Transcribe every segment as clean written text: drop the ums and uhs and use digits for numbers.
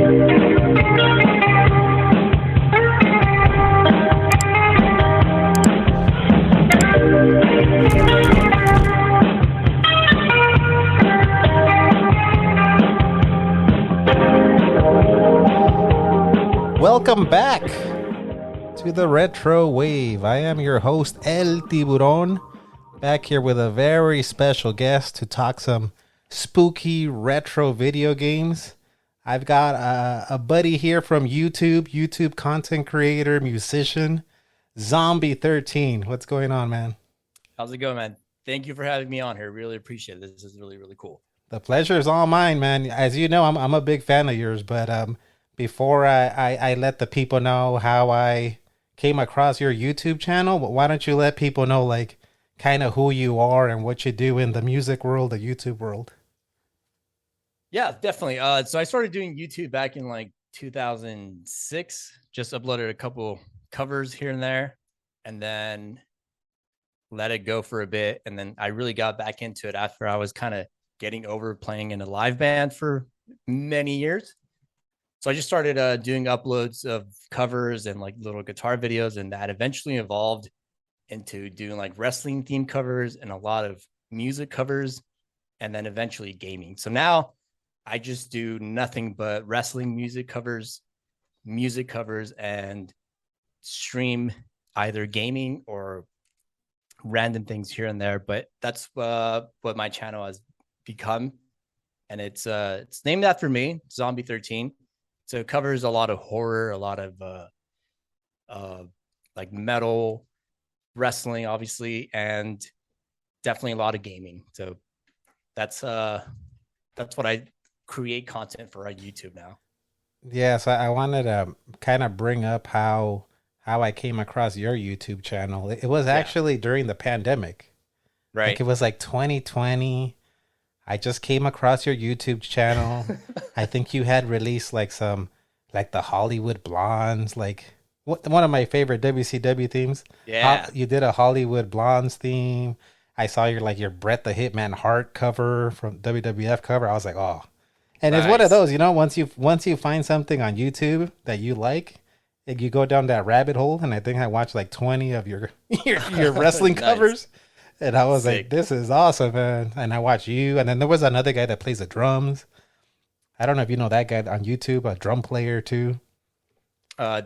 Welcome back to the Retro Wave. I am your host, El Tiburon, back here with a very special guest to talk some spooky retro video games. I've got a buddy here from YouTube content creator, musician, Zombie13. What's going on, man? How's it going, man? Thank you for having me on here. Really appreciate it. This is really, really cool. The pleasure is all mine, man. As you know, I'm a big fan of yours, but before I let the people know how I came across your YouTube channel, why don't you let people know, like, kind of who you are and what you do in the music world, the YouTube world? Yeah, definitely. So I started doing YouTube back in like 2006. Just uploaded a couple covers here and there, and then let it go for a bit. And then I really got back into it after I was kind of getting over playing in a live band for many years. So I just started doing uploads of covers and like little guitar videos, and that eventually evolved into doing like wrestling themed covers and a lot of music covers, and then eventually gaming. So now I just do nothing but wrestling music covers, and stream either gaming or random things here and there. But that's what my channel has become, and it's named after me, Zombie13. So it covers a lot of horror, a lot of like metal, wrestling, obviously, and definitely a lot of gaming. So that's what I create content for on YouTube now. Yeah, so I wanted to kind of bring up how I came across your YouTube channel. It was actually during the pandemic. Right. Like it was like 2020. I just came across your YouTube channel. I think you had released like some, like the Hollywood Blondes, like one of my favorite WCW themes. Yeah. You did a Hollywood Blondes theme. I saw your Bret the Hitman Hart cover from WWF cover. I was like, oh. And nice. It's one of those, once you find something on YouTube that you like, you go down that rabbit hole. And I think I watched like 20 of your wrestling nice. covers. And I was Sick. like, this is awesome, man. And I watched you. And then there was another guy that plays the drums. I don't know if you know that guy on YouTube, a drum player too.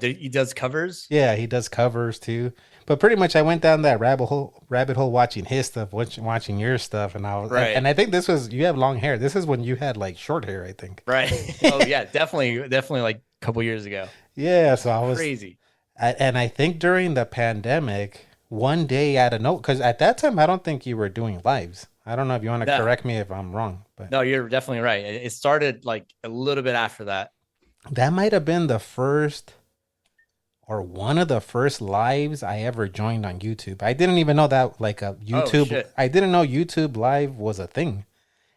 He does covers? Yeah, he does covers too. But pretty much I went down that rabbit hole watching his stuff, watching your stuff. And I was, right. And I think you have long hair. This is when you had like short hair, I think. Right. Oh yeah, definitely like a couple years ago. Yeah. So I was crazy. And I think during the pandemic, one day out of note, because at that time I don't think you were doing lives. I don't know if you want to correct me if I'm wrong, but no, you're definitely right. It started like a little bit after that. That might have been the first or one of the first lives I ever joined on YouTube. I didn't even know that like a YouTube. I didn't know YouTube Live was a thing.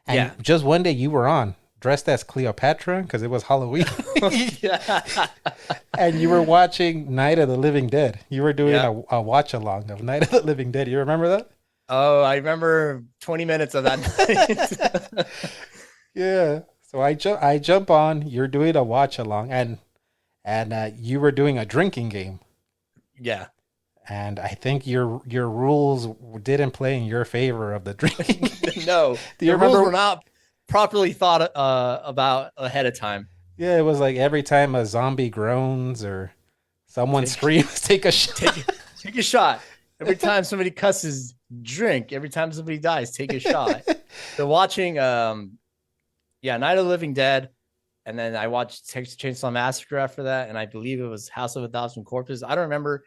And just one day you were on dressed as Cleopatra because it was Halloween. And you were watching Night of the Living Dead. You were doing a watch along of Night of the Living Dead. You remember that? Oh, I remember 20 minutes of that night. Yeah. So I jump on, you're doing a watch along, and you were doing a drinking game. Yeah. And I think your rules didn't play in your favor of the drinking. No. The rules were not properly thought about ahead of time. Yeah, it was like every time a zombie groans or someone screams, take a shot. Take a shot. Every time somebody cusses, drink. Every time somebody dies, take a shot. So watching Night of the Living Dead, and then I watched Texas Chainsaw Massacre after that, and I believe it was House of a Thousand Corpses. I don't remember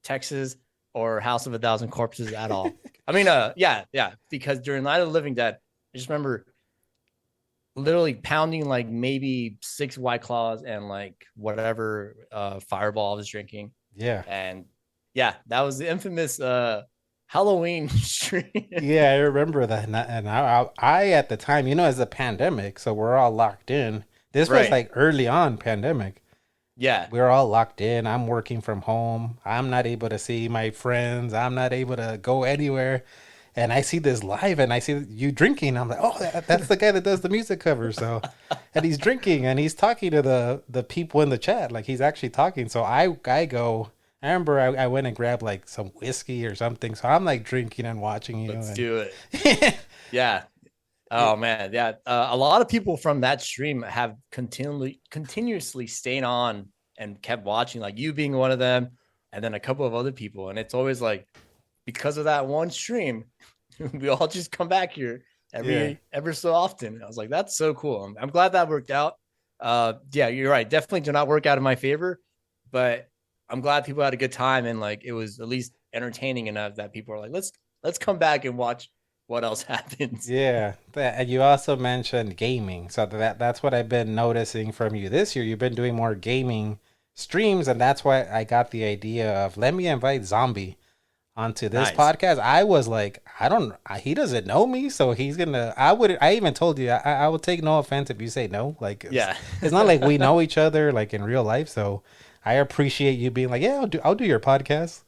Texas or House of a Thousand Corpses at all. I mean, because during Night of the Living Dead, I just remember literally pounding like maybe 6 White Claws and like whatever Fireball I was drinking. Yeah. And yeah, that was the infamous Halloween stream. Yeah, I remember that. And I at the time, as a pandemic, so we're all locked in. This was like early on pandemic. Yeah. We're all locked in. I'm working from home. I'm not able to see my friends. I'm not able to go anywhere. And I see this live, and I see you drinking. I'm like, oh, that's the guy that does the music cover. So, and he's drinking, and he's talking to the people in the chat, like he's actually talking. So I go. I remember I went and grabbed like some whiskey or something. So I'm like drinking and watching you. Let's do it. Yeah. Oh man, yeah. A lot of people from that stream have continuously stayed on and kept watching, like you being one of them, and then a couple of other people. And it's always like, because of that one stream, we all just come back here ever so often. I was like, that's so cool. I'm glad that worked out. Yeah, you're right. Definitely do not work out in my favor, but I'm glad people had a good time, and like it was at least entertaining enough that people are like, let's come back and watch what else happens. Yeah, and you also mentioned gaming, so that's what I've been noticing from you this year. You've been doing more gaming streams, and that's why I got the idea of let me invite Zombie onto this podcast. I was like, he doesn't know me, so he's gonna. I even told you I would take no offense if you say no. Like, it's not like we know each other like in real life, so I appreciate you being like, yeah, I'll do your podcast.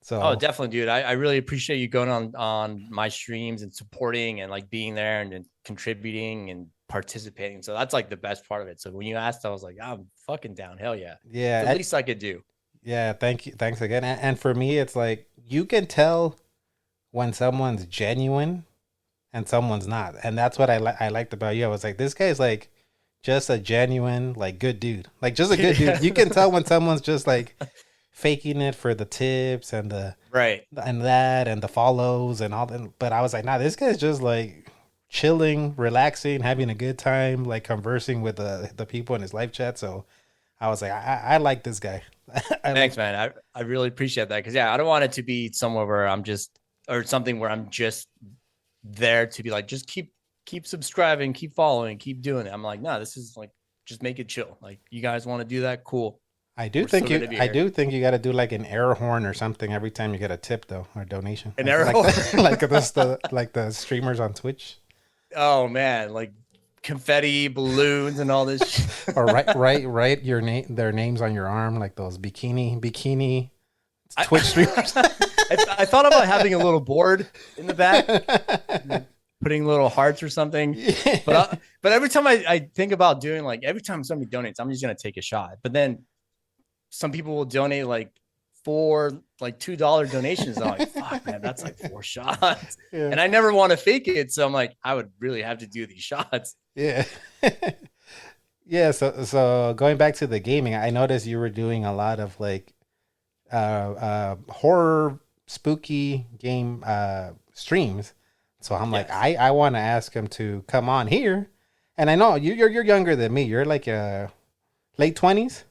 So definitely, dude. I really appreciate you going on my streams and supporting and like being there and contributing and participating. So that's like the best part of it. So when you asked, I was like, I'm fucking down. Hell yeah. Yeah. It's the least I could do. Yeah. Thank you. Thanks again. And for me, it's like, you can tell when someone's genuine and someone's not. And that's what I liked about you. I was like, this guy's like just a genuine, like good dude, like just a good dude. You can tell when someone's just like faking it for the tips and the and the follows and all that. But I was like, nah, this guy's just like chilling, relaxing, having a good time, like conversing with the people in his live chat. So I was like, I like this guy. Thanks, man. I really appreciate that, because I don't want it to be somewhere where I'm just, or something where I'm just there to be like, just keep subscribing, keep following, keep doing it. I'm like, no, this is like, just make it chill. Like, you guys want to do that, cool. I do think you got to do like an air horn or something every time you get a tip, though, or donation. An air horn, like the streamers on Twitch. Oh man, like confetti, balloons, and all this shit. Or write their names on your arm, like those bikini Twitch streamers. I thought about having a little board in the back, putting little hearts or something. Yeah. But every time I think about doing, like, every time somebody donates, I'm just gonna take a shot. But then some people will donate like $2 donations. I'm like, fuck, man, that's like 4 shots. Yeah. And I never want to fake it. So I'm like, I would really have to do these shots. Yeah. Yeah. So going back to the gaming, I noticed you were doing a lot of like horror, spooky game streams. So I'm like, I want to ask him to come on here. And I know you're younger than me. You're like late 20s.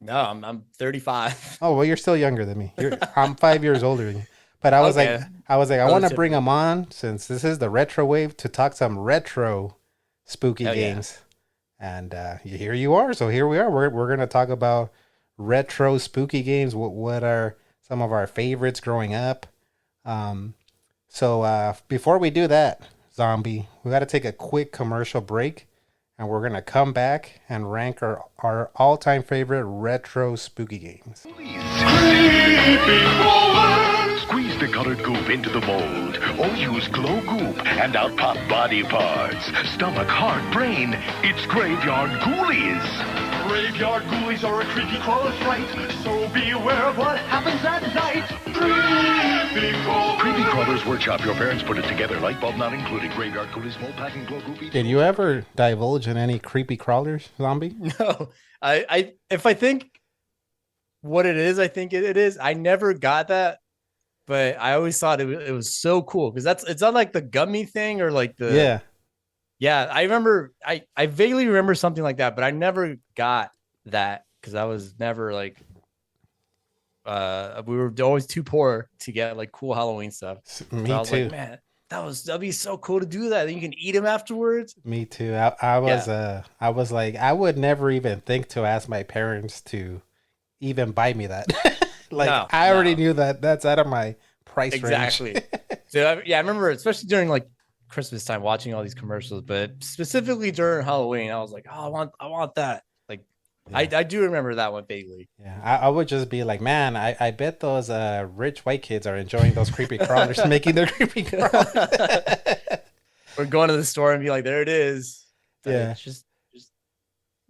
No, I'm 35. Oh, well, you're still younger than me. I'm 5 years older than you. But I was like, I want to bring him on, since this is the retro wave, to talk some retro spooky games. Yeah. And here you are. So here we are. We're gonna talk about retro spooky games. What are some of our favorites growing up? So before we do that, Zombie, we got to take a quick commercial break. And we're going to come back and rank our all-time favorite retro spooky games. Squeeze the colored goop into the mold, or use glow goop and out pop body parts. Stomach, heart, brain. It's Graveyard Ghoulies. Graveyard Ghoulies are a creepy crawler fright, so beware of what happens at night. Creepy Crawlers Workshop. Your parents put it together. Light bulb not included. Graveyard Ghoulies, mold packing, glow goop. Did you ever divulge in any creepy crawlers, Zombie? No. If I think what it is, I think it is. I never got that, but I always thought it was so cool, because it's not like the gummy thing or like the Yeah, I remember. I vaguely remember something like that, but I never got that, because I was never like. We were always too poor to get like cool Halloween stuff. Me so I was too. Like, man, that'd be so cool to do that. Then you can eat them afterwards. Me too. I was like, I would never even think to ask my parents to even buy me that. I already knew that that's out of my price range. Exactly. So I remember, especially during like Christmas time, watching all these commercials, but specifically during Halloween, I was like, oh, I want that. Like, I do remember that one vaguely. Yeah, I would just be like, man, I bet those rich white kids are enjoying those creepy crawlers, making their creepy crawlers. Or going to the store and be like, there it is. Yeah. It's just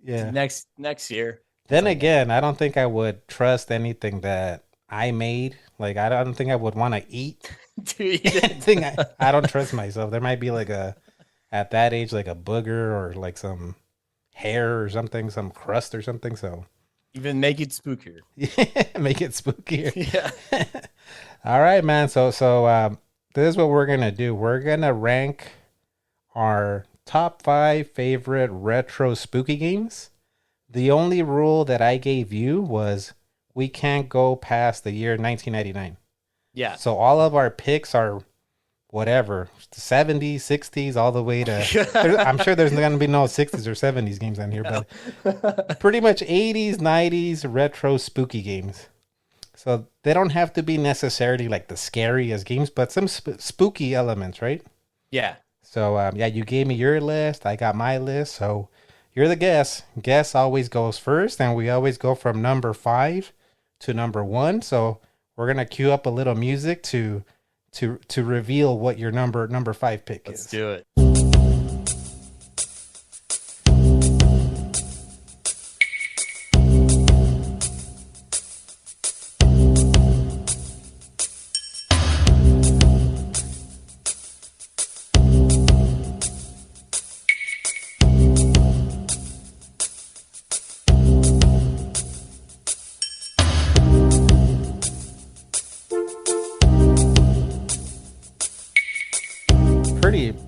Yeah. next year. Then again, I don't think I would trust anything that I made. Like, I don't think I would want to eat. Anything I don't trust myself. There might be like at that age, like a booger or like some hair or something, some crust or something. So even make it spookier. Make it spookier. Yeah. All right, man. So this is what we're gonna do. We're gonna rank our top 5 favorite retro spooky games. The only rule that I gave you was we can't go past the year 1999. Yeah. So all of our picks are whatever, 70s, 60s, all the way to... I'm sure there's going to be no 60s or 70s games on here, but pretty much 80s, 90s retro spooky games. So they don't have to be necessarily like the scariest games, but some spooky elements, right? Yeah. So, yeah, you gave me your list. I got my list. So you're the guest. Guest always goes first, and we always go from number 5 to number 1. So we're going to cue up a little music to reveal what your number 5 pick is. Let's do it.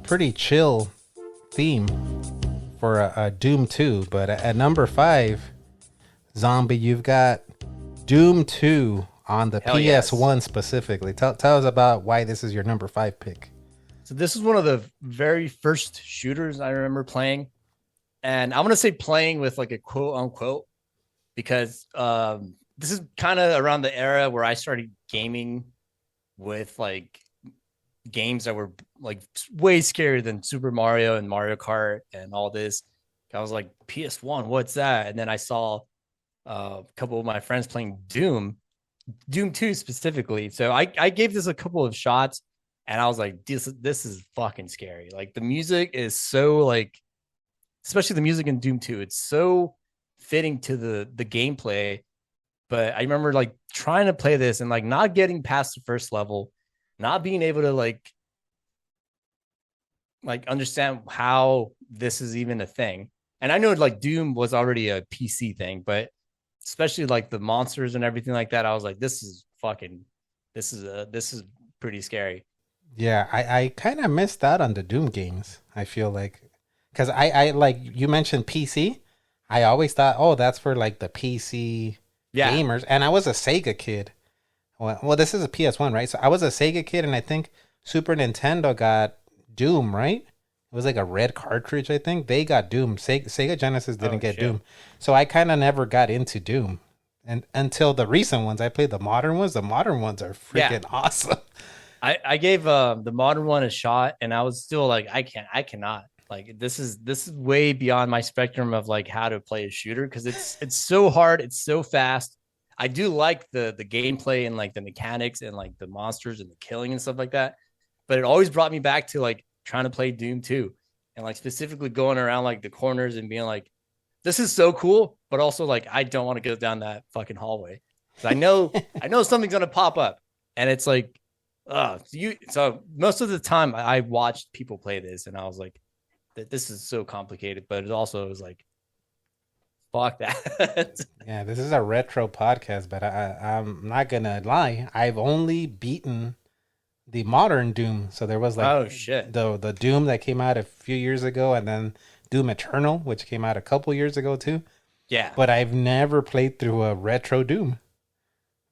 Pretty chill theme for a Doom 2, but at number 5, Zombie, you've got Doom 2 on the PS1 specifically. Tell us about why this is your number 5 pick. So this is one of the very first shooters I remember playing, and I'm gonna say playing with like a quote unquote because this is kind of around the era where I started gaming with like games that were like way scarier than Super Mario and Mario Kart and all this. I was like, PS1, what's that? And then I saw a couple of my friends playing Doom 2 specifically. So I gave this a couple of shots and I was like, this is fucking scary. Like the music is so like, especially the music in Doom 2, it's so fitting to the gameplay. But I remember like trying to play this and like not getting past the first level, not being able to like understand how this is even a thing. And I know like Doom was already a PC thing, but especially like the monsters and everything like that, I was like, this is pretty scary. Yeah, I kind of missed out on the Doom games. I feel like, because I like you mentioned PC, I always thought, oh, that's for like the PC gamers, and I was a Sega kid. Well, this is a PS1, right? So I was a Sega kid, and I think Super Nintendo got Doom, right? It was like a red cartridge, I think. They got Doom. Sega Genesis didn't get Doom. So I kind of never got into Doom. And until the recent ones, I played the modern ones. The modern ones are freaking awesome. I gave the modern one a shot, and I was still like, I cannot. Like this is way beyond my spectrum of like how to play a shooter because it's so hard, it's so fast. I do like the gameplay and like the mechanics and like the monsters and the killing and stuff like that. But it always brought me back to like trying to play Doom 2 and like specifically going around like the corners and being like, this is so cool. But also like, I don't want to go down that fucking hallway. I know something's going to pop up and it's like, so most of the time I watched people play this and I was like, this is so complicated, but it also was like, fuck that. Yeah, this is a retro podcast, but I'm not gonna lie. I've only beaten the modern Doom. So there was like the Doom that came out a few years ago, and then Doom Eternal, which came out a couple years ago too. Yeah, but I've never played through a retro Doom.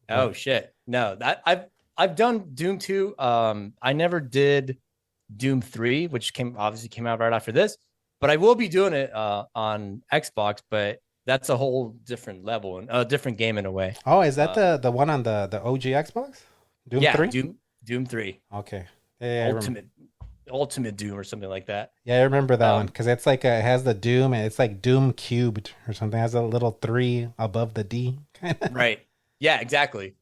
Oh shit! No, that I've done Doom 2. I never did Doom 3, which obviously came out right after this. But I will be doing it on Xbox, but that's a whole different level and a different game in a way. Oh, is that the one on the OG Xbox? Doom 3? Doom 3. Okay. Yeah, Ultimate Doom or something like that. Yeah, I remember that one because it's like it has the Doom and it's like Doom cubed or something. It has a little 3 above the D. Right. Yeah, exactly.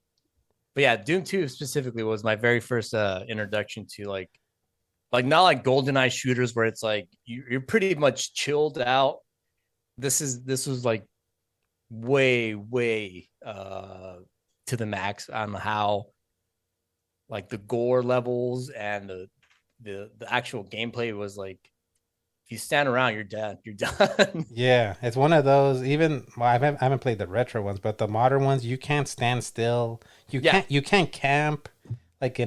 But yeah, Doom 2 specifically was my very first introduction to like not like GoldenEye shooters where it's like you're pretty much chilled out. This was like way to the max on how like the gore levels and the actual gameplay was like if you stand around you're dead, you're done. Yeah, it's one of those. Even well, I haven't played the retro ones, but the modern ones, you can't stand still. You can't camp. Like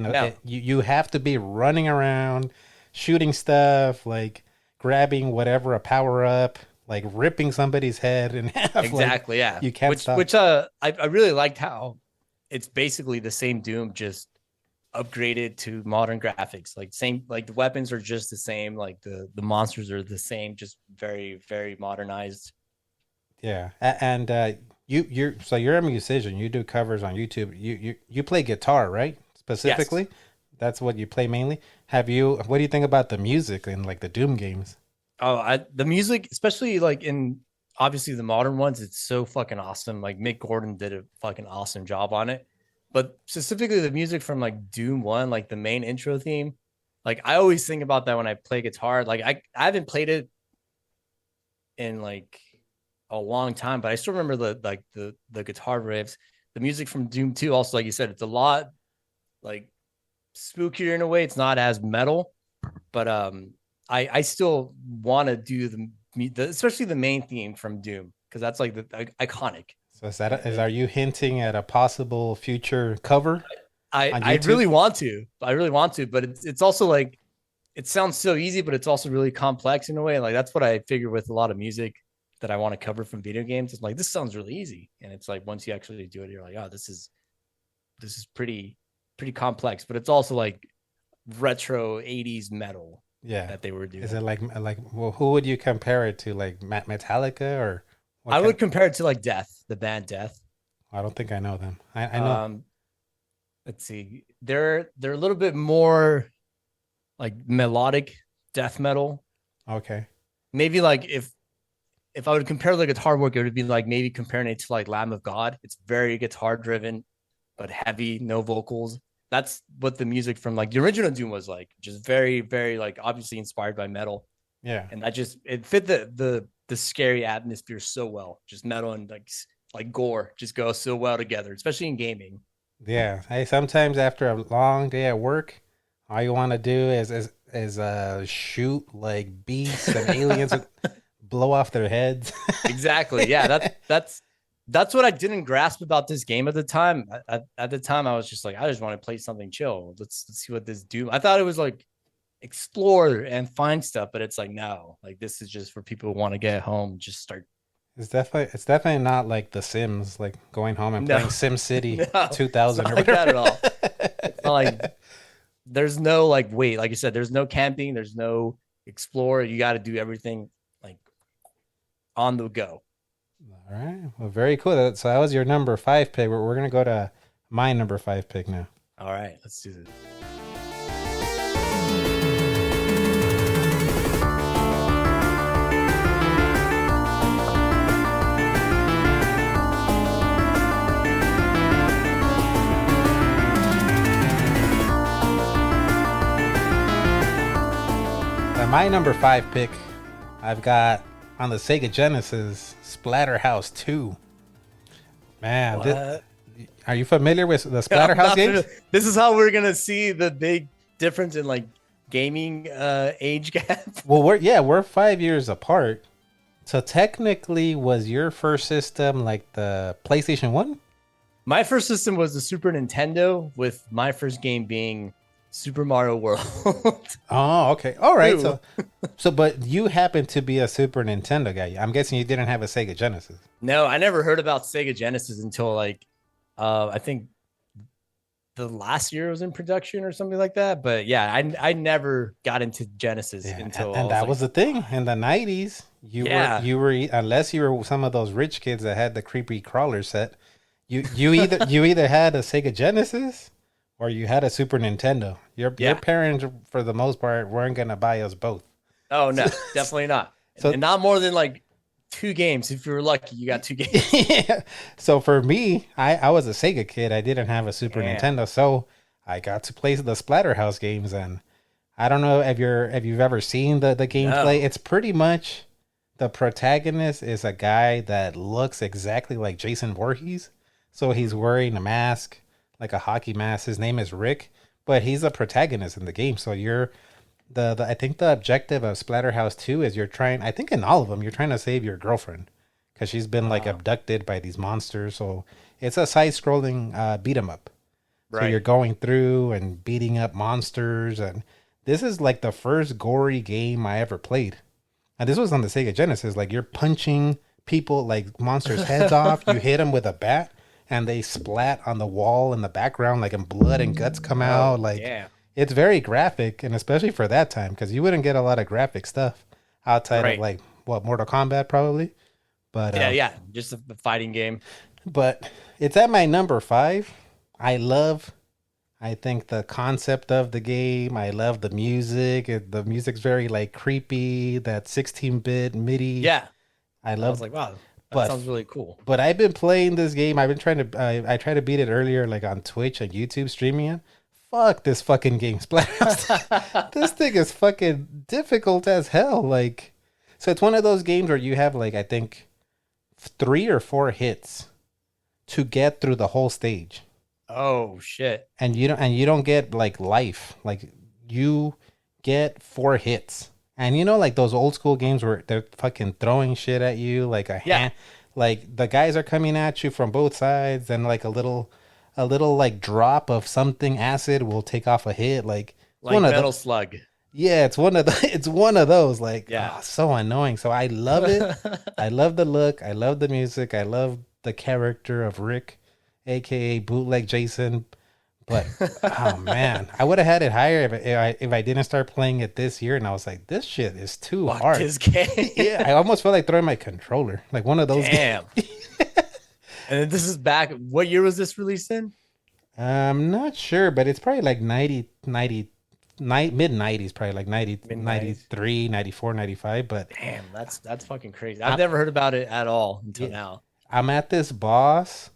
you have to be running around, shooting stuff, like grabbing whatever a power up, like ripping somebody's head in half. Exactly. Like, Yeah. you can't stop. Which I really liked how it's basically the same Doom, just upgraded to modern graphics. Like same, like the weapons are just the same. Like the monsters are the same, just very modernized. Yeah, and you're a musician. You do covers on YouTube. You play guitar, right? Specifically, yes. That's what you play mainly. What do you think about the music in like the Doom games? Oh, the music, especially like in obviously the modern ones, it's so fucking awesome. Like Mick Gordon did a fucking awesome job on it. But specifically the music from like Doom 1, like the main intro theme, like I always think about that when I play guitar. Like I haven't played it in like a long time, but I still remember the guitar riffs. The music from Doom 2 also, like you said, it's a lot like spookier in a way. It's not as metal, but I still want to do the especially the main theme from Doom because that's like the iconic. So are you hinting at a possible future cover? I really want to. But it's also like it sounds so easy, but it's also really complex in a way. Like that's what I figure with a lot of music that I want to cover from video games. It's like this sounds really easy, and it's like once you actually do it, you're like, oh, this is pretty complex. But it's also like retro 80s metal. Yeah, that they were doing. Is it like well, who would you compare it to? Like Metallica or? I would compare it to like Death, the band Death. I don't think I know them. I know. Let's see. They're a little bit more like melodic death metal. Okay. Maybe like if I would compare the guitar work, it would be like maybe comparing it to like Lamb of God. It's very guitar driven, but heavy, no vocals. That's what the music from like the original Doom was like, just very like obviously inspired by metal. Yeah. And it fit the scary atmosphere so well. Just metal and like gore just go so well together, especially in gaming. Yeah. Hey, sometimes after a long day at work, all you want to do is shoot like beasts and aliens blow off their heads. Exactly. Yeah, that's what I didn't grasp about this game at the time. At the time, I was just like, I just want to play something chill. Let's see what this do. I thought it was like explore and find stuff, but it's like no, like this is just for people who want to get home, just start. It's definitely not like The Sims, like going home and playing Sim City 2000 or like that at all. It's not like there's no like wait, like you said, there's no camping, there's no explore. You got to do everything like on the go. All right. Well, very cool. So that was your number 5 pick. We're gonna go to my number 5 pick now. All right, let's do this. My number 5 pick, I've got on the Sega Genesis, Splatterhouse 2. Man, are you familiar with the Splatterhouse games? This is how we're gonna see the big difference in like gaming age gap. Well, we're 5 years apart. So technically, was your first system like the PlayStation 1? My first system was the Super Nintendo, with my first game being Super Mario World. Oh, okay. All right. But you happen to be a Super Nintendo guy. I'm guessing you didn't have a Sega Genesis. No, I never heard about Sega Genesis until like, I think the last year it was in production or something like that. But yeah, I never got into Genesis until. And that was the thing in the 90s. You were unless you were some of those rich kids that had the creepy crawler set. You either had a Sega Genesis or you had a Super Nintendo. Your parents, for the most part, weren't gonna buy us both. Oh no, definitely not. So and not more than like 2 games. If you were lucky, you got 2 games. yeah. So for me, I was a Sega kid. I didn't have a Super Damn. Nintendo, so I got to play the Splatterhouse games. And I don't know if you've ever seen the gameplay. No. It's pretty much the protagonist is a guy that looks exactly like Jason Voorhees. So he's wearing a mask, like a hockey mask. His name is Rick, but he's a protagonist in the game. So you're the I think the objective of Splatterhouse 2 is you're trying, I think in all of them, you're trying to save your girlfriend because she's been like abducted by these monsters. So it's a side-scrolling beat 'em up. So Right. you're going through and beating up monsters, and this is like the first gory game I ever played. And this was on the Sega Genesis. Like you're punching people, like monsters' heads off. You hit them with a bat, and they splat on the wall in the background, like and blood and guts come out. Like yeah. it's very graphic, and especially for that time, because you wouldn't get a lot of graphic stuff outside Right. of like Mortal Kombat probably. But Yeah. Just a fighting game. but it's at my number 5. I think the concept of the game. I love the music. The music's very like creepy. That 16-bit MIDI. Yeah. I I love. was like, wow, that but- sounds really cool. But I've been playing this game. I've been trying to. I tried to beat it earlier, like on Twitch and YouTube, streaming it. Fuck this fucking game, Splatterhouse. This thing is fucking difficult as hell. Like, so it's one of those games where you have like I think 3 or 4 hits to get through the whole stage, Oh shit. and you don't get like life. Like you get 4 hits, and you know like those old school games where they're fucking throwing shit at you, like a Yeah. hand, like the guys are coming at you from both sides, and like a little like drop of something acid will take off a hit. Like it's Like one of Metal the, Slug. yeah, it's one of the it's one of those. Like Yeah. so annoying. So I love it. I love the look. I love the music. I love the character of Rick, aka Bootleg Jason. But oh man, I would have had it higher if I didn't start playing it this year. And I was like, this shit is too Fuck hard. this game. Yeah, I almost felt like throwing my controller, like one of those. Damn. And this is back. What year was this released in? I'm not sure, but it's probably like mid 90s, probably like 90, Mid-90s. 93, 94, 95. But Damn, that's fucking crazy. I've never heard about it at all until now. I'm at this boss.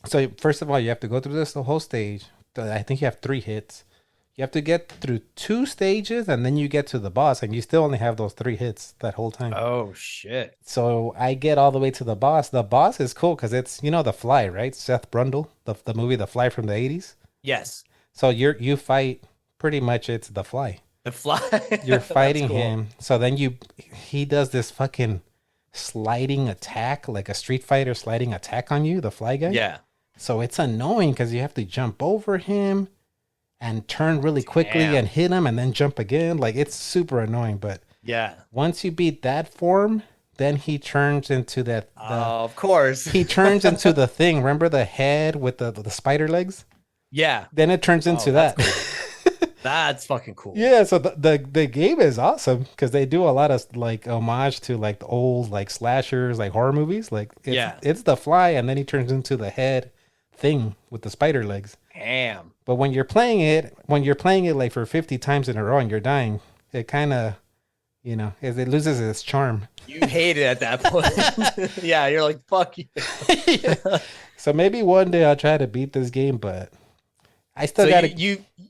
So first of all, you have to go through the whole stage. I think you have 3 hits. You have to get through 2 stages, and then you get to the boss, and you still only have those 3 hits that whole time. Oh shit. So I get all the way to the boss. The boss is cool because it's, you know, The Fly, right? Seth Brundle, the movie The Fly from the 80s. Yes. So you fight, pretty much it's The Fly. The Fly. You're That's fighting cool. him. So then he does this fucking sliding attack, like a Street Fighter sliding attack on you, the Fly guy. Yeah. So it's annoying because you have to jump over him and turn really quickly Damn. and hit him and then jump again. Like it's super annoying. But Yeah. once you beat that form, then he turns into that. Of course. He turns into the thing. Remember the head with the spider legs? Yeah. Then it turns into that. That's fucking cool. Yeah, so the game is awesome because they do a lot of like homage to like the old like slashers, like horror movies. Like it's The Fly, and then he turns into the head thing with the spider legs. Damn. But when you're playing it like for 50 times in a row and you're dying, it kind of, you know, it loses its charm. You hate it at that point. Yeah, you're like, fuck you. So maybe one day I'll try to beat this game, but I still So gotta.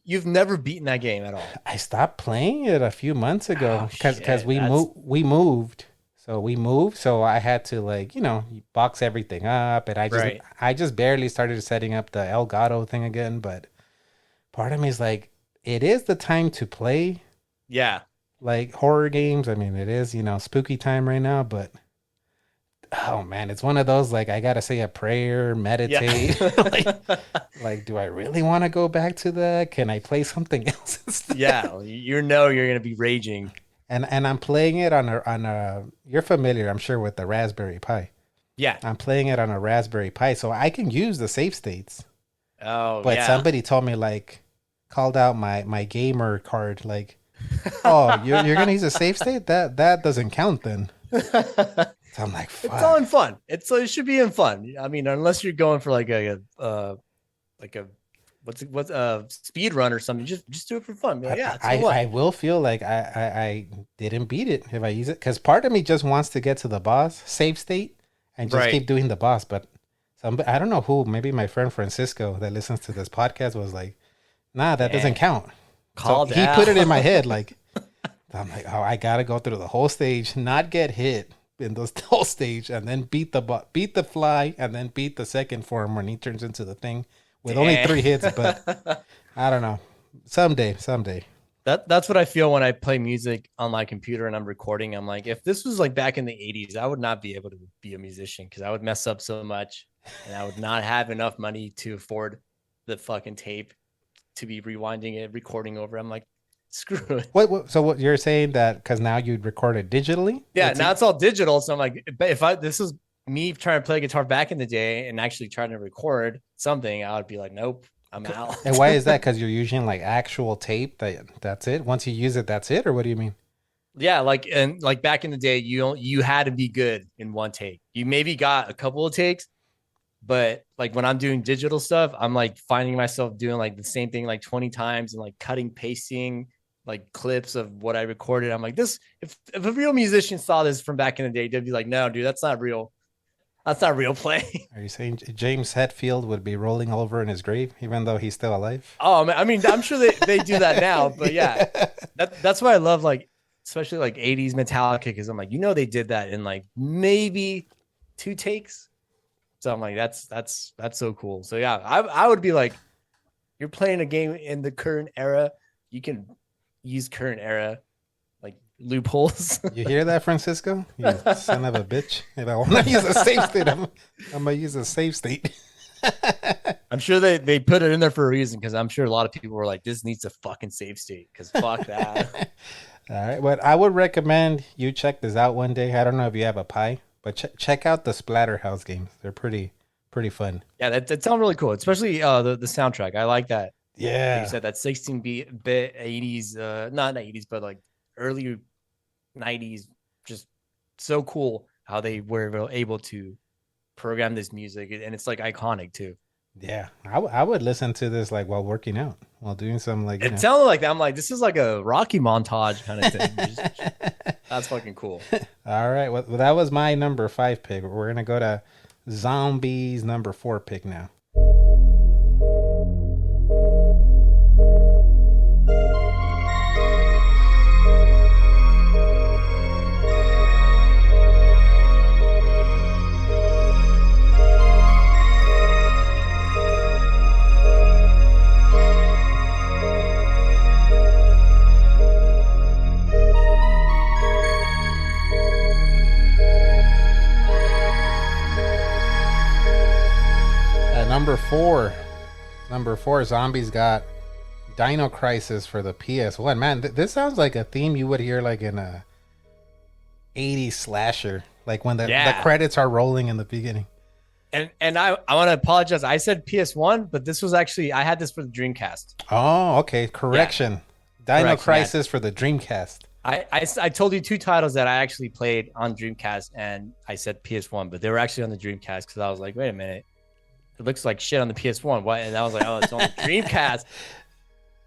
you've never beaten that game at all. I stopped playing it a few months ago Oh, because shit, we that's- moved. So we moved, so I had to like, you know, box everything up, and Right. I just barely started setting up the Elgato thing again. But part of me is like, it is the time to play Yeah. like horror games. I mean, it is, you know, spooky time right now, but oh man, it's one of those like I gotta say a prayer, meditate. like, do I really want to go back to that? Can I play something else instead? Yeah. You're gonna be raging. And I'm playing it on a you're familiar, I'm sure, with the Raspberry Pi. Yeah. I'm playing it on a Raspberry Pi, so I can use the save states. Oh, But yeah. somebody told me like called out my gamer card like, oh, you're gonna use a save state? That doesn't count then. So I'm like, fuck. It's all in fun. It should be in fun. I mean, unless you're going for like a what's speed run or something. Just do it for fun. Like, yeah, I will feel like I didn't beat it if I use it, because part of me just wants to get to the boss save state and just keep doing the boss. But I don't know who, maybe my friend Francisco that listens to this podcast was like, nah, that doesn't count. Called so he put it in my head like, I'm like, oh, I gotta go through the whole stage, not get hit in the whole stage, and then beat the fly, and then beat the second form when he turns into the thing with only 3 hits. But I don't know. Someday. That's what I feel when I play music on my computer and I'm recording. I'm like, if this was like back in the 80s, I would not be able to be a musician because I would mess up so much, and I would not have enough money to afford the fucking tape to be rewinding it, recording over. I'm like, screw it. So what you're saying, that because now you'd record it digitally? Yeah, now it's all digital. So I'm like, if this was me trying to play guitar back in the day and actually trying to record something, I would be like, nope, I'm out. And why is that? Because you're using like actual tape that's it? Once you use it, that's it? Or what do you mean? Yeah, like back in the day, you had to be good in one take. You maybe got a couple of takes, but like when I'm doing digital stuff, I'm like finding myself doing like the same thing like 20 times and like cutting, pasting like clips of what I recorded. I'm like, this, if a real musician saw this from back in the day, they'd be like, no, dude, that's not real. That's not real play. Are you saying James Hetfield would be rolling over in his grave, even though he's still alive? Oh, I mean, I'm sure they do that now, but yeah, that's why I love like, especially like 80s Metallica, because I'm like, they did that in like maybe 2 takes. So I'm like, that's so cool. So yeah, I would be like, you're playing a game in the current era, you can use current era like loopholes. You hear that, Francisco? You son of a bitch. If I want to use a save state, I'm gonna use a save state. I'm sure they put it in there for a reason, because I'm sure a lot of people were like, this needs a fucking save state, because fuck that. All right, but I would recommend you check this out one day. I don't know if you have a Pi, but check out the Splatterhouse games. They're pretty fun. Yeah, that sounds really cool, especially the soundtrack. I like that. Yeah, like you said, that 16-bit 80s, not 80s, but like early 90s. Just so cool how they were able to program this music, and it's like iconic too. Yeah, I would listen to this like while working out, while doing some like. It sounded like that. I'm like, this is like a Rocky montage kind of thing. That's fucking cool. All right, well, that was my number 5 pick. We're gonna go to Zombies' number 4 pick now. Number four, Zombies got Dino Crisis for the PS1. Man, this sounds like a theme you would hear like in a 80s slasher, like when the credits are rolling in the beginning. And I want to apologize. I said PS1, but this was actually, I had this for the Dreamcast. Oh, okay. Correction. Yeah. Dino Crisis for the Dreamcast. I told you 2 titles that I actually played on Dreamcast, and I said PS1, but they were actually on the Dreamcast, because I was like, wait a minute. It looks like shit on the PS1. What? And I was like, oh, it's on the Dreamcast.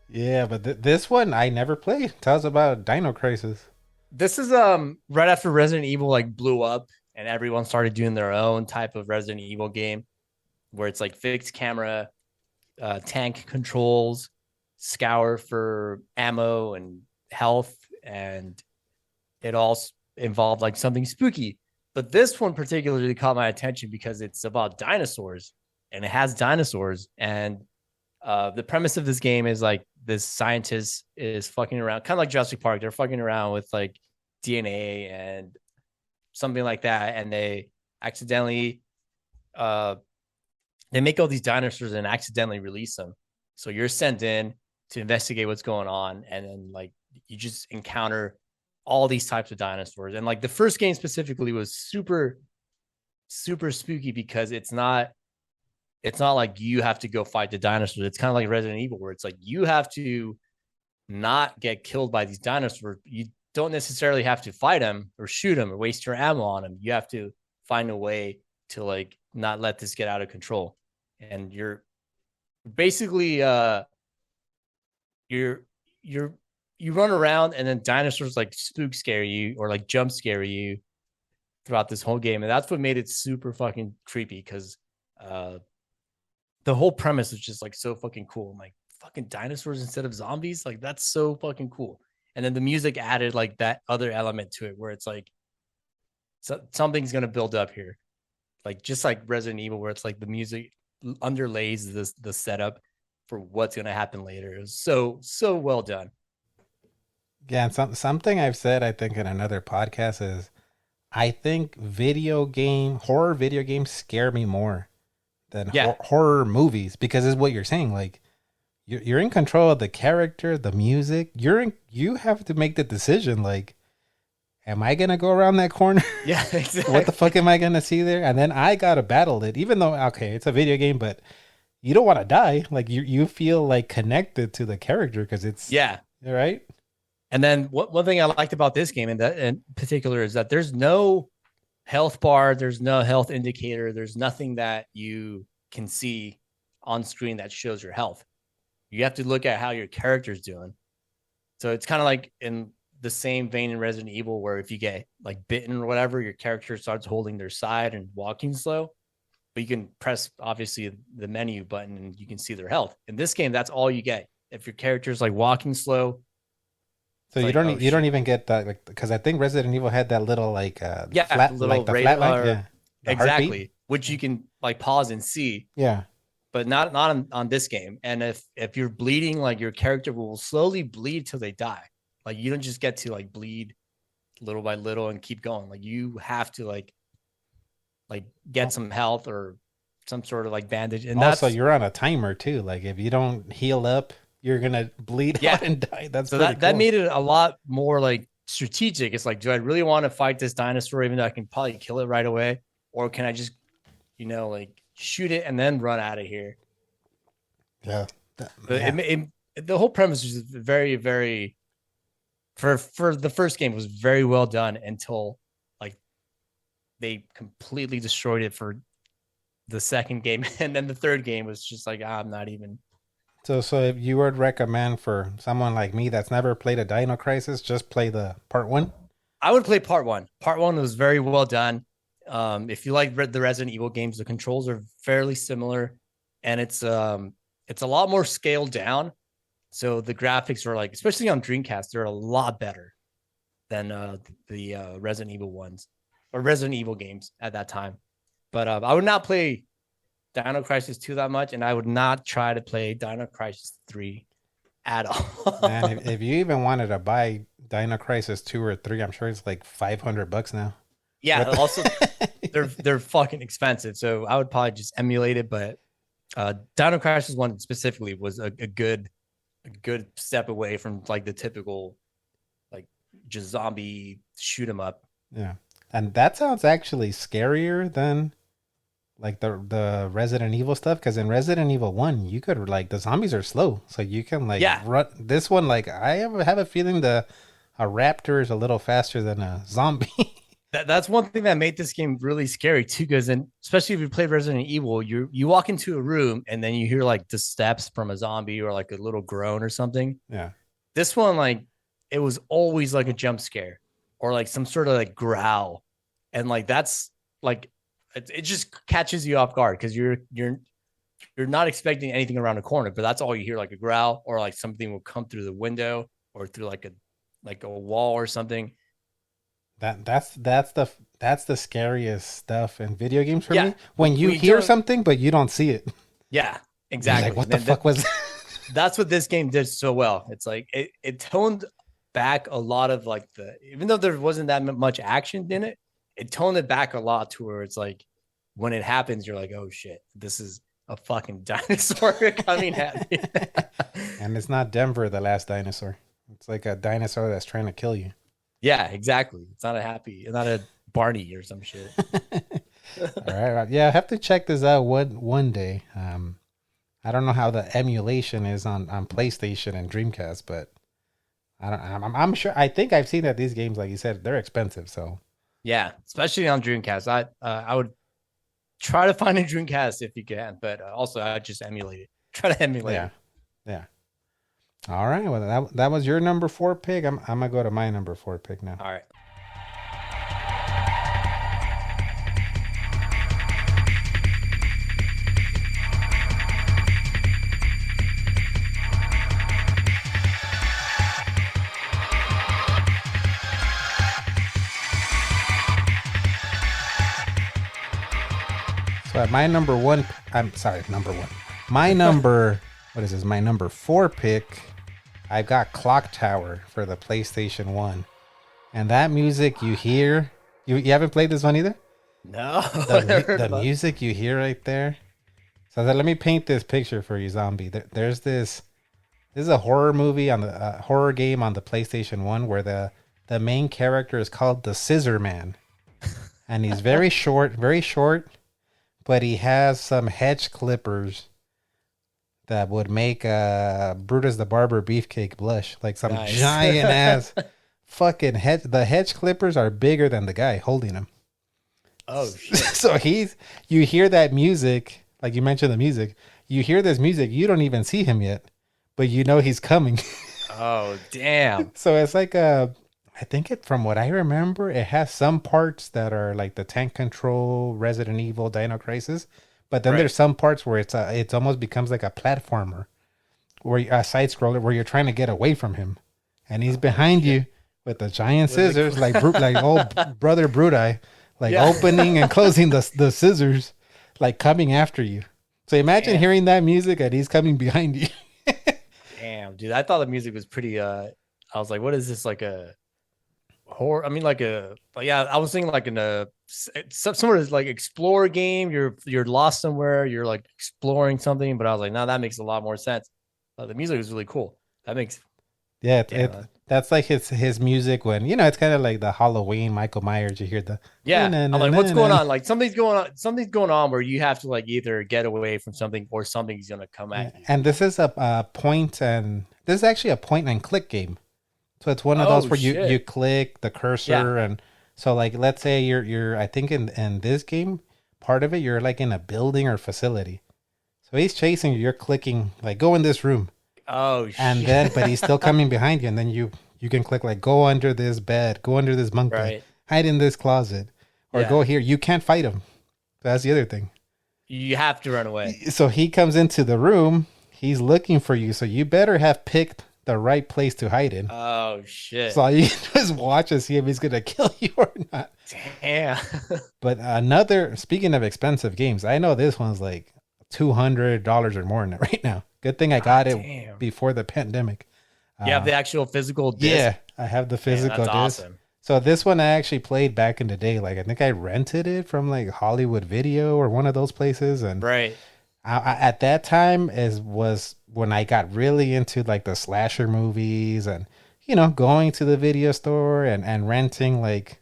Yeah, but this one I never played. Tell us about Dino Crisis. This is right after Resident Evil like blew up, and everyone started doing their own type of Resident Evil game, where it's like fixed camera, tank controls, scour for ammo and health, and it all involved like something spooky. But this one particularly caught my attention because it's about dinosaurs, and it has dinosaurs. And the premise of this game is like this scientist is fucking around, kind of like Jurassic Park. They're fucking around with like DNA and something like that, and they accidentally they make all these dinosaurs and accidentally release them. So you're sent in to investigate what's going on, and then like you just encounter all these types of dinosaurs. And like the first game specifically was super spooky, because it's not like you have to go fight the dinosaurs. It's kind of like Resident Evil, where it's like you have to not get killed by these dinosaurs. You don't necessarily have to fight them or shoot them or waste your ammo on them. You have to find a way to like not let this get out of control. And you're basically you're you run around and then dinosaurs like spook scare you or like jump scare you throughout this whole game, and that's what made it super fucking creepy because the whole premise was just like so fucking cool. I'm like, fucking dinosaurs instead of zombies, like that's so fucking cool. And then the music added like that other element to it where it's like something's gonna build up here, like just like Resident Evil, where it's like the music underlays the setup for what's gonna happen later. It was so well done. Yeah, and something I've said, I think, in another podcast is I think horror video games scare me more than horror movies because it's what you're saying. Like, you're in control of the character, the music. You have to make the decision. Like, am I gonna go around that corner? Yeah, exactly. What the fuck am I gonna see there? And then I gotta battle it, even though okay, it's a video game, but you don't want to die. Like you feel like connected to the character because it's right. And then one thing I liked about this game in particular is that there's no health bar, there's no health indicator, there's nothing that you can see on screen that shows your health. You have to look at how your character's doing. So it's kind of like in the same vein in Resident Evil, where if you get like bitten or whatever, your character starts holding their side and walking slow. But you can press obviously the menu button and you can see their health. In this game, that's all you get. If your character's like walking slow. So you don't even get that, like, because I think Resident Evil had that little like flat, little like the flat line, exactly, heartbeat. Which you can like pause and see. Yeah. But not on this game. And if you're bleeding, like your character will slowly bleed till they die. Like you don't just get to like bleed little by little and keep going. Like you have to like get some health or some sort of like bandage. And also you're on a timer too. Like if you don't heal up, you're gonna bleed out and die. That's so that made it a lot more like strategic. It's like, do I really want to fight this dinosaur even though I can probably kill it right away, or can I just like shoot it and then run out of here? Yeah. The whole premise was very, very for the first game was very well done until like they completely destroyed it for the second game, and then the third game was just like I'm not even. So if you would recommend for someone like me that's never played a Dino Crisis, just play the part 1? I would play part 1. Part 1 was very well done. If you like the Resident Evil games, the controls are fairly similar, and it's a lot more scaled down. So the graphics are like, especially on Dreamcast, they're a lot better than the Resident Evil ones or Resident Evil games at that time. But I would not play Dino Crisis 2 that much, and I would not try to play Dino Crisis 3 at all. Man, if you even wanted to buy Dino Crisis 2 or 3, I'm sure it's like $500 now. Yeah, also they're fucking expensive, so I would probably just emulate it. But Dino Crisis 1 specifically was a good step away from like the typical like just zombie shoot 'em up. Yeah, and that sounds actually scarier than like the Resident Evil stuff, because in Resident Evil 1 you could like the zombies are slow, so you can like run. This one, like I have a feeling a raptor is a little faster than a zombie. That's one thing that made this game really scary too, because especially if you played Resident Evil, you walk into a room and then you hear like the steps from a zombie or like a little groan or something. Yeah. This one, like it was always like a jump scare or like some sort of like growl, and like that's like it just catches you off guard because you're not expecting anything around the corner, but that's all you hear, like a growl or like something will come through the window or through like a wall or something. That's the scariest stuff in video games for me. When you hear something but you don't see it. Yeah, exactly. Like, what the fuck was that? That's what this game did so well. It's like it toned back a lot of like even though there wasn't that much action in it, it toned it back a lot to where it's like when it happens, you're like, oh shit, this is a fucking dinosaur coming at me. And it's not Denver, the last dinosaur. It's like a dinosaur that's trying to kill you. Yeah, exactly. It's not a Barney or some shit. All right. Yeah, I have to check this out one day. I don't know how the emulation is on PlayStation and Dreamcast, but I'm sure. I think I've seen that these games, like you said, they're expensive. So yeah, especially on Dreamcast. I would try to find a Dreamcast if you can, but also I just emulate it. try to emulate. Yeah. Yeah. All right. Well, that was your number 4 pick. I'm going to go to my number 4 pick now. All right. So at my number 1, number 1. My number, what is this? My number 4 pick, I've got Clock Tower for the PlayStation 1. And that music you hear, you haven't played this one either? No. The music you hear right there. So let me paint this picture for you, Zombie. There's this is a horror movie on the horror game on the PlayStation 1 where the main character is called the Scissor Man. And he's very short, but he has some hedge clippers that would make Brutus the Barber Beefcake blush. Like some giant ass fucking hedge. The hedge clippers are bigger than the guy holding them. Oh, shit. So you hear that music, like you mentioned the music. You hear this music, you don't even see him yet, but you know he's coming. Oh, damn. So it's like I think from what I remember, it has some parts that are like the tank control, Resident Evil, Dino Crisis, but then there's some parts where it's almost becomes like a platformer, where a side scroller where you're trying to get away from him, and he's behind you with the giant scissors, like old brother Brudai, like opening and closing the scissors, like coming after you. So imagine hearing that music and he's coming behind you. Damn, dude, I thought the music was pretty. I was like, what is this, like a horror? I mean, I was thinking like in some sort of like explore game. You're lost somewhere. You're like exploring something. But I was like, no, that makes a lot more sense. The music is really cool. That makes that's like his music when it's kind of like the Halloween Michael Myers. You hear the I'm like, what's going on? Like something's going on where you have to like either get away from something or something's gonna come at you. And this is this is actually a point and click game. So it's one of those where you click the cursor and so like let's say you're I think in this game, part of it you're like in a building or facility. So he's chasing you, you're clicking like go in this room. Oh shit. And then but he's still coming behind you, and then you can click like go under this bed, go under this bunk bed, hide in this closet, or go here. You can't fight him. That's the other thing. You have to run away. So he comes into the room, he's looking for you, so you better have picked the right place to hide in. Oh shit. So all you can do is watch and see if he's gonna kill you or not. Damn. But speaking of expensive games, I know this one's like $200 or more right now. Good thing I got it before the pandemic. You have the actual physical disc? Yeah, I have the physical disc. Awesome. So this one I actually played back in the day. Like I think I rented it from like Hollywood Video or one of those places. And I at that time was when I got really into like the slasher movies and going to the video store and renting like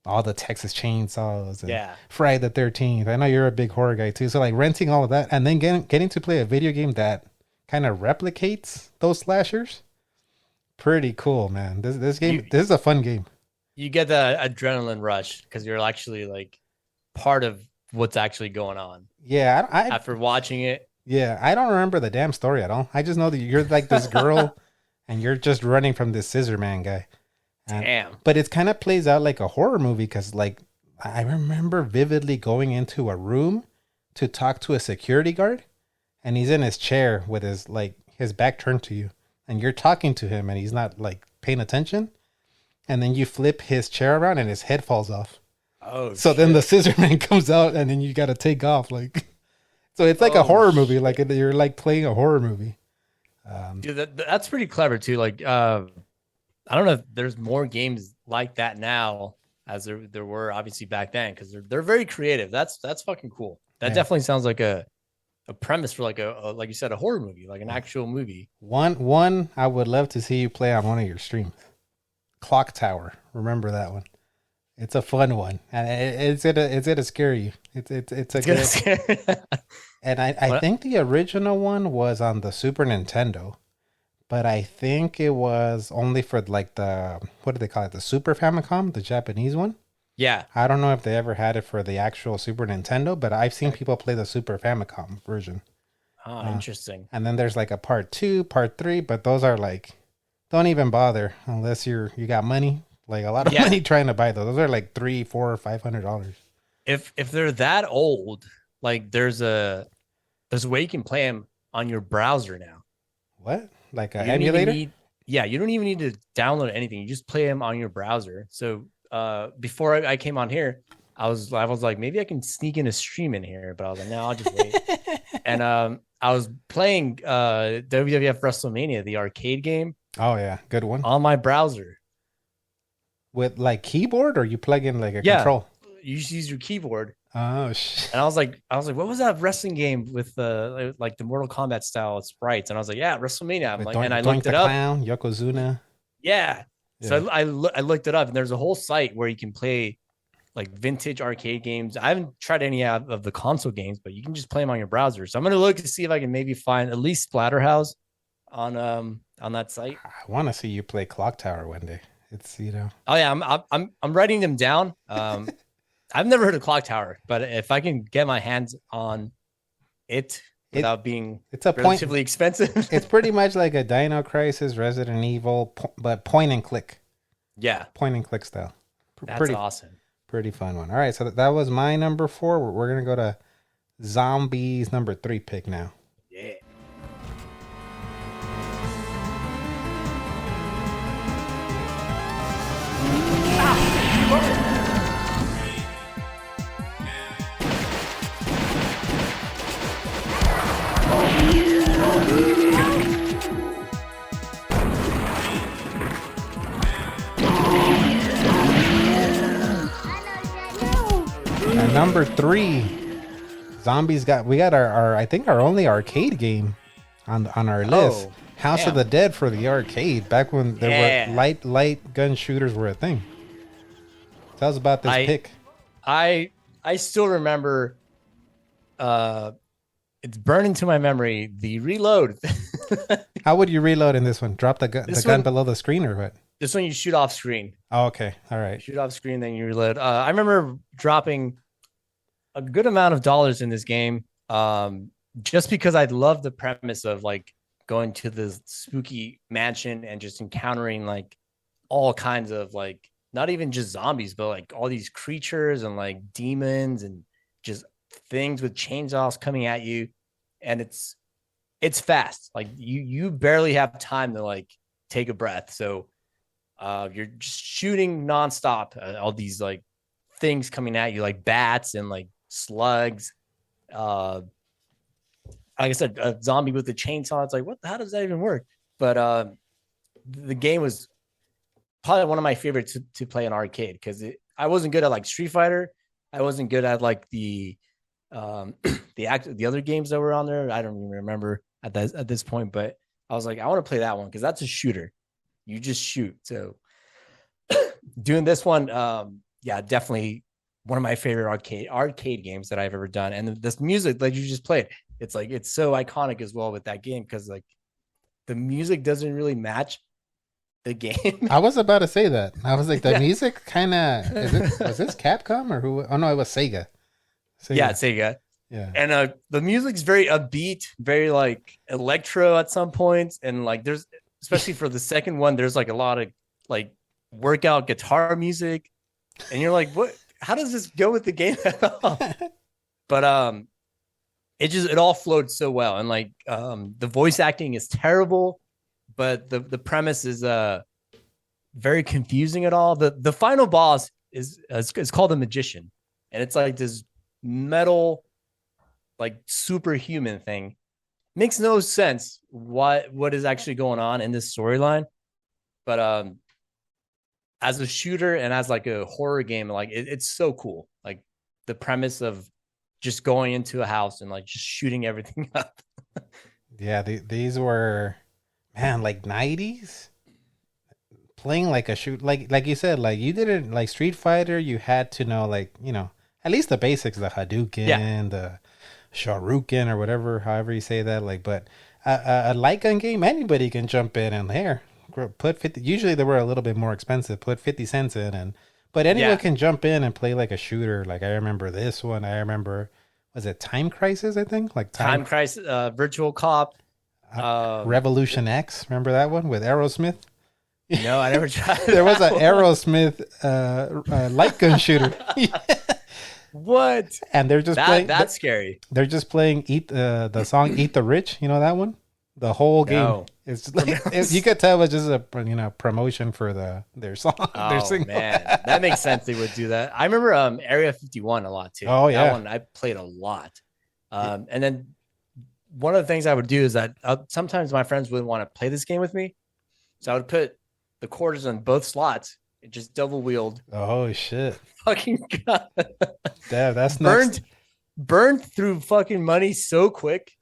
all the Texas Chainsaws and Friday the 13th. I know you're a big horror guy too. So like renting all of that and then getting to play a video game that kind of replicates those slashers. Pretty cool, man. This game, this is a fun game. You get the adrenaline rush because you're actually like part of what's actually going on. Yeah. After watching it. Yeah. I don't remember the damn story at all. I just know that you're like this girl and you're just running from this scissor man guy. Damn. But it kind of plays out like a horror movie because like I remember vividly going into a room to talk to a security guard and he's in his chair with his back turned to you and you're talking to him and he's not like paying attention. And then you flip his chair around and his head falls off. Oh, so then the scissor man comes out and then you got to take off. Like, so it's like a horror movie. Like you're like playing a horror movie. Dude, that's pretty clever too. Like, I don't know if there's more games like that now as there were obviously back then. Cause they're very creative. That's fucking cool. That definitely sounds like a premise for like like you said, a horror movie, like an actual movie. One I would love to see you play on one of your streams. Clock Tower. Remember that one? It's a fun one, and it's gonna scare you. It's gonna scare. And I think the original one was on the Super Nintendo, but I think it was only for like the what do they call it? The Super Famicom, the Japanese one. Yeah. I don't know if they ever had it for the actual Super Nintendo, but I've seen people play the Super Famicom version. Oh, interesting. And then there's like a part 2, part 3, but those are like, don't even bother unless you got money, like a lot of money trying to buy those. Those are like $300, $400, $500. If they're that old, like there's a way you can play them on your browser now. What? Like an emulator? You don't even need to download anything. You just play them on your browser. So before I came on here, I was like, maybe I can sneak in a stream in here, but I was like, no, I'll just wait. And I was playing WWF WrestleMania, the arcade game. Oh yeah, good one. On my browser. With like keyboard, or you plug in like a control? You just use your keyboard. Oh shit. And I was like, what was that wrestling game with like the Mortal Kombat style sprites? And I was like, yeah, WrestleMania. I'm like, and I looked it up. Clown, Yokozuna. Yeah. So I looked it up, and there's a whole site where you can play like vintage arcade games. I haven't tried any out of the console games, but you can just play them on your browser. So I'm gonna look to see if I can maybe find at least Splatterhouse on that site. I want to see you play Clock Tower one day. It's Oh yeah, I'm writing them down. I've never heard of Clock Tower, but if I can get my hands on it without being relatively expensive. It's pretty much like a Dino Crisis, Resident Evil, but point and click. Yeah. Point and click style. That's awesome. Pretty fun one. All right, so that was my number 4. We're going to go to Zombies number 3 pick now. Yeah. Number 3, Zombies we got our I think our only arcade game on our list. House of the Dead for the arcade, back when there were light gun shooters were a thing. Tell us about this pick. I still remember, it's burned into my memory, the reload. How would you reload in this one? Drop the gun below the screen, or what? This one you shoot off screen. Oh, okay. All right. Shoot off screen, then you reload. I remember dropping a good amount of dollars in this game, just because I love the premise of like going to this spooky mansion and just encountering like all kinds of like, not even just zombies, but like all these creatures and like demons and just things with chainsaws coming at you. And it's fast. Like you barely have time to like take a breath. So you're just shooting nonstop, all these like things coming at you, like bats and like slugs. Like I said, a zombie with a chainsaw. It's like, how does that even work? But the game was probably one of my favorites to play in arcade, because I wasn't good at like Street Fighter. I wasn't good at like the other games that were on there. I don't even remember at this point, but I was like, I want to play that one because that's a shooter. You just shoot. So doing this one, definitely one of my favorite arcade games that I've ever done. And this music that you just played, it's like, it's so iconic as well with that game, because like the music doesn't really match the game. I was about to say that. I was like, the music kind of, was this Capcom or who? Oh no, it was Sega. Yeah, Sega. Yeah. And the music's very upbeat, very like electro at some points. And like there's, especially for the second one, there's like a lot of like workout guitar music. And you're like, what? How does this go with the game at all? But it all flowed so well. And like the voice acting is terrible, but the premise is very confusing at all. The final boss is called the Magician, and it's like this metal, like superhuman thing. Makes no sense what is actually going on in this storyline, but as a shooter and as like a horror game, like it's so cool. Like the premise of just going into a house and like just shooting everything up. Yeah, these were, man, like 90s. Playing like a shoot, like you said, like you didn't like Street Fighter. You had to know, like, you know, at least the basics, the Hadouken, the Shoryuken, or whatever, however you say that. Like, but a light gun game, anybody can jump in and there put 50. Usually they were a little bit more expensive. Put 50 cents in, but anyone can jump in and play like a shooter. Like I remember this one. I remember was it Time Crisis? I think like Time Crisis, Virtual Cop, Revolution X. Remember that one with Aerosmith? No, I never tried. There was an Aerosmith light gun shooter. What? And they're just playing. That's scary. They're just playing the song "Eat the Rich." You know that one? The whole game. No. It's like you could tell it's just a promotion for their song. Oh their single. man, that makes sense. They would do that. I remember Area 51 a lot too. Oh yeah, that one I played a lot. And then one of the things I would do is that sometimes my friends wouldn't want to play this game with me, so I would put the quarters on both slots. It just double wheeled. Oh shit! Fucking god. Damn, that's burned through fucking money so quick.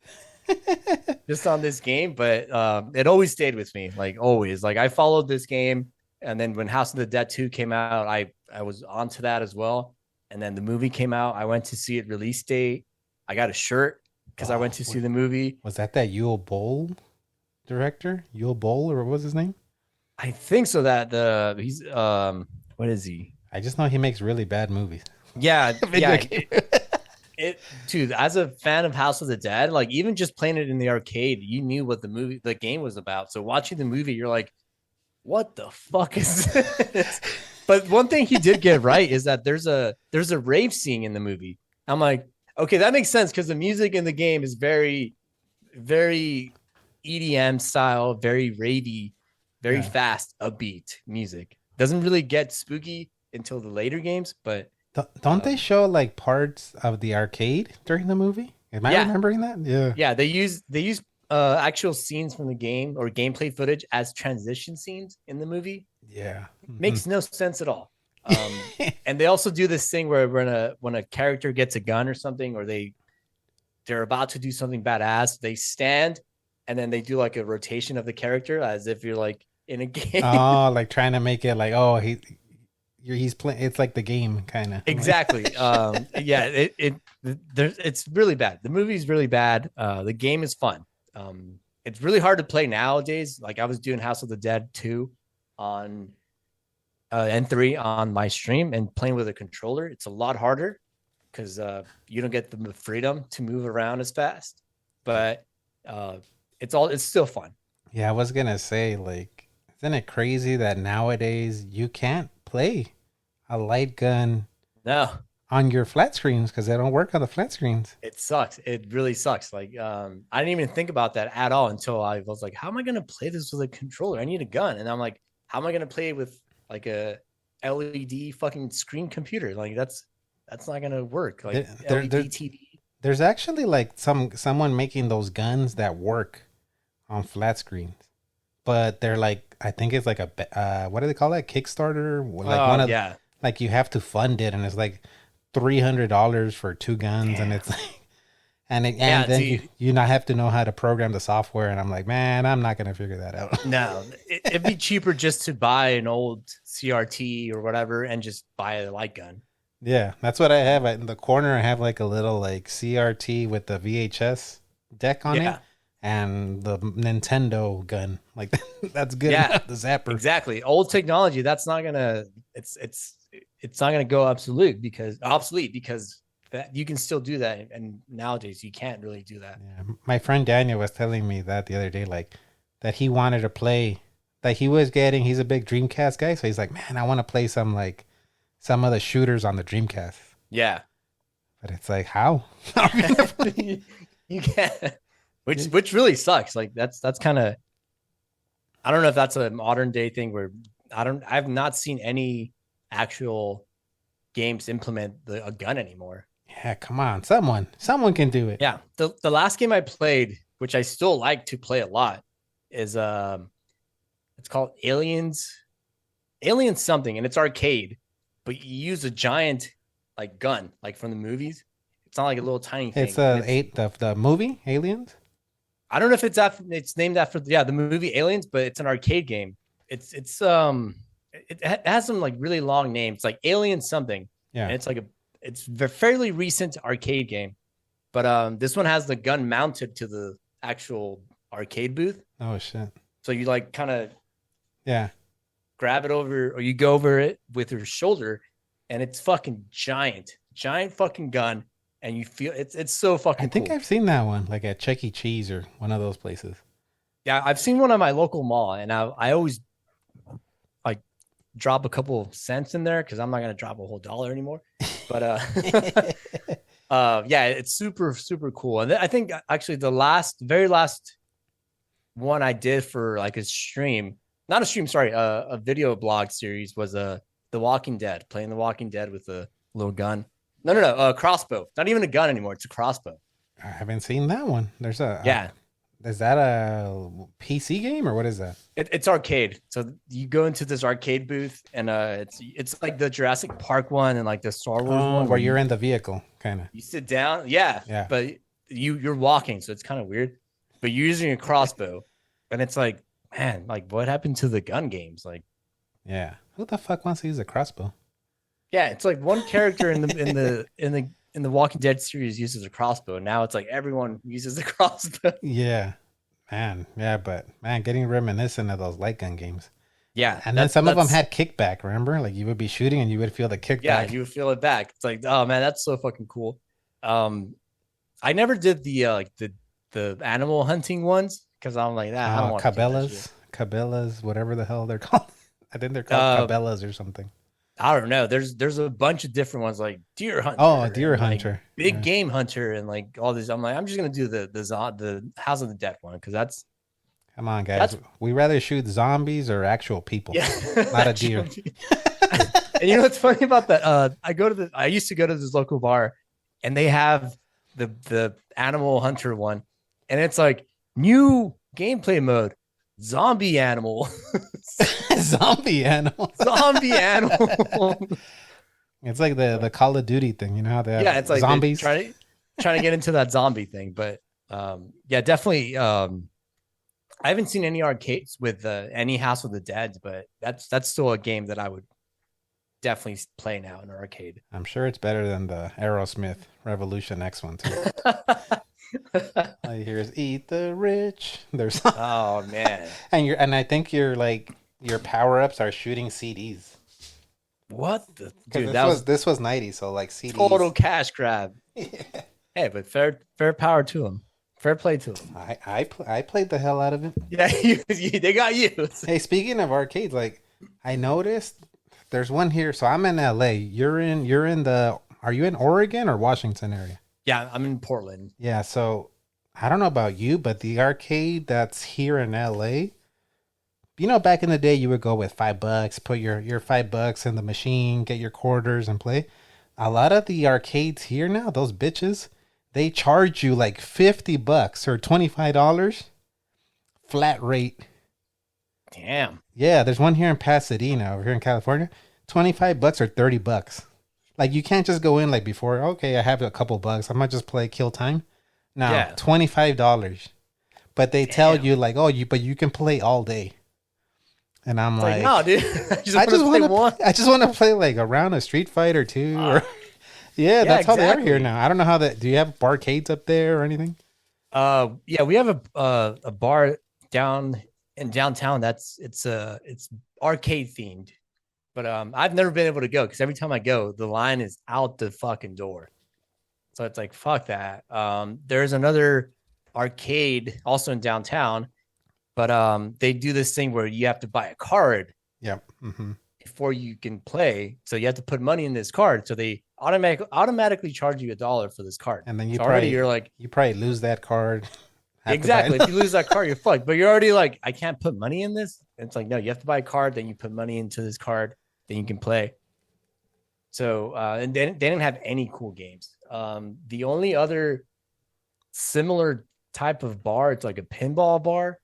Just on this game, but it always stayed with me, like always. Like I followed this game, and then when House of the Dead 2 came out, I was onto that as well. And then the movie came out. I went to see it release date. I got a shirt because I went to see the movie. Was that Yul Boll director? Yul Boll, or what was his name? I think so. That he's what is he? I just know he makes really bad movies. Yeah, Dude, as a fan of House of the Dead, like even just playing it in the arcade, you knew what the game was about. So watching the movie, you're like, what the fuck is this? But one thing he did get right is that there's a rave scene in the movie. I'm like, okay, that makes sense because the music in the game is very, very EDM style, very ravey, very fast, upbeat music. Doesn't really get spooky until the later games, but don't they show like parts of the arcade during the movie? Am I remembering that? Yeah. Yeah, they use actual scenes from the game or gameplay footage as transition scenes in the movie. Yeah. Makes no sense at all. And they also do this thing where when a character gets a gun or something, or they're about to do something badass, they stand and then they do like a rotation of the character as if you're like in a game. Oh, like trying to make it like, oh, he's playing. It's like the game kind of. Exactly. Yeah, it's really bad. The movie's really bad. The game is fun. It's really hard to play nowadays. Like I was doing House of the Dead 2 on N3 on my stream and playing with a controller. It's a lot harder because you don't get the freedom to move around as fast. But it's still fun. Yeah, I was gonna say, like, isn't it crazy that nowadays you can't play a light gun on your flat screens because they don't work on the flat screens? It sucks. It really sucks. Like I didn't even think about that at all until I was like, how am I gonna play this with a controller? I need a gun. And I'm like, how am I gonna play with like a LED fucking screen computer? Like that's not gonna work. Like LED TV. There's actually like someone making those guns that work on flat screens, but they're like, I think it's like a what do they call that? Kickstarter? Like like you have to fund it, and it's like $300 for 2 guns. Damn. And it's like, then you not have to know how to program the software. And I'm like, man, I'm not gonna figure that out. No, it'd be cheaper just to buy an old CRT or whatever and just buy a light gun. Yeah, that's what I have in the corner. I have like a little like CRT with the VHS deck on it. And the Nintendo gun, like that's good. Yeah, the zapper. Exactly. Old technology. That's not gonna. It's not gonna go obsolete because that you can still do that, and nowadays you can't really do that. Yeah. My friend Daniel was telling me that the other day, like that he wanted to play. Like he's a big Dreamcast guy, so he's like, man, I want to play some of the shooters on the Dreamcast. Yeah, but it's like how you can't. Which really sucks. Like that's kind of, I don't know if that's a modern day thing where I've not seen any actual games implement a gun anymore. Yeah, come on, someone can do it. Yeah, the last game I played, which I still like to play a lot, is it's called Aliens something, and it's arcade, but you use a giant like gun like from the movies. It's not like a little tiny thing. It's the movie Aliens. I don't know if it's named after the movie Aliens, but it's an arcade game. It has some like really long names. It's like Alien something. Yeah. And it's a fairly recent arcade game. But this one has the gun mounted to the actual arcade booth. Oh shit. So you like kind of grab it over, or you go over it with your shoulder, and it's fucking giant fucking gun. and you feel it's so fucking I think cool. I've seen that one, like at Chuck E. Cheese or one of those places. Yeah, I've seen one at my local mall, and I always like drop a couple cents in there because I'm not gonna drop a whole dollar anymore. But yeah, it's super super cool. And I think actually the very last one I did for like a stream, not a stream, sorry, a video blog series was The Walking Dead, playing The Walking Dead with a little gun. No, a crossbow. Not even a gun anymore. It's a crossbow. I haven't seen that one. There's Yeah. Is that a PC game or what is that? It's arcade. So you go into this arcade booth, and it's like the Jurassic Park one and like the Star Wars one where you're in the vehicle, kind of. You sit down, yeah, but you're walking, so it's kind of weird. But you're using a crossbow, and it's like, man, like what happened to the gun games? Like, yeah, who the fuck wants to use a crossbow? Yeah, it's like one character in the Walking Dead series uses a crossbow. Now it's like everyone uses a crossbow. Yeah, man. Yeah, but man, getting reminiscent of those light gun games. Yeah, and then some of them had kickback. Remember, like you would be shooting and you would feel the kickback. Yeah, you would feel it back. It's like, oh man, that's so fucking cool. I never did the like the animal hunting ones because I'm like that. I don't want Cabela's, whatever the hell they're called. I think they're called Cabela's or something. I don't know. There's a bunch of different ones like deer hunter. Oh, deer hunter, big game hunter, and like all these. I'm like, I'm just gonna do the House of the Dead one because that's. Come on, guys. We rather shoot zombies or actual people. Yeah, not a deer. And you know what's funny about that? I used to go to this local bar, and they have the animal hunter one, and it's like new gameplay mode. Zombie animal. Zombie animal. It's like the Call of Duty thing, you know how they have it's like zombies trying to get into that zombie thing. But yeah, definitely. I haven't seen any arcades with any House of the Dead, but that's still a game that I would definitely play now in an arcade. I'm sure it's better than the Aerosmith Revolution X one too. All you hear is "Eat the Rich." There's oh man, and I think your power ups are shooting CDs. What the dude? This was 90s, so like CDs. Total cash grab. Yeah. Hey, but fair power to them. Fair play to them. I played the hell out of it. Yeah, they got you. Hey, speaking of arcades, like I noticed there's one here. So I'm in LA. You're in are you in Oregon or Washington area? Yeah, I'm in Portland. Yeah, so I don't know about you, but the arcade that's here in LA, you know, back in the day, you would go with $5, put your $5 in the machine, get your quarters and play. A lot of the arcades here now, those bitches, they charge you like $50 or $25 flat rate. Damn. Yeah, there's one here in Pasadena, over here in California, $25 or $30. Like you can't just go in like before. Okay, I have a couple bucks. I might just play kill time. Now $25, but they tell you like, oh, but you can play all day. And I'm like, no, dude. I just want to play like a round of Street Fighter 2 or that's how they are here now. I don't know how that. Do you have barcades up there or anything? Yeah, we have a bar down in downtown. It's arcade themed, but I've never been able to go because every time I go, the line is out the fucking door. So it's like fuck that. There's another arcade also in downtown. But they do this thing where you have to buy a card before you can play. So you have to put money in this card. So they automatically charge you $1 for this card. And then you probably lose that card. Exactly. If you lose that card, you're fucked. But you're already like, I can't put money in this. And it's like, no, you have to buy a card. Then you put money into this card. Then you can play. So and they didn't have any cool games. The only other similar type of bar, it's like a pinball bar.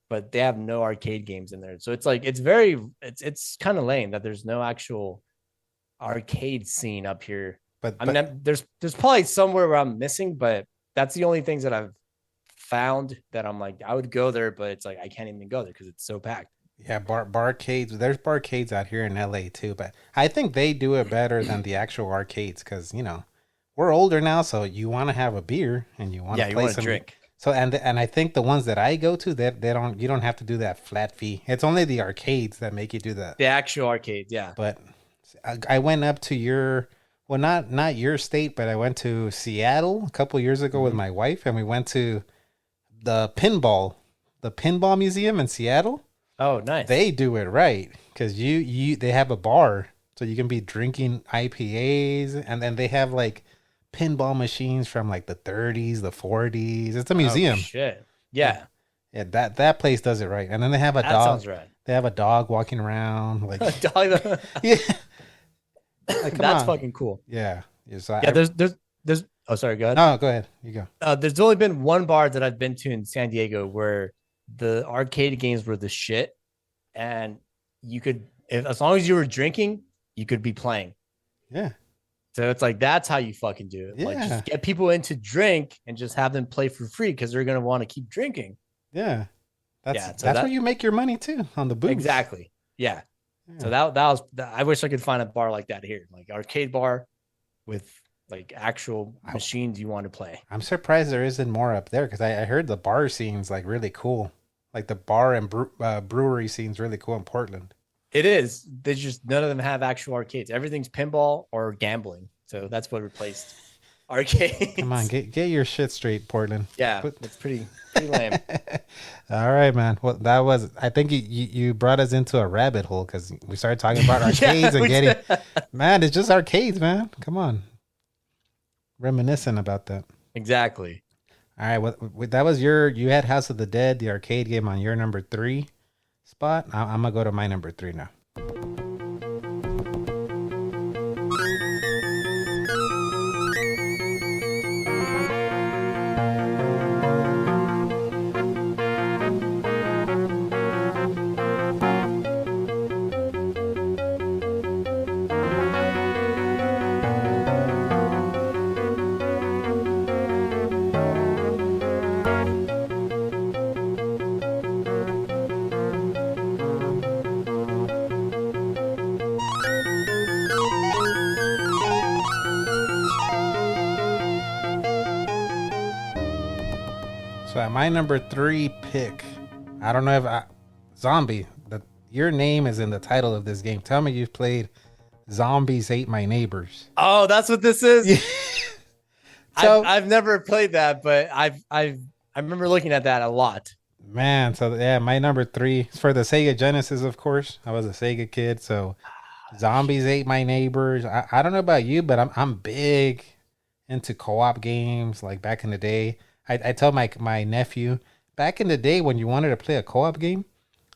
But they have no arcade games in there. So it's like, it's kind of lame that there's no actual arcade scene up here. But I mean, there's probably somewhere where I'm missing, but that's the only things that I've found that I'm like, I would go there, but it's like, I can't even go there because it's so packed. Yeah. Barcades. There's barcades out here in LA too, but I think they do it better than the actual arcades. Cause you know, we're older now. So you want to have a beer and you want to play some drink. So and I think the ones that I go to, you don't have to do that flat fee. It's only the arcades that make you do that. The actual arcade, yeah. But I went up to your Well, not your state, but I went to Seattle a couple years ago with my wife, and we went to the pinball museum in Seattle. Oh, nice. They do it right because they have a bar, so you can be drinking IPAs, and then they have like pinball machines from like the 30s, the 40s. It's a museum. Oh, shit. Yeah. Yeah, that place does it right. And then they have a That dog. sounds right. They have a dog walking around like Dog- yeah. Like, come That's on. fucking cool. Yeah. So Yeah, there's oh, sorry, go ahead. No, go ahead. You go. There's only been one bar that I've been to in San Diego where the arcade games were the shit, and you could, as long as you were drinking, you could be playing. Yeah. So it's like that's how you fucking do it. Like Yeah. just get people in to drink and just have them play for free because they're gonna want to keep drinking. Yeah. Yeah, so That's where you make your money too, on the booth. Exactly. Yeah. Yeah. So that was I wish I could find a bar like that here, like arcade bar with like actual machines you want to play. I'm surprised there isn't more up there because I heard the bar scene's like really cool. Like the bar and brewery scene's really cool in Portland. It is. They just none of them have actual arcades. Everything's pinball or gambling. So that's what replaced arcades. Come on, get your shit straight, Portland. Yeah, it's pretty lame. All right, man. Well, that was. I think you brought us into a rabbit hole because we started talking about arcades and getting. Man, it's just arcades, man. Come on, reminiscing about that. Exactly. All right, what that was you had House of the Dead, the arcade game, on your number 3 spot. I'm gonna go to my number 3 now. So at my number 3 pick, I don't know if Zombie. Your name is in the title of this game. Tell me you've played Zombies Ate My Neighbors. Oh, that's what this is. So I've never played that, but I remember looking at that a lot. man, so yeah, my number 3 is for the Sega Genesis, of course. I was a Sega kid, so Zombies Ate My Neighbors. I don't know about you, but I'm big into co-op games. Like back in the day, I tell my nephew, back in the day when you wanted to play a co-op game,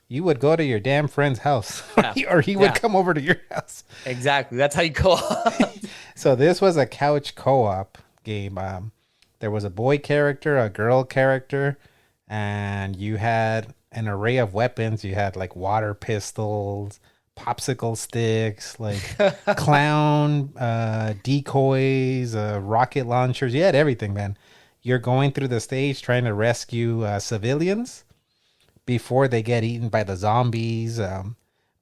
you would go to your damn friend's house, or he would come over to your house. Exactly, that's how you co-op. So this was a couch co-op game. There was a boy character, a girl character, and you had an array of weapons. You had like water pistols, popsicle sticks, like clown decoys, rocket launchers. You had everything, man. You're going through the stage trying to rescue civilians before they get eaten by the zombies.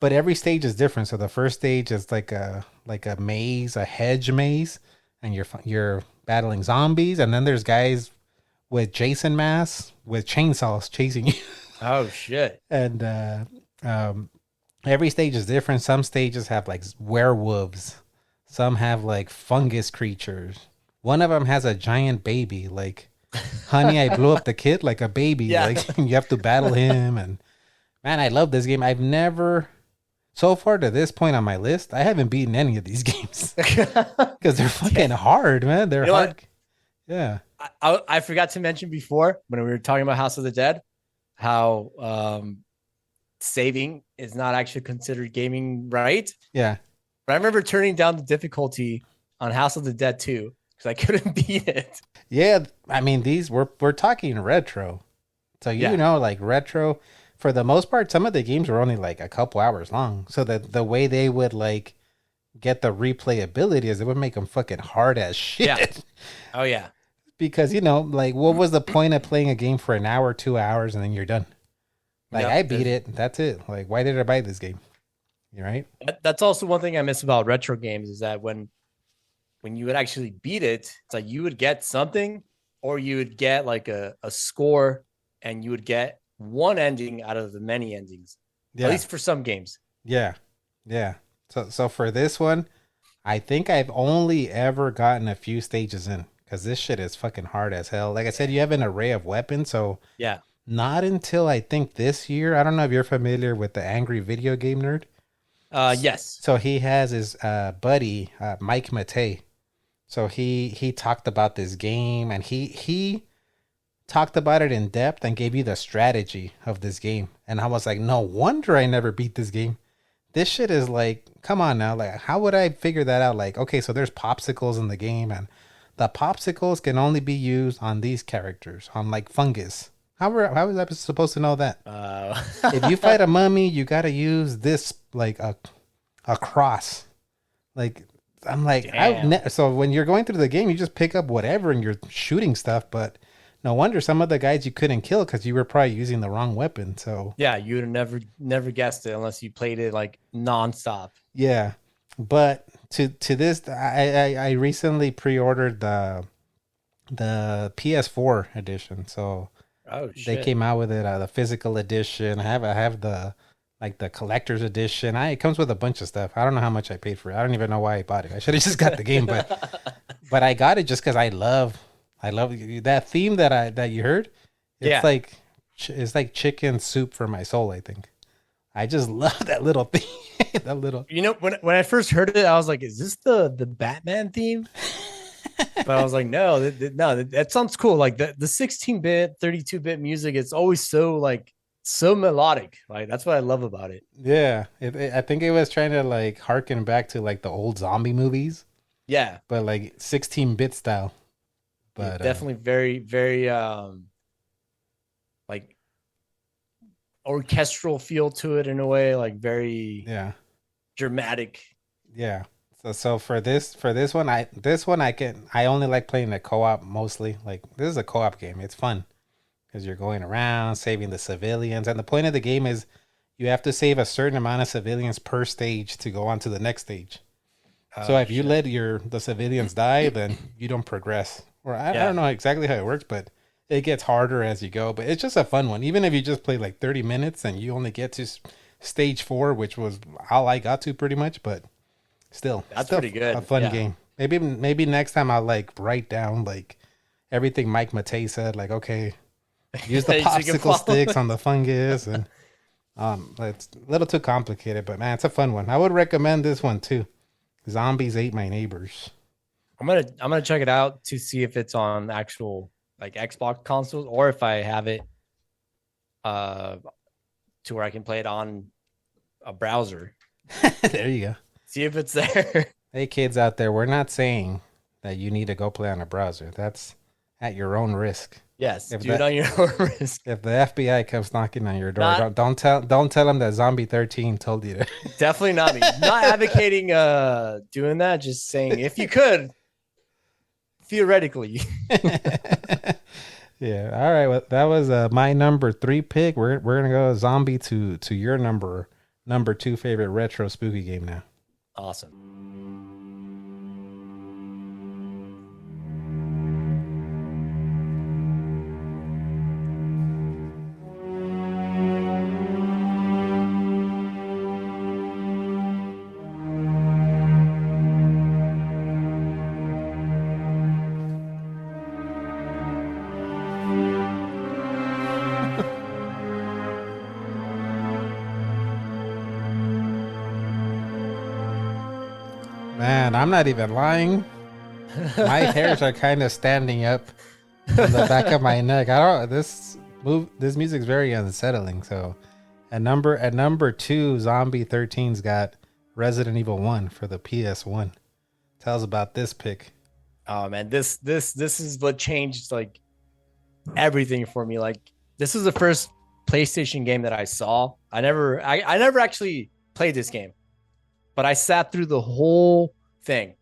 But every stage is different. So the first stage is like a maze, a hedge maze, and you're battling zombies. And then there's guys with Jason masks with chainsaws chasing you. Oh shit! And every stage is different. Some stages have like werewolves. Some have like fungus creatures. One of them has a giant baby, like Honey, I Blew Up the Kid, like a baby. Yeah. Like you have to battle him. And man, I love this game. I've never, so far to this point on my list, I haven't beaten any of these games because they're fucking hard, man. They're hard. What? Yeah. I forgot to mention before when we were talking about House of the Dead, how saving is not actually considered gaming, right? Yeah. But I remember turning down the difficulty on House of the Dead 2 because I couldn't beat it. Yeah. I mean, we're talking retro. So, like retro, for the most part, some of the games were only like a couple hours long. So that the way they would like get the replayability is it would make them fucking hard as shit. Yeah. Oh, yeah. Because, like, what was the point of playing a game for an hour, 2 hours, and then you're done? Like, Yep, I beat it. That's it. Like, why did I buy this game? You right? That's also one thing I miss about retro games is that when you would actually beat it, it's like you would get something or you would get like a score and you would get one ending out of the many endings. Yeah. At least for some games. Yeah. Yeah. So for this one, I think I've only ever gotten a few stages in because this shit is fucking hard as hell. Like I said, you have an array of weapons, so Yeah. not until I think this year. I don't know if you're familiar with the Angry Video Game Nerd. Yes. So he has his buddy Mike Matei. So he talked about this game, and he talked about it in depth and gave you the strategy of this game. And I was like, no wonder I never beat this game. This shit is like, come on now. Like, how would I figure that out? Like, okay, so there's popsicles in the game, and the popsicles can only be used on these characters, on like fungus. How was I supposed to know that? If you fight a mummy, you gotta use this like a cross. Like, I'm like, so when you're going through the game, you just pick up whatever and you're shooting stuff. But no wonder some of the guys you couldn't kill because you were probably using the wrong weapon. So yeah, you would have never guessed it unless you played it like nonstop. yeah, but to this, I recently pre-ordered the PS4 edition. So they came out with it, the physical edition. I have the like the collector's edition. It comes with a bunch of stuff. I don't know how much I paid for it. I don't even know why I bought it. I should have just got the game, but I got it just because I love that theme that you heard. It's like chicken soup for my soul. I think I just love that little thing. That little. You know, when I first heard it, I was like, "Is this the Batman theme?" But I was like, "No, that sounds cool." Like the 16-bit, 32-bit music. It's always so melodic. Like that's what I love about it. Yeah, I think it was trying to like harken back to like the old zombie movies. Yeah, but like 16-bit style. But definitely very, very like orchestral feel to it in a way, like very dramatic. Yeah. So for this one, I only like playing the co-op mostly. Like this is a co-op game. It's fun because you're going around saving the civilians, and the point of the game is you have to save a certain amount of civilians per stage to go on to the next stage. So if you let the civilians die, then you don't progress. Or I don't know exactly how it works, but it gets harder as you go. But it's just a fun one. Even if you just play like 30 minutes and you only get to stage 4, which was all I got to pretty much, but still, that's pretty good. A fun game. Maybe next time I'll like write down like everything Mike Matei said. Like, okay, use the popsicle sticks on the fungus, and it's a little too complicated, but man, it's a fun one. I would recommend this one too. Zombies Ate My Neighbors. I'm gonna check it out to see if it's on actual like Xbox consoles or if I have it to where I can play it on a browser. There you go. See if it's there. Hey kids out there, we're not saying that you need to go play on a browser. That's at your own risk. Yes, do it on your own risk. If the FBI comes knocking on your door, don't tell them that Zombie 13 told you to. Definitely not me. Not advocating doing that. Just saying if you could, theoretically. Yeah. All right. Well, that was my number 3 pick. We're gonna go Zombie to your number 2 favorite retro spooky game now. Awesome. Man, I'm not even lying. My hairs are kind of standing up on the back of my neck. This music's very unsettling. So at number 2, Zombie 13's got Resident Evil 1 for the PS1. Tell us about this pick. Oh man, this is what changed like everything for me. Like this is the first PlayStation game that I saw. I never actually played this game, but I sat through the whole thing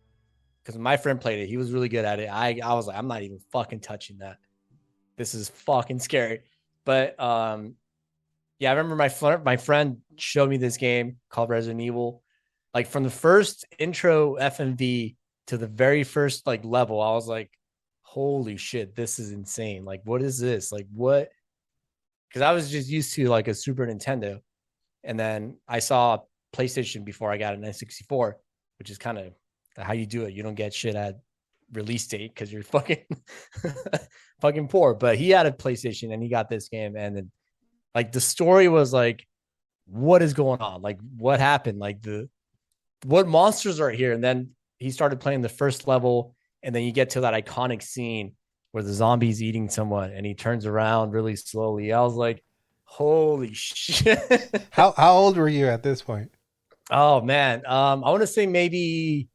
because my friend played it. He was really good at it. I was like, I'm not even fucking touching that. This is fucking scary. But yeah, I remember my friend showed me this game called Resident Evil. Like from the first intro FMV to the very first like level, I was like, holy shit, this is insane. Like, what is this? Like, what? Because I was just used to like a Super Nintendo. And then I saw PlayStation before I got an N64, which is kind of how you do it. You don't get shit at release date because you're fucking fucking poor. But he had a PlayStation and he got this game, and then like the story was like, what is going on? Like, what happened? Like what monsters are here? And then he started playing the first level, and then you get to that iconic scene where the zombie's eating someone and he turns around really slowly. I was like, holy shit. How old were you at this point? Oh man. I want to say maybe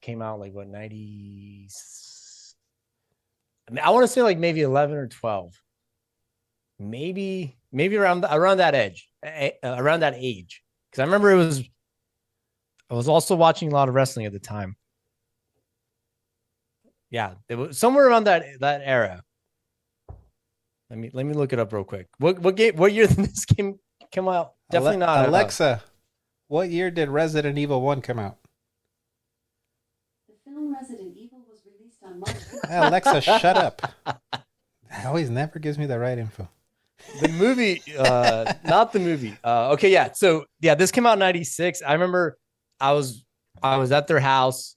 came out like what, 90. I want to say like maybe 11 or 12. Maybe around that edge, around that age. Because I remember I was also watching a lot of wrestling at the time. Yeah, it was somewhere around that era. Let me look it up real quick. What year did this game come out? Definitely not. Alexa, what year did Resident Evil 1 come out? The film Resident Evil was released on March. Alexa, shut up. It always never gives me the right info. The movie, not the movie. Okay, yeah. So yeah, this came out in 96. I remember I was at their house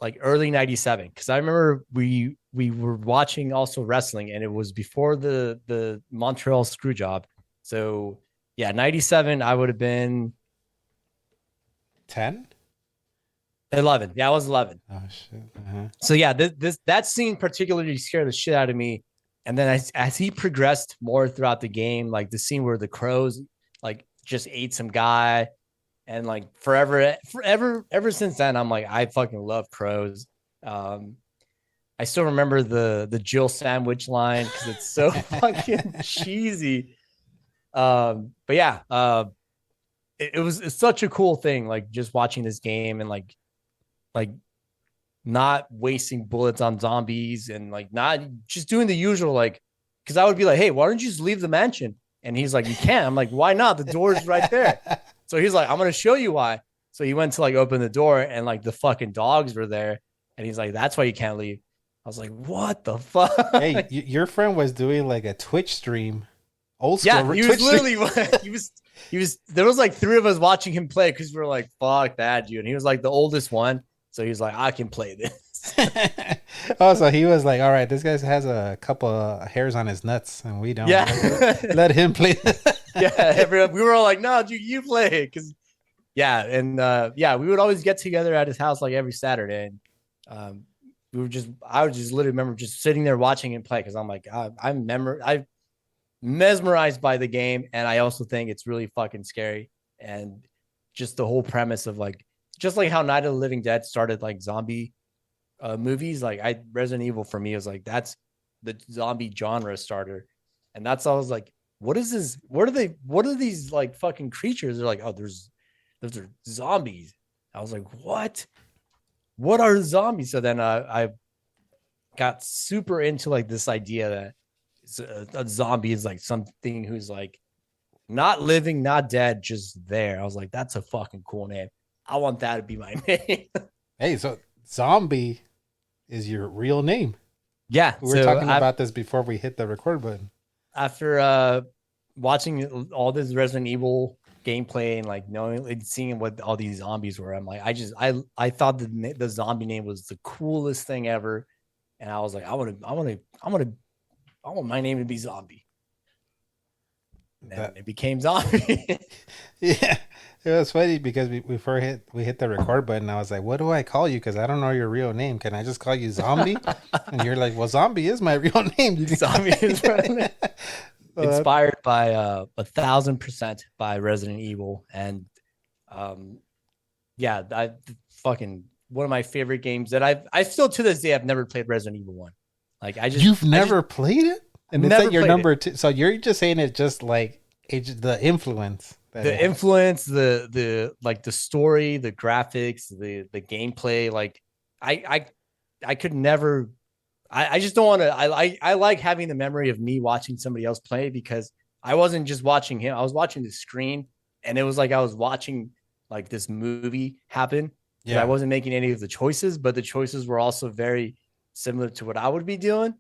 like early 97, because I remember we were watching also wrestling, and it was before the Montreal screw job. So yeah, 97, I would have been 10? 11. Yeah, I was 11. Oh shit. Uh-huh. So yeah, that scene particularly scared the shit out of me. And then as he progressed more throughout the game, like the scene where the crows like just ate some guy, and like ever since then, I'm like, I fucking love crows. I still remember the Jill sandwich line because it's so fucking cheesy. But yeah, it's such a cool thing, like just watching this game and like not wasting bullets on zombies, and like not just doing the usual, like, because I would be like, hey, why don't you just leave the mansion? And he's like, you can't. I'm like, why not? The door is right there. So he's like, I'm going to show you why. So he went to like open the door, and like the fucking dogs were there. And he's like, that's why you can't leave. I was like, what the fuck? Hey, your friend was doing like a Twitch stream. Old school. Yeah, he was literally, he was, there was like 3 of us watching him play because we were like, fuck that, dude. And he was like the oldest one. So he was like, I can play this. Oh, so he was like, all right, this guy has a couple of hairs on his nuts and we don't. Yeah. Let him play. Yeah, we were all like, no, dude, you play. Because, yeah, and yeah, we would always get together at his house like every Saturday. And I would just literally remember just sitting there watching him play, because I'm like, I'm mesmerized by the game. And I also think it's really fucking scary. And just the whole premise of like, just like how Night of the Living Dead started like zombie movies, like Resident Evil for me is like, that's the zombie genre starter. And that's, I was like, what is this? What are these like fucking creatures? They're like, oh, those are zombies. I was like, what are zombies? So then I got super into like this idea that a zombie is like something who's like not living, not dead, just there. I was like, that's a fucking cool name. I want that to be my name. Hey, so zombie is your real name. Yeah. We were talking about this before we hit the record button. After watching all this Resident Evil gameplay and like knowing and seeing what all these zombies were, I'm like, I thought the zombie name was the coolest thing ever. And I was like, I want my name to be Zombie. And it became Zombie. Yeah. It was funny because before we hit the record button, I was like, what do I call you? Because I don't know your real name. Can I just call you Zombie? And you're like, well, Zombie is my real name. Zombie is my name. Inspired by 1,000% by Resident Evil. And yeah, I fucking one of my favorite games that I still to this day, I've never played Resident Evil 1. Like You've never played it? And it's like your number 2. So you're just saying it's just like the influence. The influence, the like the story, the graphics, the gameplay. Like I could never. I just don't want to. I like having the memory of me watching somebody else play, because I wasn't just watching him. I was watching the screen, and it was like I was watching like this movie happen. Yeah, I wasn't making any of the choices, but the choices were also very similar to what I would be doing.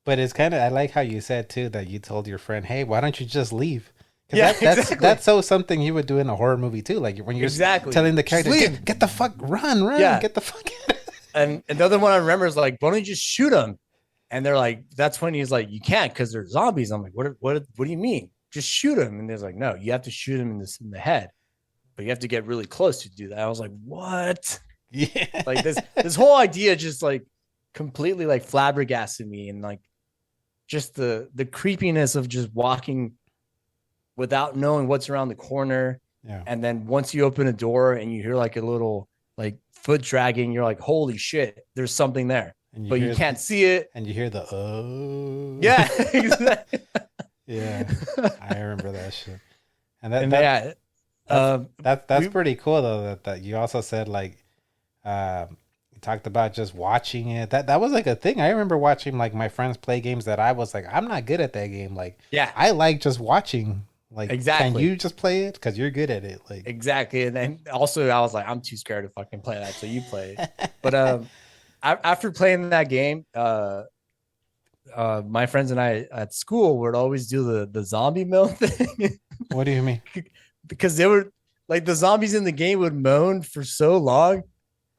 But it's kind of, I like how you said too that you told your friend, hey, why don't you just leave? Yeah, that's so something you would do in a horror movie too. Like when you're telling the character, get the fuck, run, get the fuck. And another one I remember is like, why don't you just shoot him? And they're like, that's when he's like, you can't because they're zombies. I'm like, what do you mean? Just shoot him. And they're like, no, you have to shoot him in the head, but you have to get really close to do that. I was like, what? Yeah. Like this whole idea just like completely like flabbergasted me, and like just the creepiness of just walking without knowing what's around the corner. Yeah. And then once you open a door and you hear like a little like foot dragging, you're like, holy shit, there's something there. But you can't see it. And you hear the oh. Yeah, exactly. Yeah. I remember that shit. And that's pretty cool though, that you also said like you talked about just watching it. That was like a thing. I remember watching like my friends play games that I was like, I'm not good at that game. Like, yeah, I like just watching. Like, exactly. Can you just play it? Because you're good at it. Like, exactly. And then also I was like, I'm too scared to fucking play that. So you play it. But after playing that game, my friends and I at school would always do the zombie mode thing. What do you mean? Because they were like, the zombies in the game would moan for so long.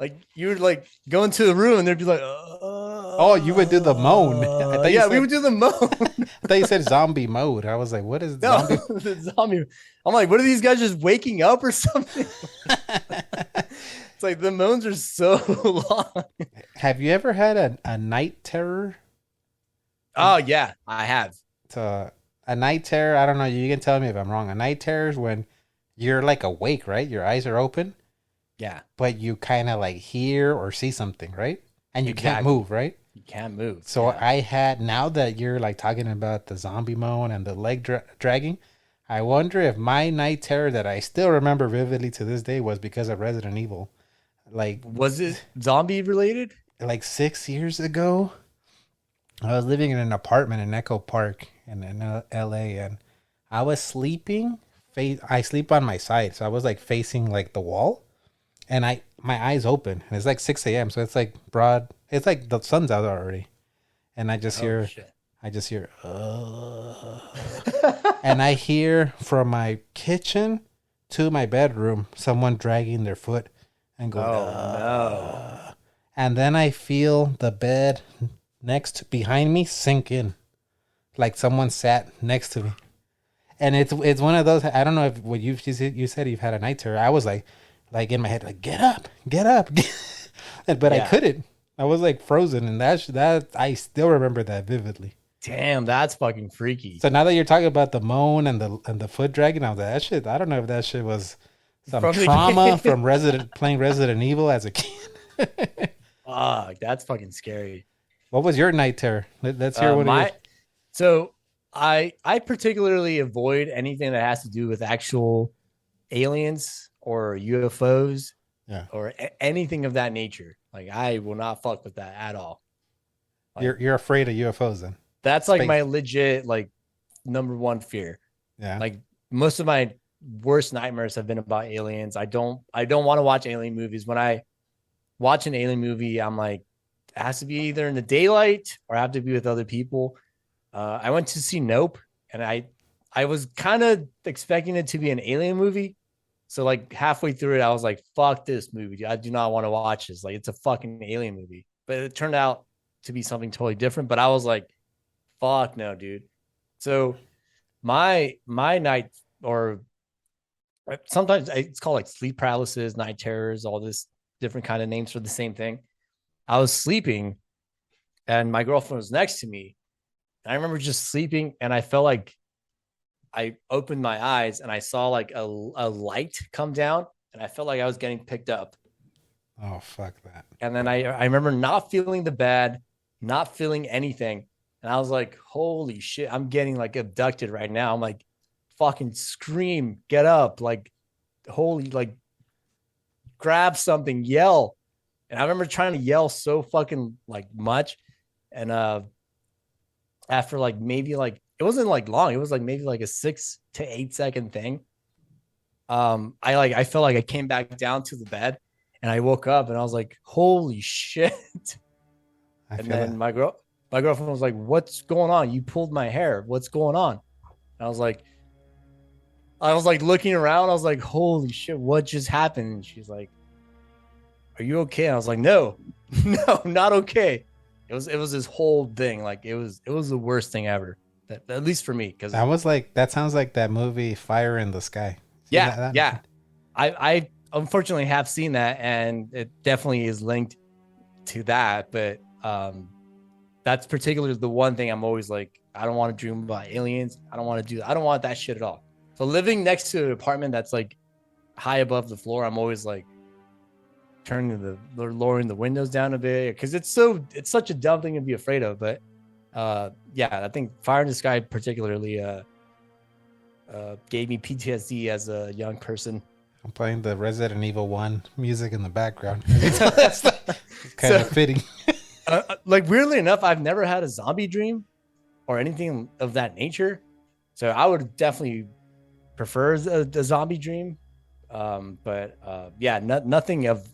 Like you would like go into the room and they'd be like, oh, you would do the moan. We would do the moan. I thought you said zombie mode. I was like, what is zombie? The zombie? I'm like, what are these guys just waking up or something? It's like the moans are so long. Have you ever had a night terror? Oh yeah, I have. So a night terror, I don't know, you can tell me if I'm wrong. A night terror is when you're like awake, right? Your eyes are open. Yeah. But you kind of like hear or see something, right? And you can't move, right? You can't move. So I had, now that you're like talking about the zombie moan and the leg dragging, I wonder if my night terror that I still remember vividly to this day was because of Resident Evil. Like, was it zombie related? Like 6 years ago, I was living in an apartment in Echo Park in LA, and I was sleeping. I sleep on my side, so I was like facing like the wall, and my eyes open, and it's like 6 a.m. So it's like broad. It's like the sun's out already, and I just hear, and I hear from my kitchen to my bedroom someone dragging their foot and going, no. And then I feel the bed behind me sink in, like someone sat next to me. And it's one of those, I don't know if what you said you've had a night terror. I was like in my head, like, get up. But I couldn't. I was like frozen, and that I still remember that vividly. Damn, that's fucking freaky. So now that you're talking about the moan and the foot dragging, I was like, that shit, I don't know if that shit was some trauma from playing Resident Evil as a kid. Fuck, that's fucking scary. What was your night terror? Let's hear what it is. So I particularly avoid anything that has to do with actual aliens or UFOs, or anything of that nature. Like, I will not fuck with that at all. Like, you're afraid of UFOs then? That's like my legit like number one fear. Yeah. Like most of my worst nightmares have been about aliens. I don't want to watch alien movies. When I watch an alien movie, I'm like, it has to be either in the daylight or I have to be with other people. I went to see Nope, and I was kind of expecting it to be an alien movie. So like halfway through it, I was like, fuck this movie. I do not want to watch this. Like, it's a fucking alien movie. But it turned out to be something totally different. But I was like, fuck no, dude. So my night, or sometimes it's called like sleep paralysis, night terrors, all this different kind of names for the same thing. I was sleeping and my girlfriend was next to me. I remember just sleeping, and I felt like I opened my eyes and I saw like a light come down, and I felt like I was getting picked up. Oh, fuck that. And then I remember not feeling the bed, not feeling anything. And I was like, holy shit, I'm getting like abducted right now. I'm like, fucking scream, get up, like, holy, like, grab something, yell. And I remember trying to yell so fucking like much. And after like maybe like, it wasn't like long, it was like maybe like a 6 to 8 second thing. I felt like I came back down to the bed, and I woke up and I was like, holy shit. And then my girlfriend was like, what's going on? You pulled my hair. What's going on? And I was like, I was like looking around. I was like, holy shit, what just happened? And she's like, are you okay? I was like, no, no, not okay. It was this whole thing. Like it was the worst thing ever. At least for me, because that sounds like that movie Fire in the Sky. Yeah. I unfortunately have seen that, and it definitely is linked to that. But that's particularly the one thing I'm always like, I don't want to dream about aliens. I don't want that shit at all. So living next to an apartment that's like high above the floor, I'm always like lowering the windows down a bit, because it's such a dumb thing to be afraid of. But yeah, I think Fire in the Sky particularly gave me PTSD as a young person. I'm playing the Resident Evil 1 music in the background. It's kind of fitting. Like weirdly enough, I've never had a zombie dream or anything of that nature, so I would definitely prefer a zombie dream. But yeah, nothing of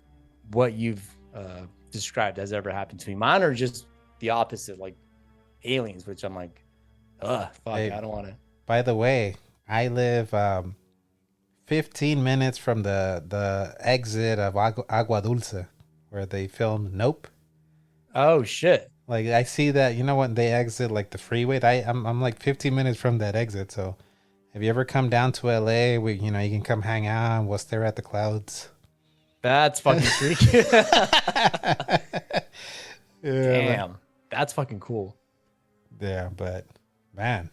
what you've described has ever happened to me. Mine are just the opposite, like aliens, which I'm like, fuck, hey, I don't want to. By the way, I live 15 minutes from the exit of Agua Dulce, where they filmed Nope. Oh shit! Like I see that, you know, when they exit like the freeway, I'm like 15 minutes from that exit. So if you ever come down to LA, you can come hang out and we'll stare at the clouds. That's fucking freaky. Yeah, damn, that's fucking cool. Yeah, but man,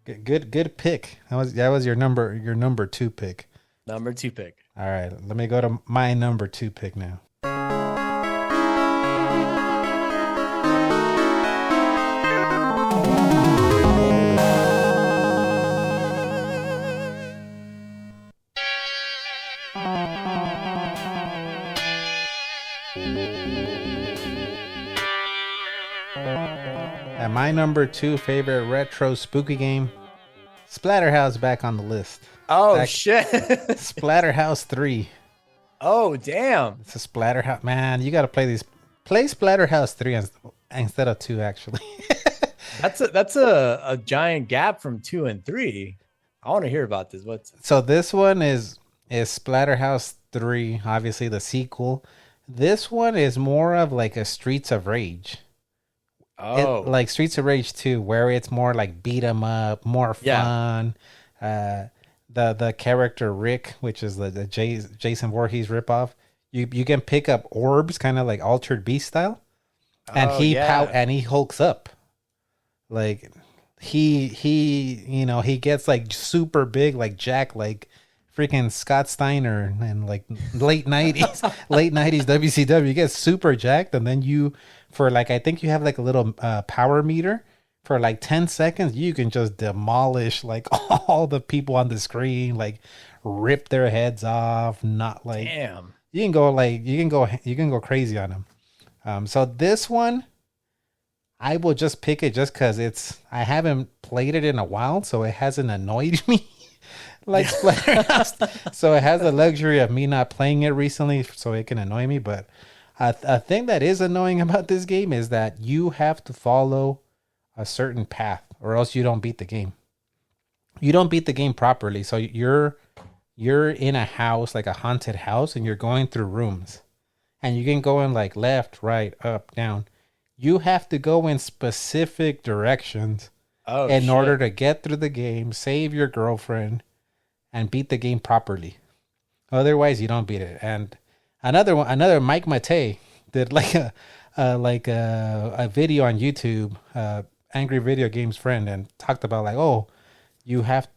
good pick. That was your number 2 pick. Number 2 pick. All right, let me go to my number 2 pick now. And my number 2 favorite retro spooky game, Splatterhouse, back on the list. Oh shit! Splatterhouse 3. Oh damn! It's a Splatterhouse, man. You got to play these. Play Splatterhouse 3 instead of 2, actually. That's a giant gap from 2 and 3. I want to hear about this. So this one is Splatterhouse 3, obviously the sequel. This one is more of like a Streets of Rage. Oh, like Streets of Rage 2, where it's more like beat 'em up, more fun. The character Rick, which is the Jason Voorhees ripoff, you can pick up orbs, kind of like Altered Beast style, and he hulks up. Like he gets like super big, like Jack, like freaking Scott Steiner, and like late 90s WCW. You get super jacked, and then for like, I think you have like a little power meter. For like 10 seconds, you can just demolish like all the people on the screen, like rip their heads off. Not like, damn, you can go crazy on them. So this one, I will just pick it just because I haven't played it in a while, so it hasn't annoyed me like Splatterhouse. So it has the luxury of me not playing it recently, so it can annoy me. But a thing that is annoying about this game is that you have to follow a certain path, or else you don't beat the game. You don't beat the game properly. So you're in a house, like a haunted house, and you're going through rooms, and you can go in like left, right, up, down. You have to go in specific directions in order to get through the game, save your girlfriend, and beat the game properly. Otherwise, you don't beat it. And another Mike Matei did like a video on YouTube, Angry Video Games Friend, and talked about like, oh,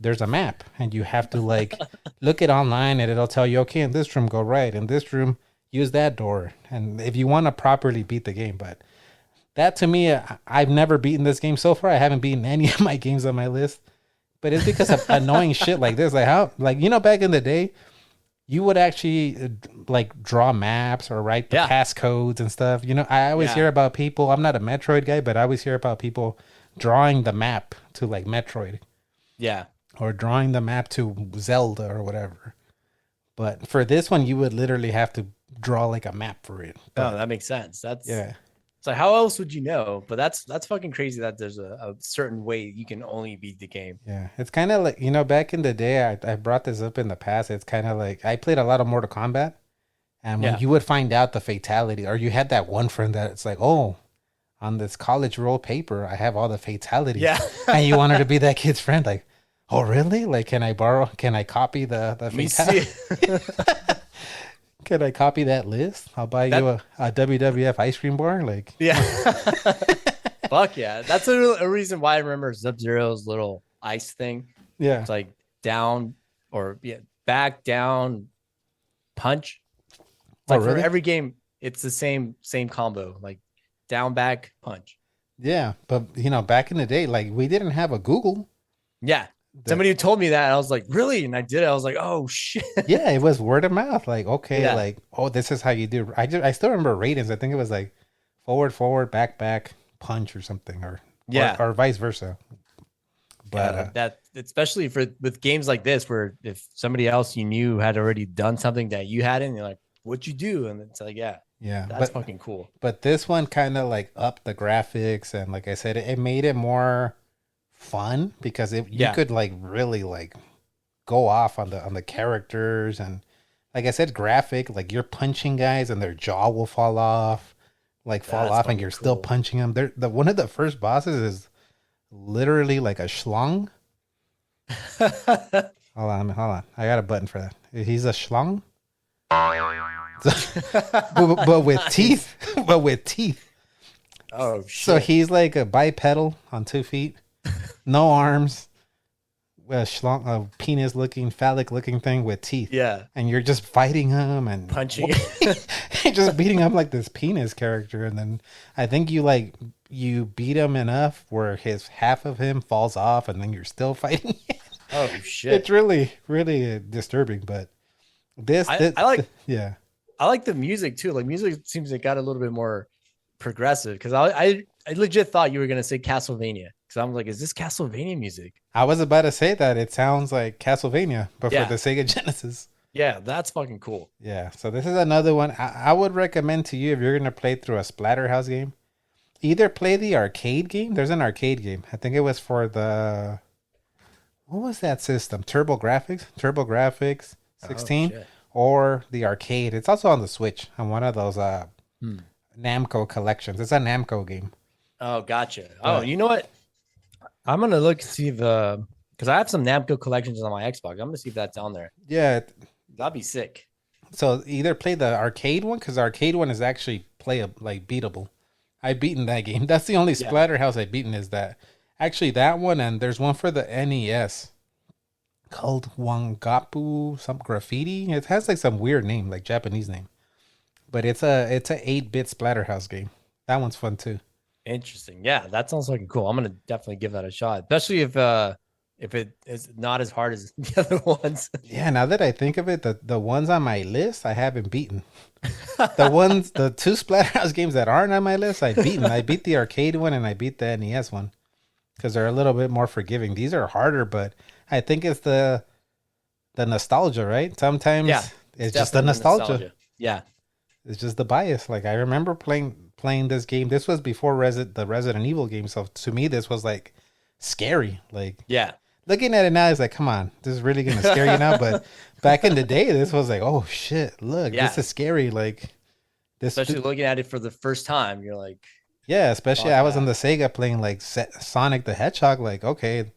there's a map, and you have to like look it online, and it'll tell you, okay, in this room go right, in this room use that door, and if you want to properly beat the game. But that, to me, I've never beaten this game so far. I haven't beaten any of my games on my list, but it's because of annoying shit like this. Like how, like, back in the day, you would actually like draw maps or write the passcodes and stuff. I always hear about people. I'm not a Metroid guy, but I always hear about people drawing the map to like Metroid. Yeah. Or drawing the map to Zelda or whatever. But for this one, you would literally have to draw like a map for it. But, that makes sense. It's like, how else would you know? But that's fucking crazy that there's a certain way you can only beat the game. Yeah, it's kind of like, back in the day, I brought this up in the past. It's kind of like I played a lot of Mortal Kombat, and when Yeah. you would find out the fatality, or you had that one friend that it's like, oh, on this college roll paper, I have all the fatalities. Yeah. And you wanted to be that kid's friend, like, oh, really? Like, can I copy the Let me fatality? see. Can I copy that list? I'll buy you a WWF ice cream bar. Like, Yeah. Fuck yeah. That's a reason why I remember Sub-Zero's little ice thing. yeah. It's like down or back, down, punch. It's like really? for every game, it's the same combo. Like down, back, punch. Yeah. But, back in the day, like, we didn't have a Google. Yeah. Somebody told me that. I was like, really? And I did it. I was like, oh shit. Yeah, it was word of mouth. Like, okay, Yeah. like, oh, this is how you do. I still remember ratings. I think it was like forward, back, punch or something, or vice versa. But that especially with games like this, where if somebody else you knew had already done something that you hadn't, you're like, what'd you do? And it's like, yeah, that's fucking cool. But this one kind of like upped the graphics, and like I said, it made it more fun because you could like really like go off on the characters, and like I said, graphic, like you're punching guys and their jaw will fall off, and you're still punching them. One of the first bosses is literally like a schlong. hold on, I got a button for that. He's a schlong. but with teeth. Oh shit. So he's like a bipedal on 2 feet, no arms, a penis looking, phallic looking thing with teeth. Yeah. And you're just fighting him and punching. just beating him like this penis character. And then I think you beat him enough where half of him falls off, and then you're still fighting. Oh shit. It's really, really disturbing. But I like the music too. Like music seems it got a little bit more progressive, because I legit thought you were gonna say Castlevania, because I'm like, is this Castlevania music? I was about to say that it sounds like Castlevania, but for the Sega Genesis. Yeah, that's fucking cool. Yeah, so this is another one I would recommend to you if you're gonna play through a Splatterhouse game. Either play the arcade game. There's an arcade game. I think it was for what was that system? TurboGrafx 16, or the arcade. It's also on the Switch on one of those Namco collections. It's a Namco game. Oh, gotcha. Oh, you know what? I'm gonna look to see if because I have some Namco collections on my Xbox. I'm gonna see if that's on there. Yeah, that'd be sick. So either play the arcade one, because the arcade one is actually beatable. I've beaten that game. That's the only Splatterhouse I've beaten, is that. Actually, that one, and there's one for the NES called Wangapu, some graffiti. It has like some weird name, like Japanese name, but it's a 8-bit Splatterhouse game. That one's fun too. Interesting. Yeah, that sounds fucking cool. I'm gonna definitely give that a shot, especially if it is not as hard as the other ones. Yeah, now that I think of it, the ones on my list I haven't beaten. The two Splatterhouse games that aren't on my list I've beaten. I beat the arcade one and I beat the NES one, because they're a little bit more forgiving. These are harder, but I think it's the nostalgia, right? Sometimes it's just the nostalgia. Yeah. It's just the bias. Like, I remember playing this game. This was before the Resident Evil game, so to me this was like scary. Like, yeah. Looking at it now, it's like, come on, this is really gonna scare you now. But back in the day, this was like, oh shit, look, this is scary. Like, this, especially looking at it for the first time, you're like, yeah. Especially I was on the Sega playing like Sonic the Hedgehog. Like, okay,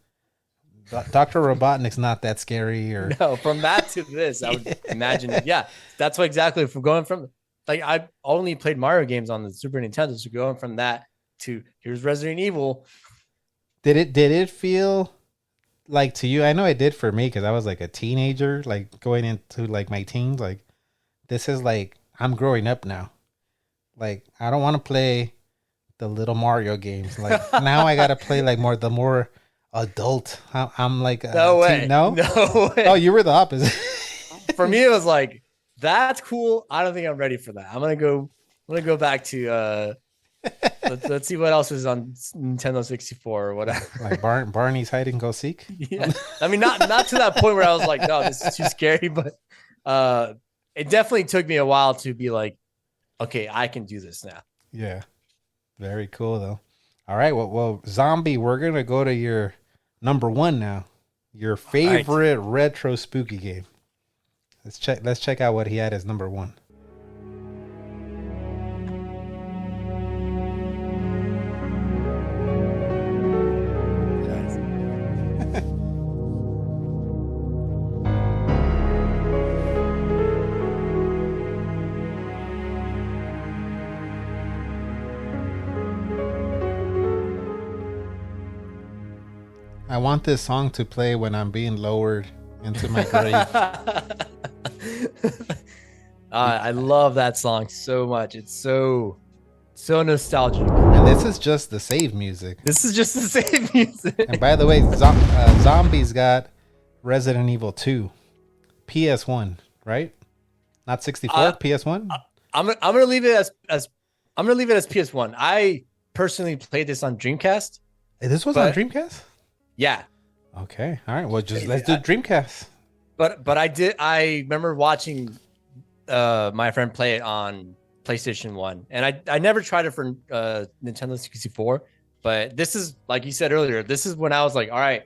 Dr. Robotnik's not that scary. Or no, from that to this, I would imagine it. Yeah, that's what exactly. From going from like, I only played Mario games on the Super Nintendo, so going from that to here's Resident Evil. Did it feel like to you? I know it did for me, because I was like a teenager, like going into like my teens. Like, this is like, I'm growing up now. Like, I don't want to play the little Mario games. Like, now I gotta play like the more adult. I'm like, no way. No way. Oh, you were the opposite. For me, it was like, that's cool. I don't think I'm ready for that. I'm gonna go back to let's see what else is on Nintendo 64 or whatever. Like Barney's hide and go seek. Yeah, I mean, not to that point where I was like, no, this is too scary, but it definitely took me a while to be like, okay, I can do this now. Yeah. Very cool though. All right, well, Zombie, we're gonna go to your number one now. Your favorite retro spooky game. Let's check out what he had as number one. I want this song to play when I'm being lowered into my grave. I love that song so much. It's so nostalgic. And this is just the save music. This is just the save music. And by the way, Zombies got Resident Evil 2, PS1, right? Not 64, PS1. I'm gonna leave it as I'm gonna leave it as PS1. I personally played this on Dreamcast. This was on Dreamcast. Yeah. Okay. All right. Well, let's do Dreamcast. But I remember watching my friend play it on PlayStation 1. And I never tried it for Nintendo 64. But this is, like you said earlier, this is when I was like, all right,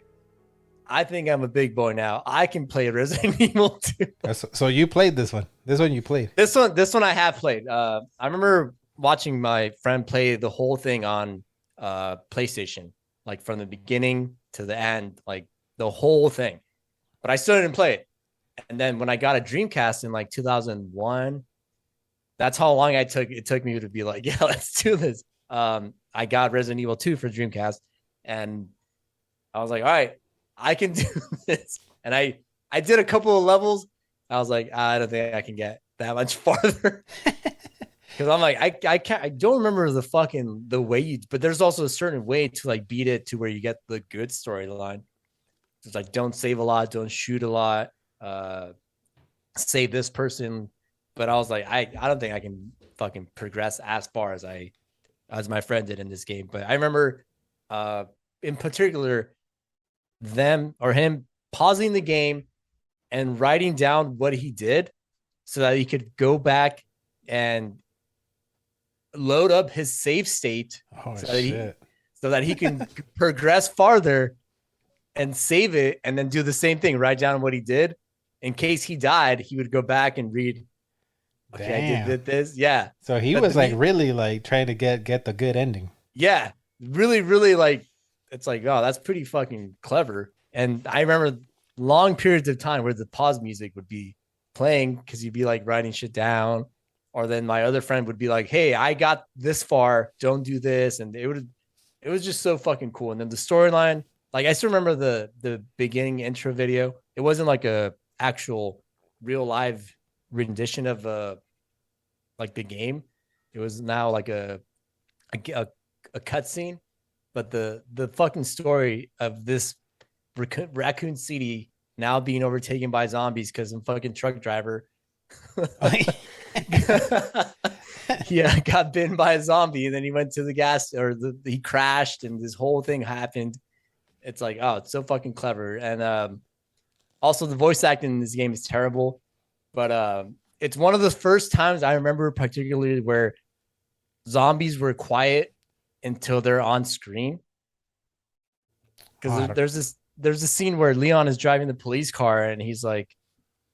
I think I'm a big boy now. I can play Resident Evil 2. So you played this one. This one you played. This one I have played. I remember watching my friend play the whole thing on PlayStation, like from the beginning to the end, like the whole thing. But I still didn't play it. And then when I got a Dreamcast in like 2001, that's how long it took me to be like, yeah, let's do this. I got Resident Evil 2 for Dreamcast, and I was like, all right, I can do this. And I did a couple of levels. I was like, I don't think I can get that much farther. Because I'm like, I don't remember the way you, but there's also a certain way to like beat it to where you get the good storyline. It's like, don't save a lot, don't shoot a lot, save this person. But I was like, I don't think I can fucking progress as far as my friend did in this game. But I remember, in particular, him pausing the game and writing down what he did so that he could go back and load up his save state so that he can progress farther and save it, and then do the same thing, write down what he did. In case he died, he would go back and read, okay, I did this. Yeah. So he was like really like trying to get the good ending. Yeah. Really, really, like, it's like, oh, that's pretty fucking clever. And I remember long periods of time where the pause music would be playing because you'd be like writing shit down. Or then my other friend would be like, hey, I got this far, don't do this. And it was just so fucking cool. And then the storyline, like, I still remember the beginning intro video. It wasn't like a actual real live rendition of like the game. It was now like a cutscene. But the fucking story of this Raccoon City now being overtaken by zombies because some fucking truck driver yeah, got bitten by a zombie, and then he went to the gas, or he crashed, and this whole thing happened. It's like, oh, it's so fucking clever. And also the voice acting in this game is terrible, but it's one of the first times I remember particularly where zombies were quiet until they're on screen. Because there's a scene where Leon is driving the police car, and he's like,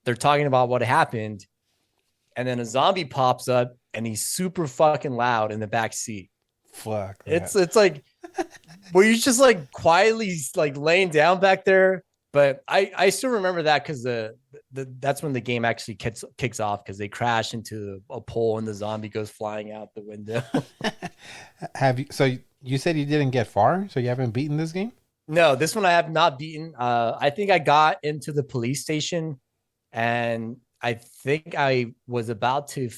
they're talking about what happened, and then a zombie pops up, and he's super fucking loud in the back seat. Fuck. It's like, were you just like quietly like laying down back there? But I still remember that because that's when the game actually kicks off, because they crash into a pole and the zombie goes flying out the window. So you said you didn't get far, so you haven't beaten this game? No, this one I have not beaten. I think I got into the police station, and I think I was about to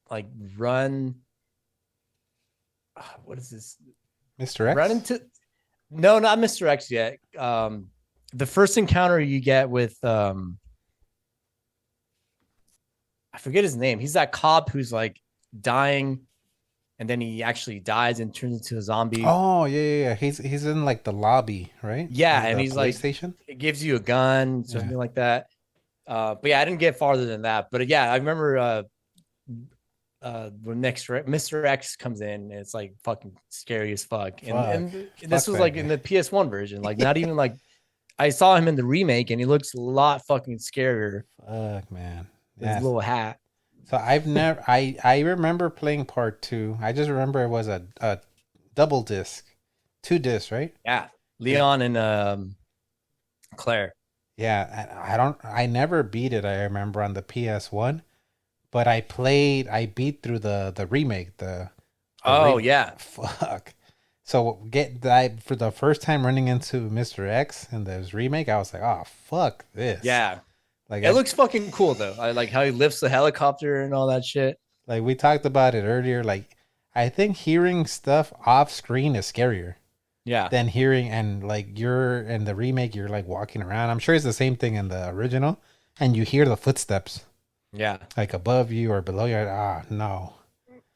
like run. What is this? Mr. X? Run into? No, not Mr. X yet. The first encounter you get with I forget his name. He's that cop who's like dying, and then he actually dies and turns into a zombie. Oh yeah. He's in like the lobby, right? Yeah, and he's like, station. It gives you a gun, something like that. But yeah, I didn't get farther than that. But yeah, I remember when Mr. X comes in, and it's like fucking scary as fuck. And this was that like guy. in the PS1 version, like not even like I saw him in the remake, and he looks a lot fucking scarier. Fuck, man. With his little hat. So I've never. I remember playing part 2. I just remember it was a double disc, 2 discs, right? Yeah, Leon and Claire. Yeah, I never beat it. I remember on the PS1, but I beat through the remake. Yeah. Fuck. So for the first time running into Mr. X in this remake, I was like, oh fuck this. Yeah. Like It looks fucking cool though. I like how he lifts the helicopter and all that shit. Like we talked about it earlier. Like I think hearing stuff off screen is scarier. Yeah. Than hearing, and like you're in the remake, you're like walking around. I'm sure it's the same thing in the original, and you hear the footsteps. Yeah. Like above you or below you. No.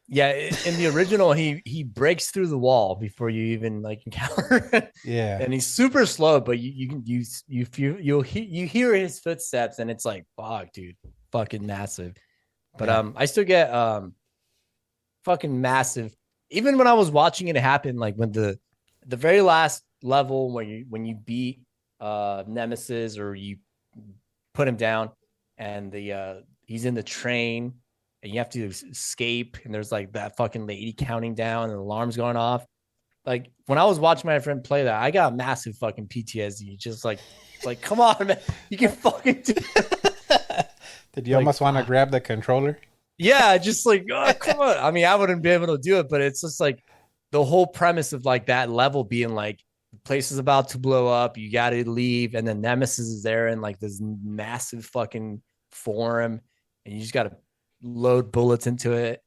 Yeah, in the original, he breaks through the wall before you even like encounter. Yeah, and he's super slow, but you hear his footsteps, and it's like, fuck, dude, fucking massive. But I still get fucking massive. Even when I was watching it happen, like when the very last level when you beat Nemesis or you put him down, and he's in the train. And you have to escape, and there's like that fucking lady counting down, and the alarm's going off. Like when I was watching my friend play that, I got massive fucking PTSD. Just like come on, man, you can fucking do it. Did you almost want to grab the controller? Yeah, just like, oh, come on. I mean, I wouldn't be able to do it, but it's just like the whole premise of like that level being like the place is about to blow up, you got to leave, and then Nemesis is there in like this massive fucking form, and you just got to load bullets into it,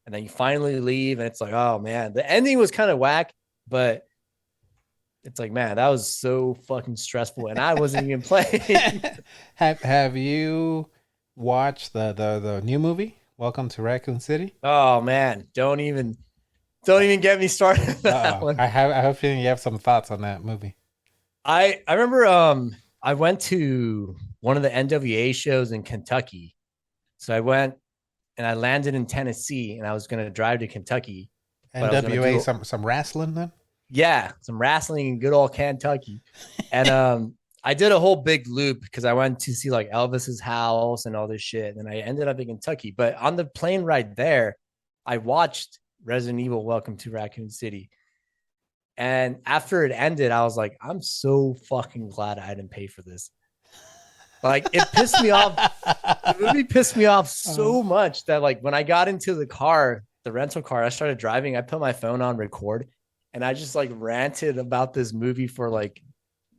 and then you finally leave, and it's like, oh man, the ending was kind of whack, but it's like, man, that was so fucking stressful, and I wasn't even playing. Have you watched the new movie, Welcome to Raccoon City? Oh man, don't even get me started on that one. I have a feeling you have some thoughts on that movie. I remember I went to one of the NWA shows in Kentucky. So I went and I landed in Tennessee, and I was going to drive to Kentucky. NWA, some wrestling then? Yeah, some wrestling in good old Kentucky. And I did a whole big loop because I went to see like Elvis's house and all this shit. And I ended up in Kentucky. But on the plane ride there, I watched Resident Evil Welcome to Raccoon City. And after it ended, I was like, I'm so fucking glad I didn't pay for this. Like it pissed me off. The movie pissed me off so much that like when I got into the car, the rental car, I started driving. I put my phone on record, and I just like ranted about this movie for like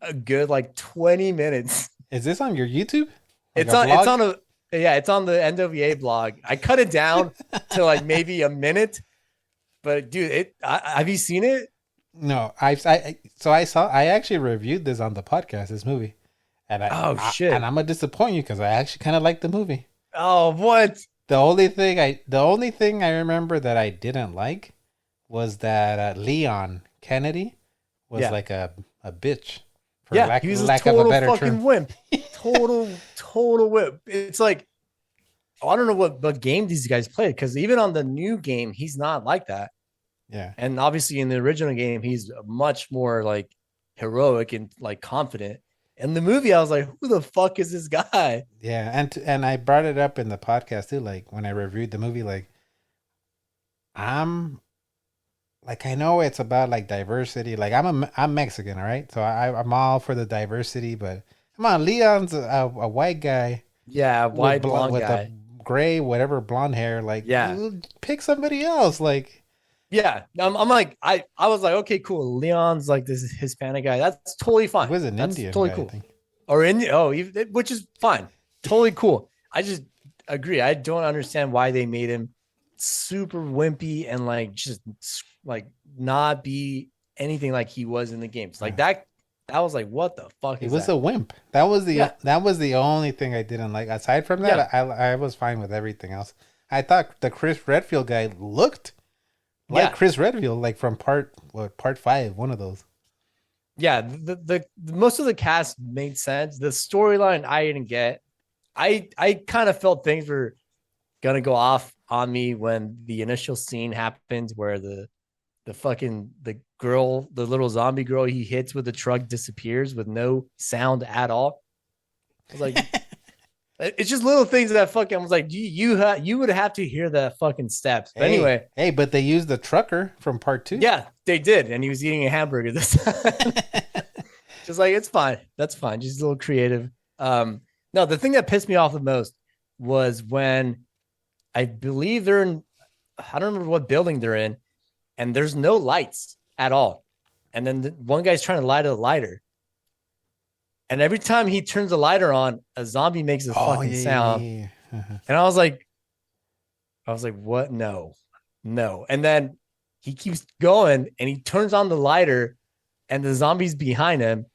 a good like 20 minutes. Is this on your YouTube? It's on the NWA blog. I cut it down to like maybe a minute, but dude, have you seen it? No, I actually reviewed this on the podcast, this movie. And shit! And I'm gonna disappoint you because I actually kind of like the movie. Oh, what? The only thing I remember that I didn't like was that Leon Kennedy was like a bitch. He was a total fucking wimp. Total wimp. It's like, I don't know what game these guys played, because even on the new game, he's not like that. Yeah. And obviously in the original game, he's much more like heroic and like confident. In the movie, I was like, who the fuck is this guy? Yeah, and I brought it up in the podcast too, like when I reviewed the movie, like I know it's about like diversity. Like I'm Mexican, all right? So I'm all for the diversity, but come on, Leon's a white guy. Yeah, white blonde with guy. a gray, whatever blonde hair. Like, yeah, pick somebody else. Like, yeah, I'm like, I was like, okay, cool. Leon's like this Hispanic guy. That's totally fine. He was an Indian totally guy, cool. I think. Or Indian, which is fine. Totally cool. I just agree. I don't understand why they made him super wimpy and like just like not be anything like he was in the games. Like that was like, what the fuck? He was a wimp. That was the only thing I didn't like. Aside from that, I was fine with everything else. I thought the Chris Redfield guy looked like Chris Redfield, like from part 5, one of those. Yeah, the most of the cast made sense. The storyline I didn't get. I kind of felt things were gonna go off on me when the initial scene happened where the girl, the little zombie girl he hits with the truck disappears with no sound at all. I was like, it's just little things that fucking, I was like, you would have to hear the fucking steps. But anyway. Hey, but they used the trucker from part 2. Yeah, they did. And he was eating a hamburger this time. Just like, it's fine. That's fine. Just a little creative. No, the thing that pissed me off the most was when I believe they're in, I don't remember what building they're in, and there's no lights at all. And then one guy's trying to light a lighter. And every time he turns the lighter on, a zombie makes a fucking sound. Yeah. And I was like, what? No. And then he keeps going and he turns on the lighter and the zombie's behind him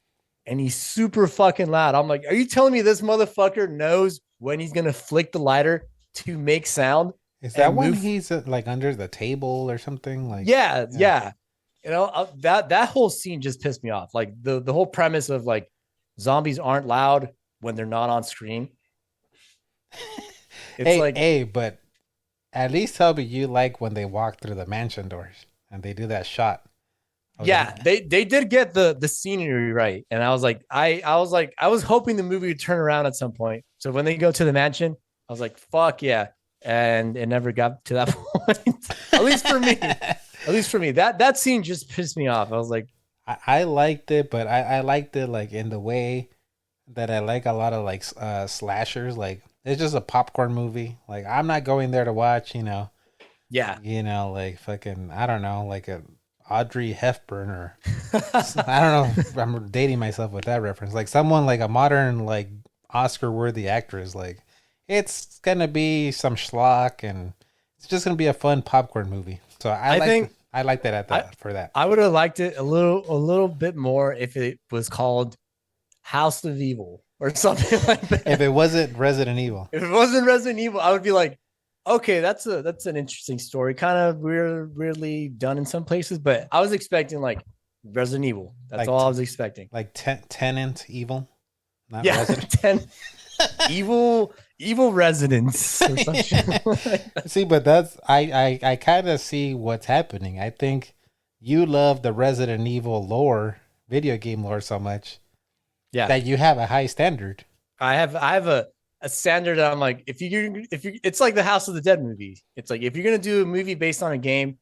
and he's super fucking loud. I'm like, are you telling me this motherfucker knows when he's going to flick the lighter to make sound? Is that when he's like under the table or something? Like, yeah. You know, that whole scene just pissed me off. Like the whole premise of like zombies aren't loud when they're not on screen. It's but at least tell me you like when they walk through the mansion doors and they do that shot. They did get the scenery right. And I was like, I was hoping the movie would turn around at some point. So when they go to the mansion, I was like, fuck yeah. And it never got to that point. At least for me. That scene just pissed me off. I was like, I liked it, but I liked it like in the way that I like a lot of like slashers. Like it's just a popcorn movie. Like I'm not going there to watch, like fucking, I don't know, like a Audrey Hepburn or I don't know if I'm dating myself with that reference. Like someone like a modern like Oscar worthy actress. Like it's gonna be some schlock and it's just gonna be a fun popcorn movie. So I like that for that. I would have liked it a little bit more if it was called House of Evil or something like that. If it wasn't Resident Evil. If it wasn't Resident Evil, I would be like, okay, that's an interesting story. Kind of weirdly done in some places, but I was expecting like Resident Evil. That's like all I was expecting. Like Tenant Evil. Not Resident. Evil residents or some shit. See, but that's I kind of see what's happening. I think you love the Resident Evil lore, video game lore so much, that you have a high standard. I have a standard that I'm like, if you it's like the House of the Dead movie. It's like if you're gonna do a movie based on a game,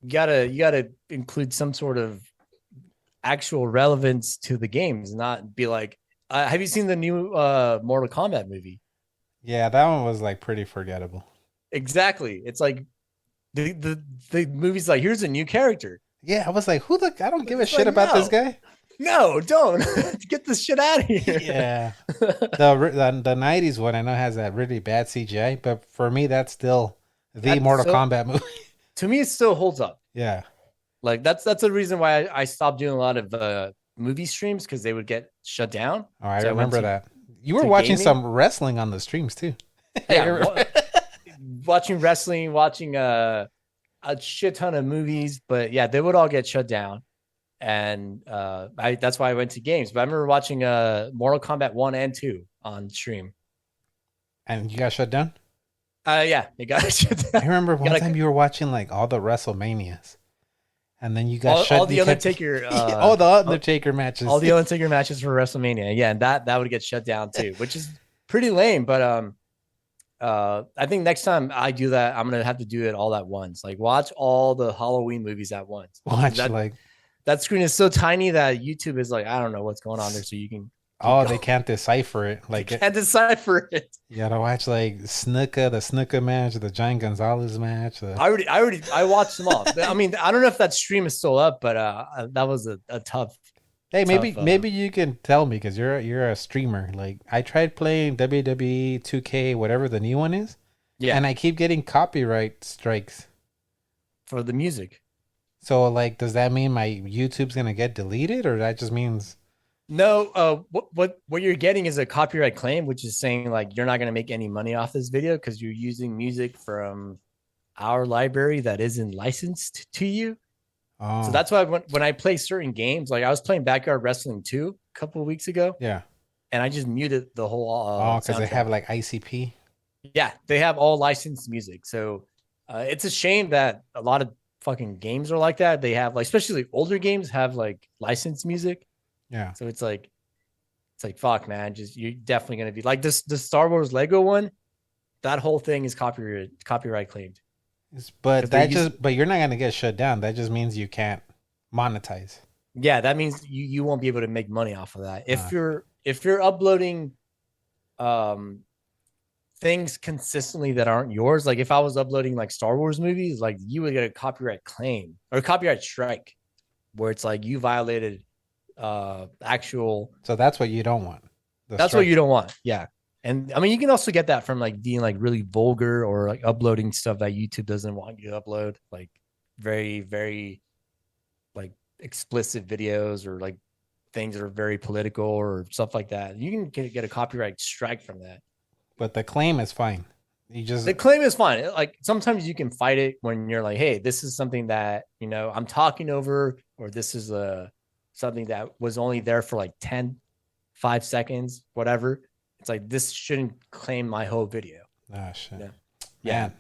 you gotta include some sort of actual relevance to the games, not be like. Have you seen the new Mortal Kombat movie? Yeah, that one was like pretty forgettable. Exactly. It's like the movie's like, here's a new character. Yeah, I was like, I don't give a shit about this guy. No, don't. Get this shit out of here. Yeah. The 90s one I know has that really bad CGI, but for me that's still the Mortal Kombat movie. To me it still holds up. Yeah. Like that's the reason why I stopped doing a lot of movie streams because they would get shut down. Oh, I remember that. You were watching gaming. Some wrestling on the streams too. Yeah, watching wrestling, watching a shit ton of movies, but yeah, they would all get shut down, and that's why I went to games. But I remember watching Mortal Kombat 1 and 2 on stream. And you got shut down? Yeah, they got shut down. I remember one time you were watching like all the WrestleManias. And then you got shut. All the Undertaker, the Undertaker matches. All the Undertaker matches for WrestleMania. Yeah, and that would get shut down too, which is pretty lame. But I think next time I do that, I'm gonna have to do it all at once. Like watch all the Halloween movies at once. That screen is so tiny that YouTube is like, I don't know what's going on there, so you can. They can't decipher it. Like can't decipher it. You gotta watch like the Snuka match, the Giant Gonzalez match. I watched them all. I mean, I don't know if that stream is still up, but that was a tough. Hey, maybe you can tell me because you're a streamer. Like I tried playing WWE 2K, whatever the new one is. Yeah, and I keep getting copyright strikes for the music. So like, does that mean my YouTube's gonna get deleted, or that just means? No, what you're getting is a copyright claim, which is saying like you're not going to make any money off this video because you're using music from our library that isn't licensed to you. Oh. So that's why when I play certain games, like I was playing Backyard Wrestling 2 a couple of weeks ago. Yeah. And I just muted the whole. Because they have like ICP. Yeah, they have all licensed music. So it's a shame that a lot of fucking games are like that. They have like, especially like older games have like licensed music. Yeah. So it's like fuck, man. Just you're definitely gonna be like this. The Star Wars Lego one, that whole thing is copyright claimed. But but you're not gonna get shut down. That just means you can't monetize. Yeah, that means you won't be able to make money off of that. If you're uploading things consistently that aren't yours, like if I was uploading like Star Wars movies, like you would get a copyright claim or a copyright strike where it's like you violated actual. So that's what you don't want. That's what you don't want. Yeah. And I mean, you can also get that from like being like really vulgar or like uploading stuff that YouTube doesn't want you to upload, like very, very like explicit videos or like things that are very political or stuff like that. You can get a copyright strike from that. But the claim is fine. The claim is fine. Like sometimes you can fight it when you're like, hey, this is something that, you know, I'm talking over, or this is something that was only there for like 5 seconds, whatever. It's like, this shouldn't claim my whole video. Oh, shit. Yeah. Man.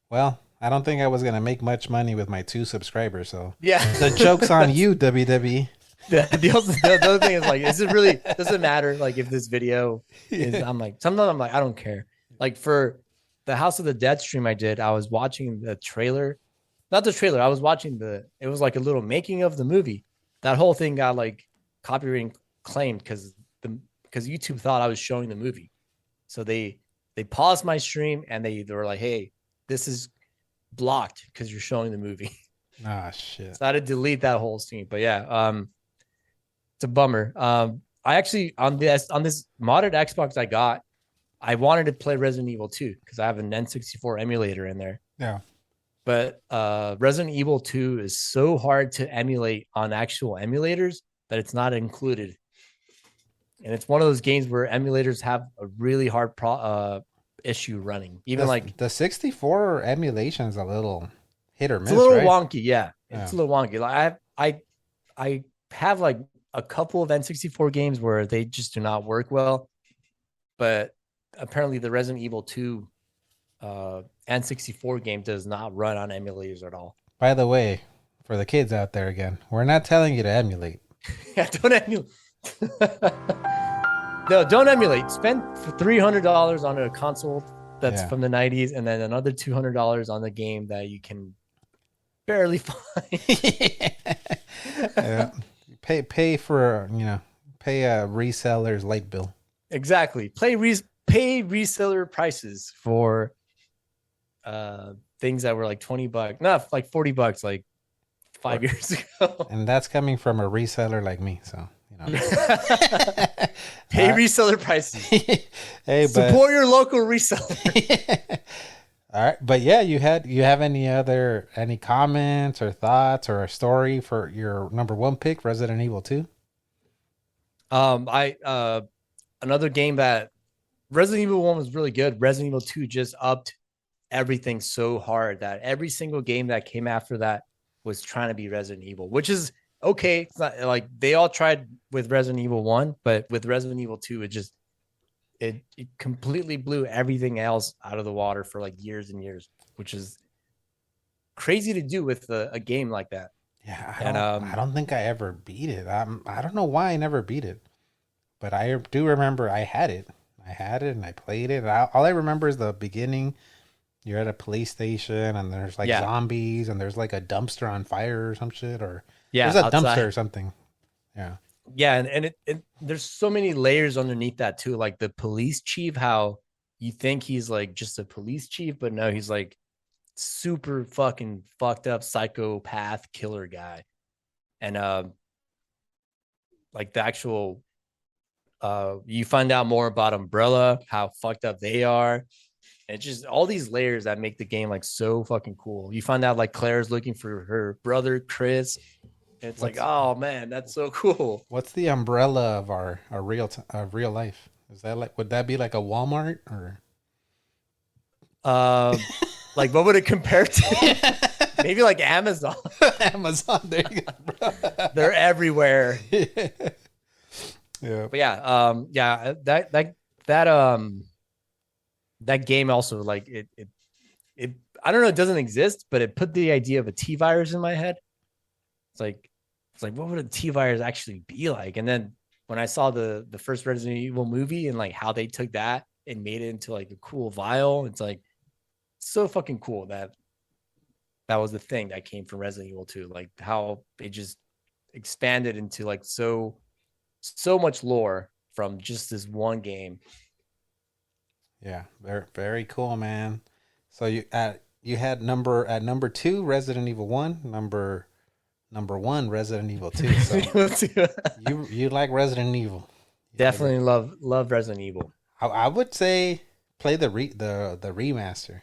Well, I don't think I was going to make much money with my 2 subscribers. So yeah, the joke's on you, WWE. The other thing is like, does it matter? Like if this video is, sometimes I'm like, I don't care. Like for the House of the Dead stream I did, I was watching the trailer, not the trailer. I was watching it was like a little making of the movie. That whole thing got like copyright claimed because YouTube thought I was showing the movie. So they paused my stream and they were like, hey, this is blocked because you're showing the movie. Ah, shit. So I had to delete that whole scene. But yeah, it's a bummer. I actually on this modded Xbox I wanted to play Resident Evil 2 because I have an N64 emulator in there. Yeah. But Resident Evil 2 is so hard to emulate on actual emulators that it's not included. And it's one of those games where emulators have a really hard issue running. Even like the 64 emulation is a little hit or miss. It's a little right? wonky, yeah. It's a little wonky. Like I have like a couple of N64 games where they just do not work well, but apparently the Resident Evil 2 N64 game does not run on emulators at all. By the way, for the kids out there again, we're not telling you to emulate. Yeah, don't emulate. No, don't emulate. Spend $300 on a console that's from the 90s and then another $200 on the game that you can barely find. Yeah. Pay for, pay a reseller's light bill. Exactly. Pay reseller prices for things that were like $20, not like $40 like 5 years ago. And that's coming from a reseller like me, so pay reseller prices. Hey, support your local reseller. All right, but yeah, you have any comments or thoughts or a story for your number 1 pick, Resident Evil 2? Another game that Resident Evil 1 was really good. Resident Evil 2 just upped everything so hard that every single game that came after that was trying to be Resident Evil, which is okay. It's not like they all tried with Resident Evil 1, but with Resident Evil 2, it completely blew everything else out of the water for like years and years, which is crazy to do with a game like that. Yeah, I don't think I ever beat it. I don't know why I never beat it, but I do remember I had it and I played it. All I remember is the beginning. You're at a police station and there's like zombies and there's like a dumpster on fire or some shit, or there's a dumpster or something. Yeah. Yeah, and there's so many layers underneath that too. Like the police chief, how you think he's like just a police chief, but no, he's like super fucking fucked up psychopath killer guy. And like the actual you find out more about Umbrella, how fucked up they are. And it's just all these layers that make the game like so fucking cool. You find out like Claire's looking for her brother Chris. It's like, oh man, that's so cool. What's the umbrella of our real life? Is that like, would that be like a Walmart or? Like what would it compare to? Maybe like Amazon. Amazon, there you go. They're everywhere. Yeah. But yeah, that game also like it I don't know, it doesn't exist, but it put the idea of a T virus in my head. It's like what would a T virus actually be like? And then when I saw the first Resident Evil movie and like how they took that and made it into like a cool vial, it's like so fucking cool that was the thing that came from Resident Evil 2. Like how it just expanded into like so much lore from just this one game. Yeah, very very cool, man. So you had number 2 Resident Evil 1, number 1 Resident Evil 2. So you like Resident Evil. Definitely love Resident Evil. I would say play the remaster.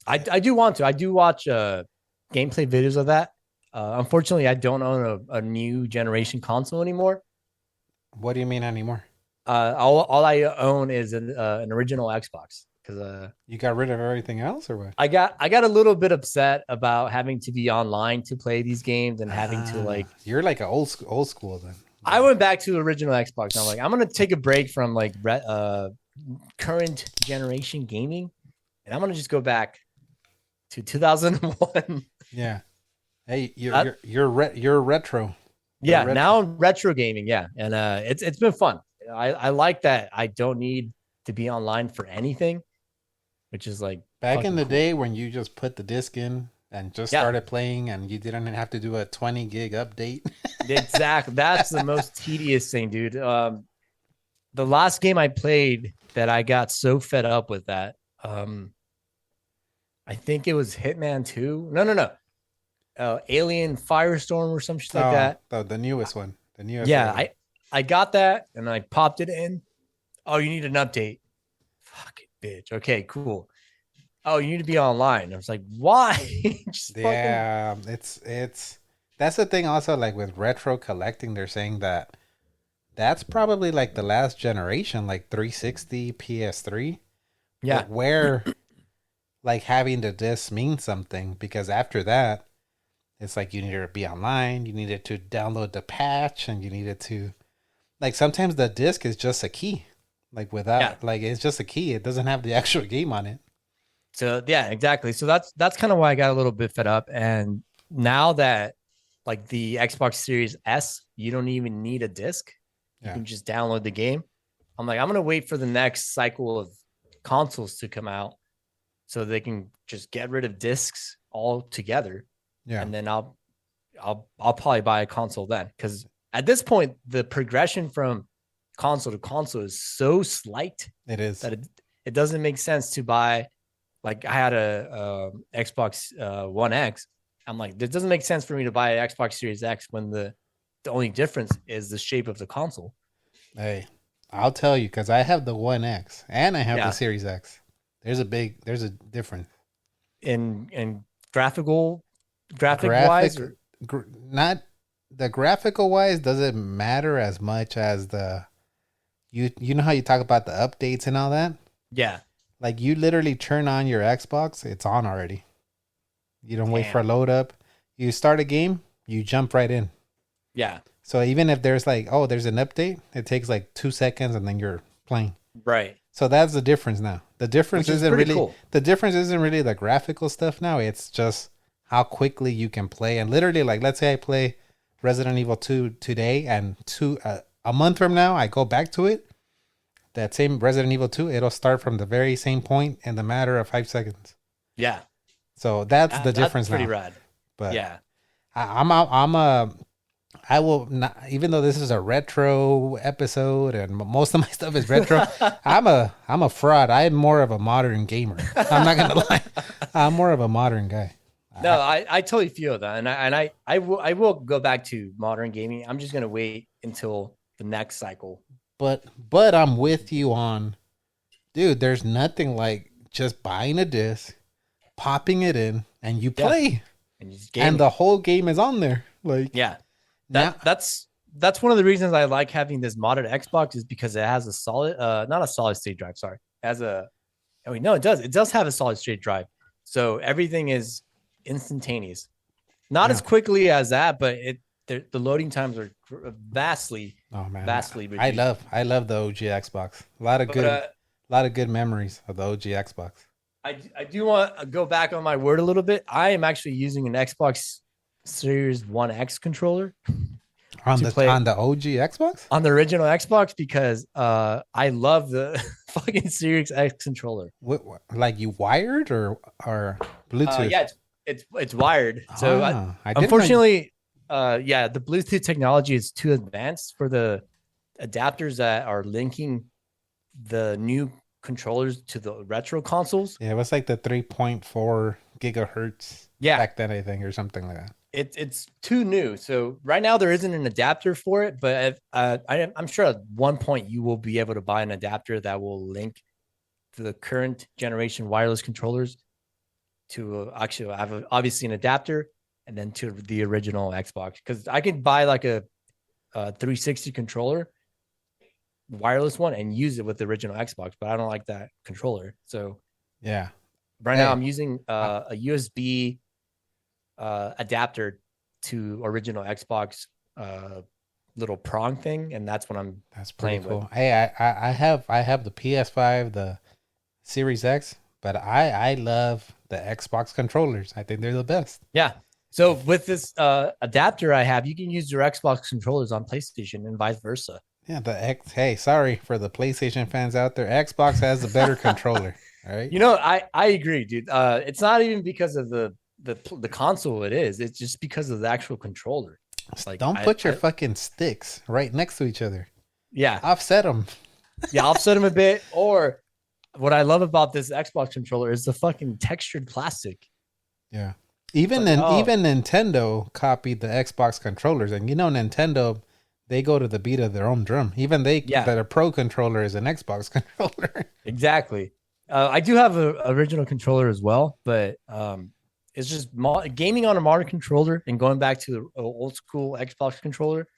I do want to. I do watch gameplay videos of that. Unfortunately, I don't own a new generation console anymore. What do you mean anymore? All I own is an original Xbox because you got rid of everything else, or what? I got a little bit upset about having to be online to play these games and having to like. You're like an old school then. I went back to original Xbox. And I'm like, I'm gonna take a break from like current generation gaming, and I'm gonna just go back to 2001. Yeah. Hey, you're retro. Yeah, now I'm retro gaming. Yeah, and it's been fun. I like that. I don't need to be online for anything, which is like back in the day when you just put the disc in and just started playing, and you didn't have to do a 20 gig update. Exactly, that's the most tedious thing, dude. The last game I played that I got so fed up with that, I think it was Hitman 2. No. Alien Firestorm or some shit like that. The newest one. The newest. Yeah, one. I got that and I popped it in. Oh, you need an update. Fuck it, bitch. Okay, cool. Oh, you need to be online. I was like, why? It's that's the thing also, like with retro collecting, they're saying that's probably like the last generation, like 360, PS3. Yeah. Where like having the disc means something, because after that, it's like you needed to be online, you needed to download the patch, and you needed to, like, sometimes the disc is just a key. Like without, like, it's just a key. It doesn't have the actual game on it. So yeah, exactly. So that's kind of why I got a little bit fed up. And now that like the Xbox Series S, you don't even need a disc. You can just download the game. I'm like, I'm gonna wait for the next cycle of consoles to come out so they can just get rid of discs altogether. Yeah. And then I'll probably buy a console then, because at this point the progression from console to console is so slight. It is that it doesn't make sense to buy. Like I had a Xbox One X. I'm like, it doesn't make sense for me to buy an Xbox Series X when the only difference is the shape of the console. Hey, I'll tell you, because I have the One X and I have the Series X. There's a difference in graphic wise, not the graphical wise doesn't matter as much as the you know how you talk about the updates and all that. Yeah. Like, you literally turn on your Xbox, it's on already. You don't wait for a load up. You start a game, you jump right in. Yeah. So even if there's like, there's an update, it takes like 2 seconds and then you're playing. Right. So that's the difference now. The difference isn't really cool. The difference isn't really the graphical stuff now. It's just how quickly you can play. And literally, like, let's say I play Resident Evil 2 today, and a month from now I go back to it. That same Resident Evil 2, it'll start from the very same point in the matter of 5 seconds. Yeah. So that's the difference. That's pretty now. rad. But yeah, I will not, even though this is a retro episode and most of my stuff is retro, I'm a fraud. I'm more of a modern gamer. I'm not gonna lie. I'm more of a modern guy. No, I totally feel that, and I will go back to modern gaming. I'm just gonna wait until the next cycle. But I'm with you on, dude, there's nothing like just buying a disc, popping it in, and you play. And the whole game is on there. Like, yeah. That's one of the reasons I like having this modded Xbox, is because it has a solid not a solid state drive, sorry. It has it does. It does have a solid state drive. So everything is instantaneous. Not as quickly as that, but the loading times are vastly reduced. I love the OG Xbox. A lot of good memories of the OG Xbox. I do want to go back on my word a little bit. I am actually using an Xbox Series 1X controller On to the play on the OG Xbox? on the original Xbox because I love the fucking Series X controller. Like you wired or Bluetooth? Yeah, it's wired. So I didn't unfortunately, yeah, the Bluetooth technology is too advanced for the adapters that are linking the new controllers to the retro consoles. Yeah, it was like the 3.4 gigahertz back then, I think, or something like that. It's too new. So right now there isn't an adapter for it, but I'm sure at one point you will be able to buy an adapter that will link to the current generation wireless controllers to actually have obviously an adapter and then to the original Xbox. Because I could buy like a 360 controller, wireless one, and use it with the original Xbox, but I don't like that controller. So yeah, right now I'm using a USB adapter to original Xbox little prong thing, and that's what I'm pretty playing cool. with. Hey, I have the PS5, the Series X, but I love the Xbox controllers. I think they're the best. Yeah. So with this adapter I have, you can use your Xbox controllers on PlayStation and vice versa. Yeah, hey, sorry for the PlayStation fans out there. Xbox has the better controller. All right. You know, I agree, dude. It's not even because of the console it is. It's just because of the actual controller. Like, don't put your fucking sticks right next to each other. Yeah. Offset them. Yeah, offset them a bit. Or what I love about this Xbox controller is the fucking textured plastic. Yeah. Even Nintendo copied the Xbox controllers. And you know, Nintendo, they go to the beat of their own drum. Even their Pro controller is an Xbox controller. Exactly. I do have an original controller as well, but it's just gaming on a modern controller and going back to the old school Xbox controller.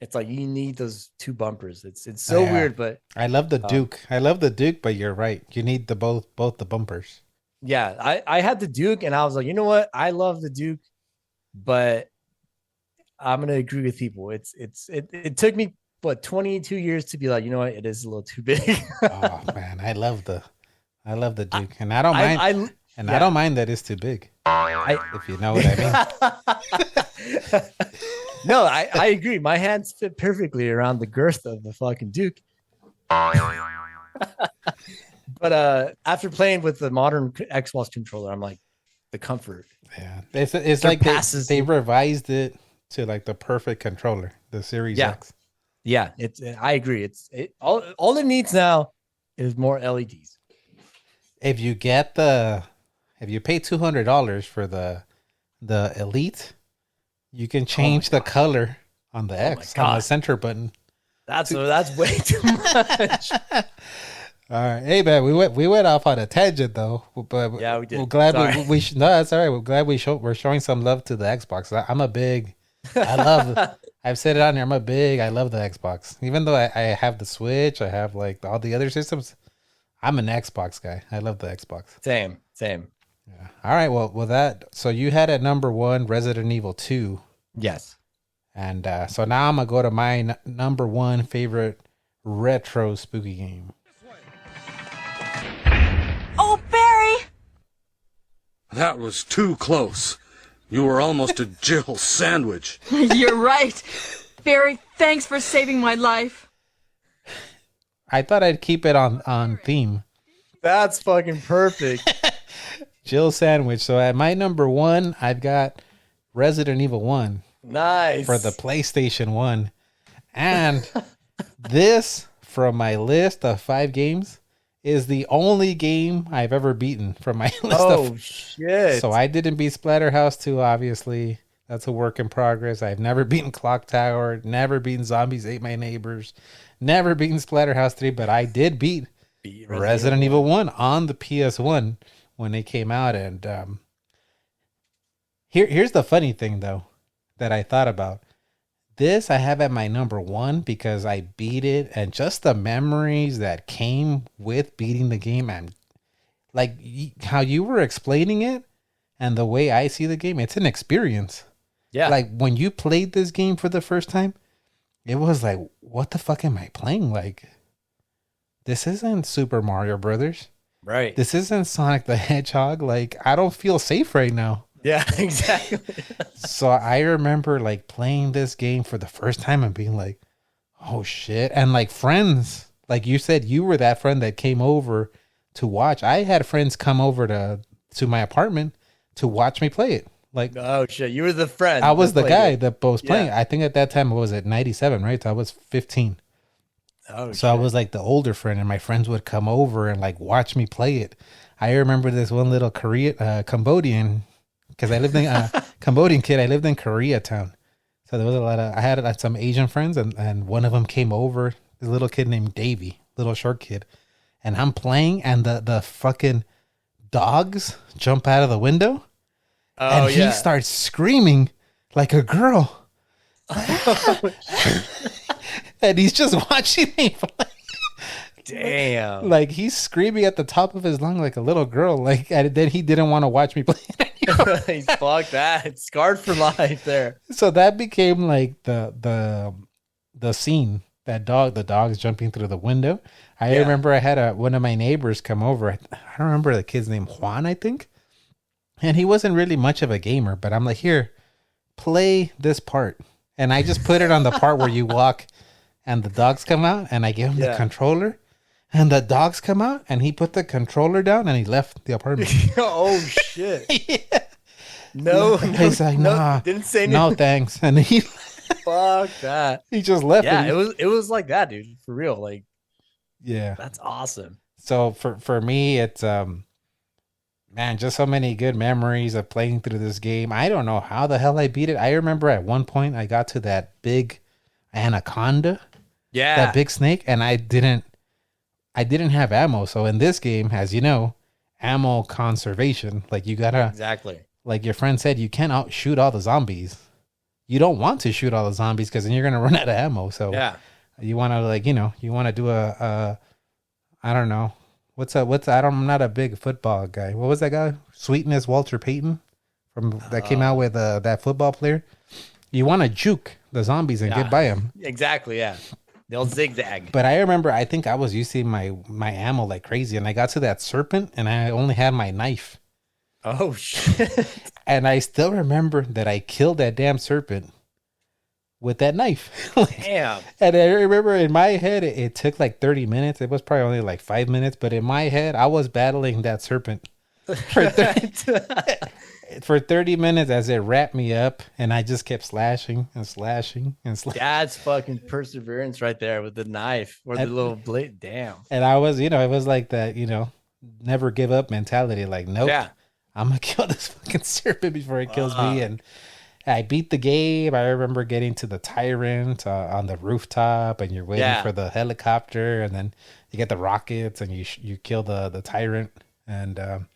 It's like you need those two bumpers. It's so weird, but I love the Duke. I love the Duke, but you're right. You need both the bumpers. Yeah, I had the Duke, and I was like, you know what? I love the Duke, but I'm gonna agree with people. It took me 22 years to be like, you know what? It is a little too big. Oh man, I love the Duke, and I don't mind. I don't mind that it's too big. If you know what I mean. No, I agree. My hands fit perfectly around the girth of the fucking Duke. But after playing with the modern Xbox controller, I'm like, the comfort. Yeah, it's like they revised it to like the perfect controller, the Series X. Yeah, I agree. All it needs now is more LEDs. If you pay $200 for the Elite, you can change the color on the X on the center button. That's way too much. All right, hey man, we went off on a tangent though, but yeah, we did. We're glad we no, that's all right. We're glad we're showing some love to the Xbox. I've said it on here. I love the Xbox, even though I have the Switch, I have like all the other systems. I'm an Xbox guy. I love the Xbox. Same. Yeah. All right. Well, with that, so you had at number 1 Resident Evil 2. Yes. And so now I'm gonna go to my number 1 favorite retro spooky game. Oh, Barry! That was too close. You were almost a Jill sandwich. You're right. Barry, thanks for saving my life. I thought I'd keep it on theme. That's fucking perfect. Jill sandwich. So at my number 1, I've got Resident Evil 1. Nice. For the PlayStation 1. And this, from my list of 5 games, is the only game I've ever beaten from my list. Oh, shit. So I didn't beat Splatterhouse 2, obviously. That's a work in progress. I've never beaten Clock Tower, never beaten Zombies Ate My Neighbors, never beaten Splatterhouse 3, but I did beat Resident Evil 1 on the PS1 when it came out. And here's the funny thing, though, that I thought about. This I have at my number 1 because I beat it, and just the memories that came with beating the game, and like how you were explaining it and the way I see the game, it's an experience. Yeah. Like when you played this game for the first time, it was like, what the fuck am I playing? Like this isn't Super Mario Brothers. Right. This isn't Sonic the Hedgehog. Like, I don't feel safe right now. Yeah, exactly. So I remember like playing this game for the first time and being like, oh shit. And like friends, like you said, you were that friend that came over to watch. I had friends come over to my apartment to watch me play it. Like, oh shit, you were the friend. I was the guy it. that was playing. Yeah. I think at that time it was at 97, right? So I was 15. Oh, so I was like the older friend, and my friends would come over and like watch me play it. I remember this one little Cambodian, because I lived in Cambodian kid. I lived in Koreatown, so there was a lot of. I had some Asian friends, and one of them came over. This little kid named Davey, little short kid, and I'm playing, and the fucking dogs jump out of the window, and he starts screaming like a girl. And he's just watching me play. Damn. Like, he's screaming at the top of his lung like a little girl. Like, and then he didn't want to watch me play anymore. He's fucked that. It's scarred for life there. So that became like the scene. The dog's jumping through the window. I remember I had one of my neighbors come over. I don't remember the kid's name, Juan, I think. And he wasn't really much of a gamer, but I'm like, here, play this part. And I just put it on the part where you walk and the dogs come out, and I gave him the controller, and the dogs come out, and he put the controller down, and he left the apartment. Oh shit! Yeah. No, he's like, nah, didn't say anything. No, thanks, and he fuck that. He just left. Yeah, it was like that, dude. For real, like, yeah, that's awesome. So for me, it's man, just so many good memories of playing through this game. I don't know how the hell I beat it. I remember at one point I got to that big anaconda. Yeah. That big snake, and I didn't have ammo. So in this game, as you know, ammo conservation, like you gotta exactly, like your friend said, you can't outshoot all the zombies. You don't want to shoot all the zombies because then you're gonna run out of ammo. So yeah, you want to you want to do a I don't know I'm not a big football guy. What was that guy? Sweetness Walter Payton that came out with that football player. You want to juke the zombies and get by them. Exactly, yeah. They'll zigzag. But I remember, I think I was using my ammo like crazy, and I got to that serpent, and I only had my knife. Oh, shit. And I still remember that I killed that damn serpent with that knife. Damn. And I remember in my head, it took like 30 minutes. It was probably only like 5 minutes, but in my head, I was battling that serpent for 30 minutes as it wrapped me up, and I just kept slashing and slashing and slashing. That's fucking perseverance right there with the knife or the little blade. Damn. And I was, it was like that, never give up mentality. Like, nope, yeah, I'm going to kill this fucking serpent before it kills me. And I beat the game. I remember getting to the tyrant on the rooftop, and you're waiting for the helicopter, and then you get the rockets, and you kill the tyrant. And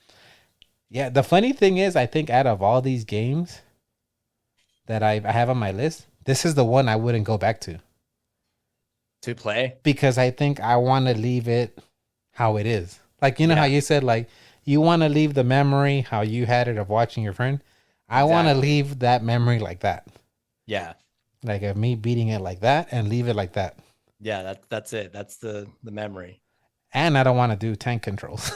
yeah, the funny thing is, I think out of all these games that I have on my list, this is the one I wouldn't go back to play, because I think I want to leave it how it is. Like, how you said, like, you want to leave the memory how you had it of watching your friend. I want to leave that memory like that. Yeah. Like of me beating it like that and leave it like that. Yeah, that's it. That's the memory. And I don't want to do tank controls.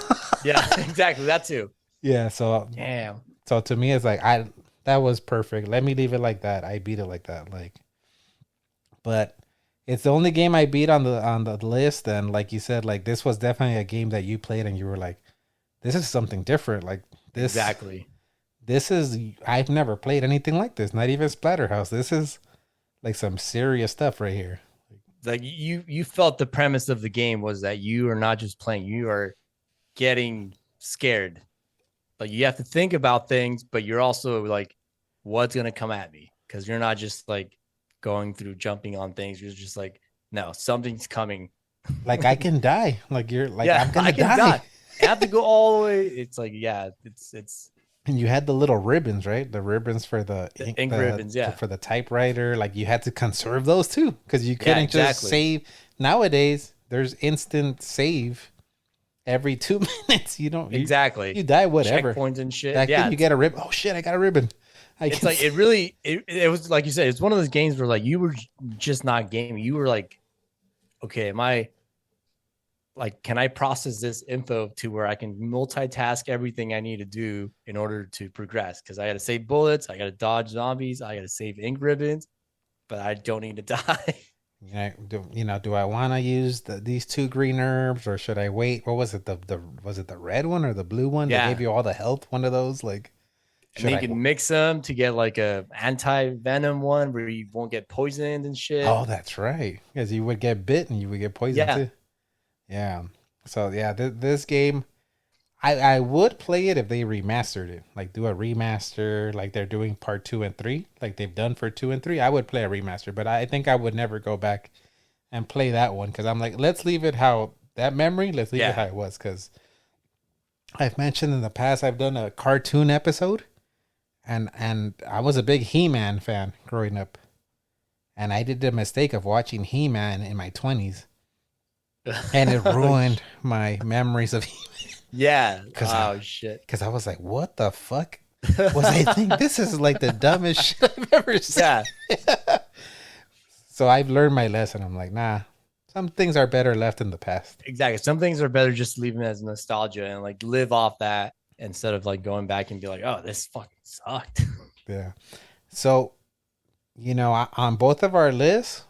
Yeah, exactly. That too. Yeah, so damn. So to me, it's like that was perfect. Let me leave it like that. I beat it like that. Like, but it's the only game I beat on the list. And like you said, like this was definitely a game that you played and you were like, this is something different. Like this exactly. This is I've never played anything like this. Not even Splatterhouse. This is like some serious stuff right here. Like you felt the premise of the game was that you are not just playing, you are getting scared. Like you have to think about things, but you're also like, what's going to come at me? Because you're not just like going through jumping on things. You're just like, no, something's coming. Like I can die. Like you're like, yeah, I'm going to die. I have to go all the way. It's like, yeah, it's. And you had the little ribbons, right? The ribbons for the ink ribbons, yeah. For the typewriter. Like you had to conserve those too. Because you couldn't just save. Nowadays, there's instant save. Every 2 minutes, you don't exactly. You die, whatever. Checkpoints and shit. Back then you get a ribbon. Oh shit! I got a ribbon. It's like it was like you said. It's one of those games where like you were just not gaming. You were like, okay, am I like, can I process this info to where I can multitask everything I need to do in order to progress? Because I got to save bullets, I got to dodge zombies, I got to save ink ribbons, but I don't need to die. Yeah, do I want to use these 2 green herbs, or should I wait? What was it? Was it the red one or the blue one that gave you all the health? One of those, like. And you can mix them to get like a anti-venom one where you won't get poisoned and shit. Oh, that's right. Because you would get bit and you would get poisoned too. Yeah. So yeah, this game, I would play it if they remastered it. Like do a remaster, like they're doing part 2 and 3, like they've done for 2 and 3. I would play a remaster, but I think I would never go back and play that one because I'm like, let's leave it how that memory. Let's leave it how it was. Because I've mentioned in the past, I've done a cartoon episode. And I was a big He-Man fan growing up. And I did the mistake of watching He-Man in my 20s. And it ruined my memories of He-Man. Yeah. Shit. Because I was like, what the fuck was I thinking? This is like the dumbest shit I've ever seen. Yeah. So I've learned my lesson. I'm like, nah. Some things are better left in the past. Exactly. Some things are better just leaving as nostalgia and like live off that. Instead of like going back and be like, oh, this fucking sucked. Yeah. So, on both of our lists,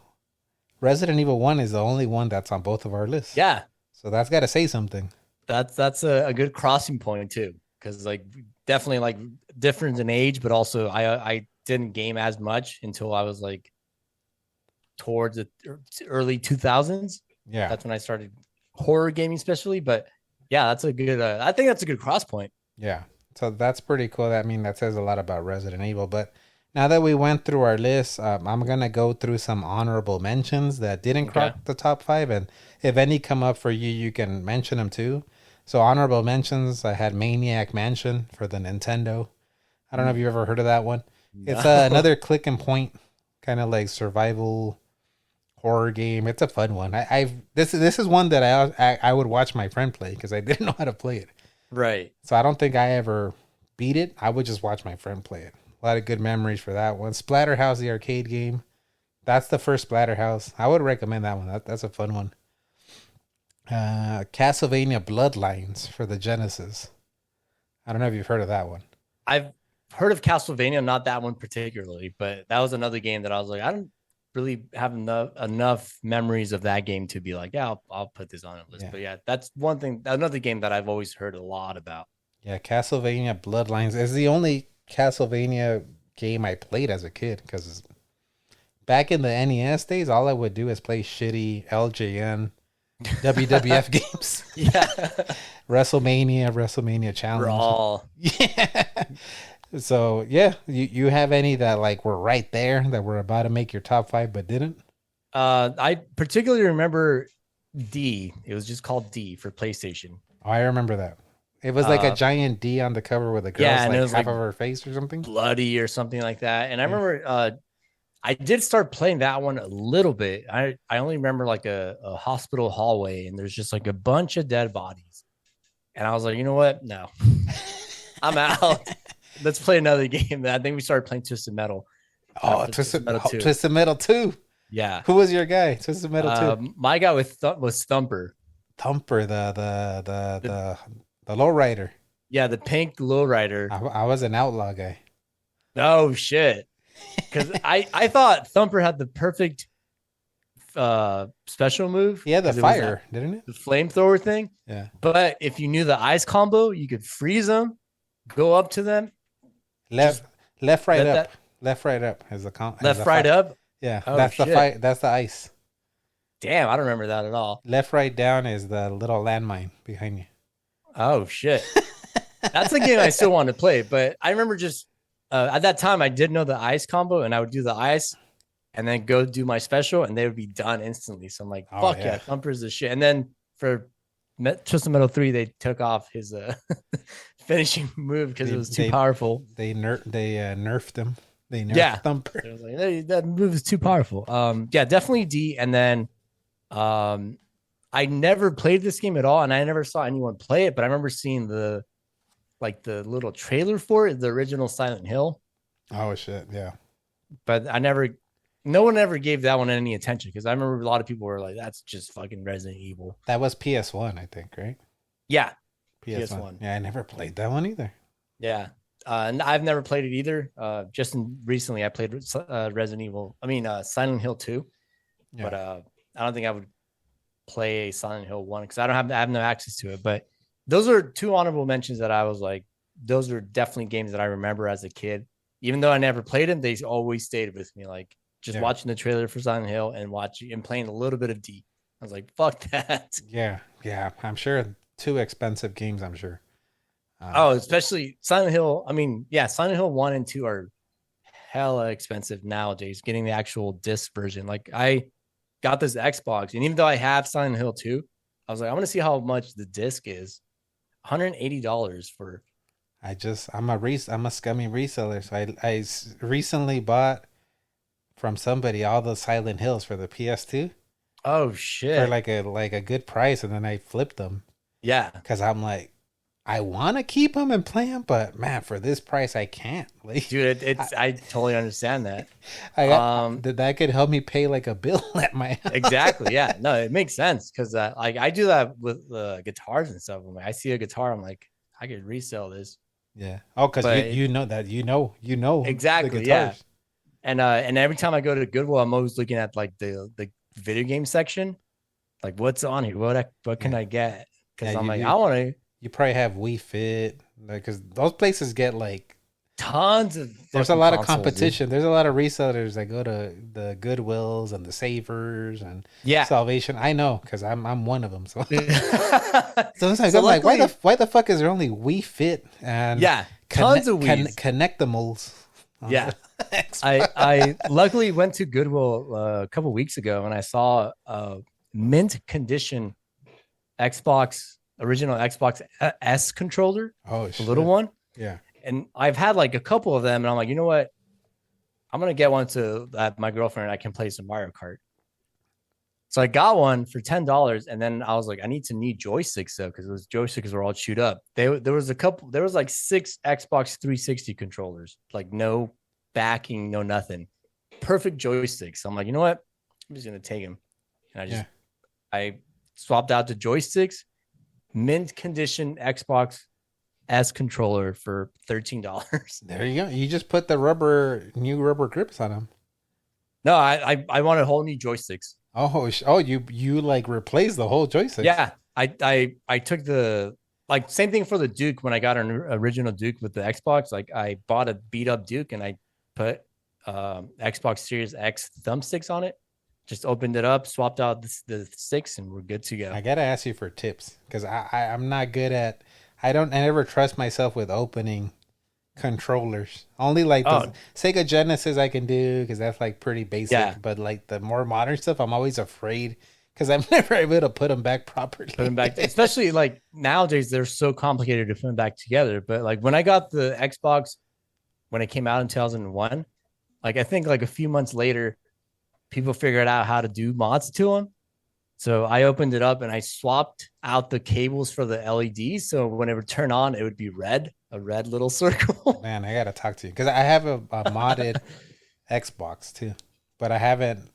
Resident Evil 1 is the only one that's on both of our lists. Yeah. So that's got to say something. That's a good crossing point too. Because like definitely like difference in age, but also I didn't game as much until I was like towards the early 2000s. Yeah. That's when I started horror gaming especially. But yeah, that's a good, I think that's a good cross point. Yeah. So that's pretty cool. That says a lot about Resident Evil. But now that we went through our list, I'm going to go through some honorable mentions that didn't crack the top 5. And if any come up for you, you can mention them too. So honorable mentions, I had Maniac Mansion for the Nintendo. I don't know if you've ever heard of that one. No. It's another click and point, kind of like survival horror game. It's a fun one. This is one that I would watch my friend play because I didn't know how to play it. Right. So I don't think I ever beat it. I would just watch my friend play it. A lot of good memories for that one. Splatterhouse, the arcade game. That's the first Splatterhouse. I would recommend that one. That's a fun one. Castlevania Bloodlines for the Genesis. I don't know if you've heard of that one. I've heard of Castlevania, not that one particularly, but that was another game that I was like, I don't really have enough memories of that game to be like, yeah, I'll put this on a list. Yeah. But yeah, that's one thing, another game that I've always heard a lot about. Yeah, Castlevania Bloodlines is the only Castlevania game I played as a kid because back in the NES days, all I would do is play shitty LJN WWF games. Yeah. WrestleMania Challenge. Raw. Yeah. So yeah, you have any that like were right there that were about to make your top 5 but didn't? I particularly remember D. It was just called D for PlayStation. Oh, I remember that. It was like a giant D on the cover with a girl's like half like of her face or something. Bloody or something like that. And I remember I did start playing that one a little bit. I only remember like a hospital hallway and there's just like a bunch of dead bodies. And I was like, you know what? No. I'm out. Let's play another game. I think we started playing Twisted Metal. Oh, Twisted Metal 2. Yeah. Who was your guy? Twisted Metal 2. My guy was Thumper. Thumper, the lowrider. Yeah, the pink lowrider. I was an outlaw guy. Oh shit! Because I thought Thumper had the perfect special move. Yeah, the fire, didn't it? The flamethrower thing. Yeah. But if you knew the ice combo, you could freeze them, go up to them. Left, right, up. Left, right, up is the comp. Left, right, up. Yeah, that's the fight. That's the ice. Damn, I don't remember that at all. Left, right, down is the little landmine behind you. Oh shit! That's a game I still want to play, but I remember just at that time I did know the ice combo, and I would do the ice, and then go do my special, and they would be done instantly. So I'm like, fuck yeah, Thumper's the shit. And then for Twisted Metal 3, they took off his finishing move because it was too powerful. They nerfed him. They nerfed Thumper. I was like, hey, that move is too powerful. Yeah, definitely D. And then I never played this game at all, and I never saw anyone play it, but I remember seeing the little trailer for it, the original Silent Hill. Oh shit, yeah. But I never no one ever gave that one any attention because I remember a lot of people were like, "That's just fucking Resident Evil." That was PS1, I think, right? Yeah, PS1. Yeah, I never played that one either. Yeah, and I've never played it either. Recently, I played Resident Evil. Silent Hill 2, but I don't think I would play Silent Hill 1 because I have no access to it. But those are two honorable mentions that I was like, those are definitely games that I remember as a kid. Even though I never played them, they always stayed with me. Like just watching the trailer for Silent Hill and playing a little bit of D. I was like, fuck that. Yeah. I'm sure 2 expensive games, I'm sure. Especially Silent Hill. Silent Hill 1 and 2 are hella expensive nowadays, getting the actual disc version. Like I got this Xbox, and even though I have Silent Hill 2, I was like, I want to see how much the disc is. $180 for. I'm a scummy reseller. So I recently bought from somebody all the Silent Hills for the PS2. Oh shit! For like a good price, and then I flipped them. Yeah, because I'm like, I want to keep them and play them, but man, for this price, I can't. Like, dude, I totally understand that. That could help me pay like a bill at my house. Exactly. Yeah. No, it makes sense because like I do that with guitars and stuff. When I see a guitar, I'm like, I could resell this. Yeah. Oh, because you know exactly. Yeah. And every time I go to Goodwill, I'm always looking at like the video game section, like what's on here, what can I get? Because I want to. You probably have Wii Fit, because those places get like tons of. There's a lot of competition. Dude. There's a lot of resellers that go to the Goodwills and the Savers and Salvation. I know because I'm one of them. So, sometimes I'm like, why the fuck is there only Wii Fit and tons of Wiis. Connectimals? Yeah, I luckily went to Goodwill a couple weeks ago and I saw a mint condition original Xbox S controller. Oh, shit. The little one. Yeah. And I've had like a couple of them, and I'm like, you know what? I'm gonna get one so that my girlfriend and I can play some Mario Kart. So I got one for $10, and then I was like, I need joysticks though, because those joysticks were all chewed up. There was like 6 Xbox 360 controllers, like no backing, no nothing, perfect joysticks. So I'm like, you know what? I'm just gonna take them, and I swapped out the joysticks, mint condition Xbox S controller for $13. There you go. You just put the new rubber grips on them. No, I wanted whole new joysticks. Oh, you like replaced the whole joystick. Yeah, I took the like same thing for the Duke when I got an original Duke with the Xbox. Like I bought a beat up Duke and I put Xbox Series X thumbsticks on it. Just opened it up, swapped out the sticks, and we're good to go. I gotta ask you for tips because I'm not good at. I never trust myself with opening controllers. Only like the Sega Genesis I can do because that's like pretty basic. Yeah. But like the more modern stuff, I'm always afraid because I'm never able to put them back properly. Put them back, especially like nowadays they're so complicated to put them back together. But like when I got the Xbox when it came out in 2001, like I think like a few months later, people figured out how to do mods to them. So I opened it up and I swapped out the cables for the LEDs. So when it would turn on, it would be red, a red little circle. Man, I got to talk to you because I have a modded Xbox too, but I haven't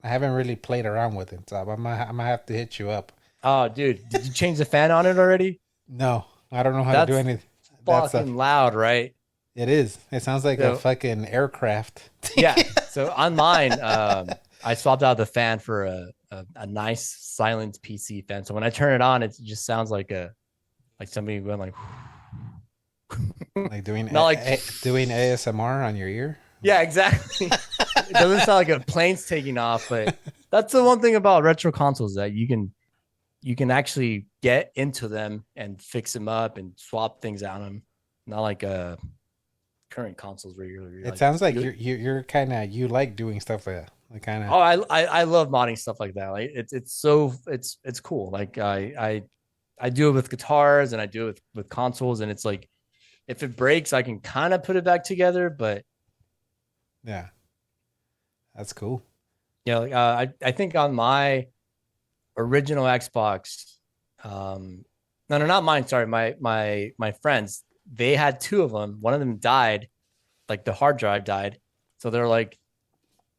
really played around with it. So I'm gonna have to hit you up. Oh, dude, did you change the fan on it already? No, I don't know how to do anything. Fucking loud, right? It is. It sounds like a fucking aircraft. Yeah. So on mine, I swapped out the fan for a nice silent PC fan. So when I turn it on, it just sounds like somebody going like like doing doing ASMR on your ear. Yeah, exactly. It doesn't sound like a plane's taking off, but that's the one thing about retro consoles that you can actually get into them and fix them up and swap things out on them. Not like current consoles where you're it sounds like you're kind of you like doing stuff like that. Like kind of. Oh, I love modding stuff like that. Like it's cool. Like I do it with guitars and I do it with consoles, and it's like if it breaks, I can kind of put it back together. But yeah, that's cool. Yeah, I think on my original Xbox, no, not mine. Sorry, my friends. They had 2 of them. One of them died, like the hard drive died. So they're like,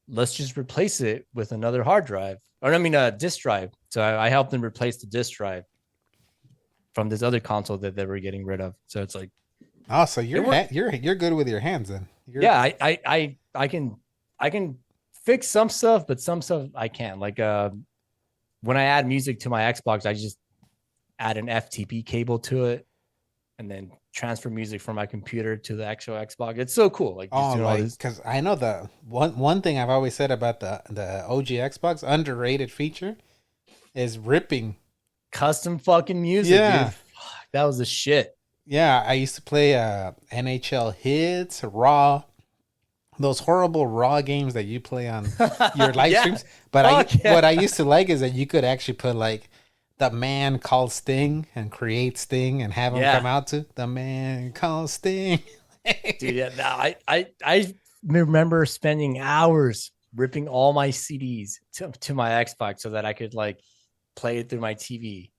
let's just replace it with another hard drive, or I mean a disk drive. So I helped them replace the disk drive from this other console that they were getting rid of. So it's like, Oh, so you're good with your hands then. yeah, I can fix some stuff, but some stuff I can't. Like when I add music to my Xbox, I just add an FTP cable to it and then transfer music from my computer to the actual Xbox. It's so cool. Like, because I know the one thing I've always said about the OG Xbox underrated feature is ripping custom fucking music. Yeah, dude. That was the shit. Yeah, I used to play NHL Hits, Raw, those horrible Raw games that you play on your live streams. But what I used to like is that you could actually put like the man called Sting and create Sting and have him come out to the man called Sting. Dude, yeah, I remember spending hours ripping all my CDs to my Xbox so that I could like play it through my TV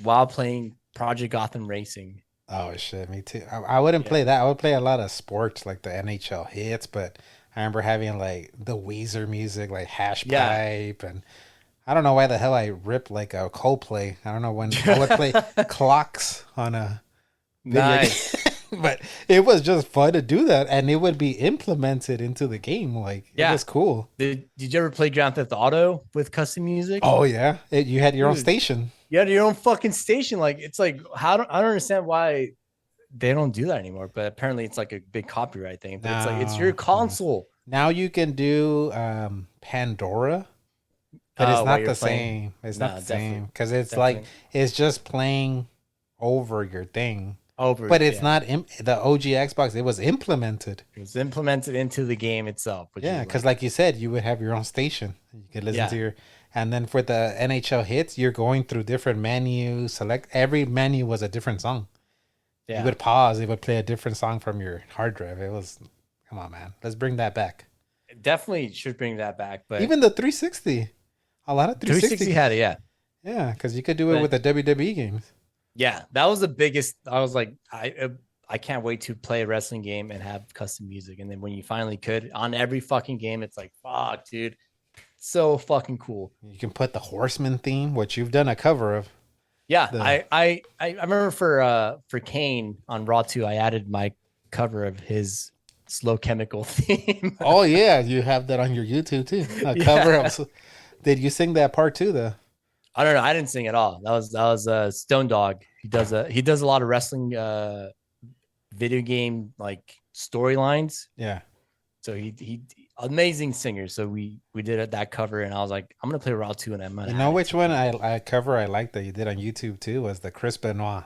while playing Project Gotham Racing. Oh shit, me too. I wouldn't play that. I would play a lot of sports like the NHL Hits, but I remember having like the Weezer music, like Hash Pipe, and I don't know why the hell I ripped like a Coldplay. I don't know when I would play Clocks on a video game. But it was just fun to do that, and it would be implemented into the game. Like it was cool. Did you ever play Grand Theft Auto with custom music? Oh yeah, you had your own station. You had your own fucking station. Like it's like I don't understand why they don't do that anymore. But apparently it's like a big copyright thing. But it's like it's your console. Now you can do Pandora, but it's not the same. It's not the same because it's like it's just playing over your thing. But it's not the OG Xbox. It was implemented. It was implemented into the game itself. Yeah, because like you said, you would have your own station. You could listen to your. And then for the NHL Hits, you're going through different menus. Select every menu was a different song. Yeah. You would pause. It would play a different song from your hard drive. It was, come on, man. Let's bring that back. It definitely should bring that back. But even the 360, a lot of 360 had it. Yeah. Yeah, because you could do it with the WWE games. Yeah, that was the biggest. I was like, I can't wait to play a wrestling game and have custom music. And then when you finally could on every fucking game, it's like, fuck, dude. So fucking cool. You can put the Horseman theme, which you've done a cover of. Yeah, I remember for Kane on Raw 2, I added my cover of his Slow Chemical theme. Oh yeah, you have that on your YouTube too. A cover of. Did you sing that part too, though? I don't know. I didn't sing at all. That was Stone Dog. He does a lot of wrestling video game like storylines. Yeah. So he amazing singer. So we did that cover, and I was like, I'm gonna play Raw 2, and I'm gonna. You know which one I like that you did on YouTube too was the Chris Benoit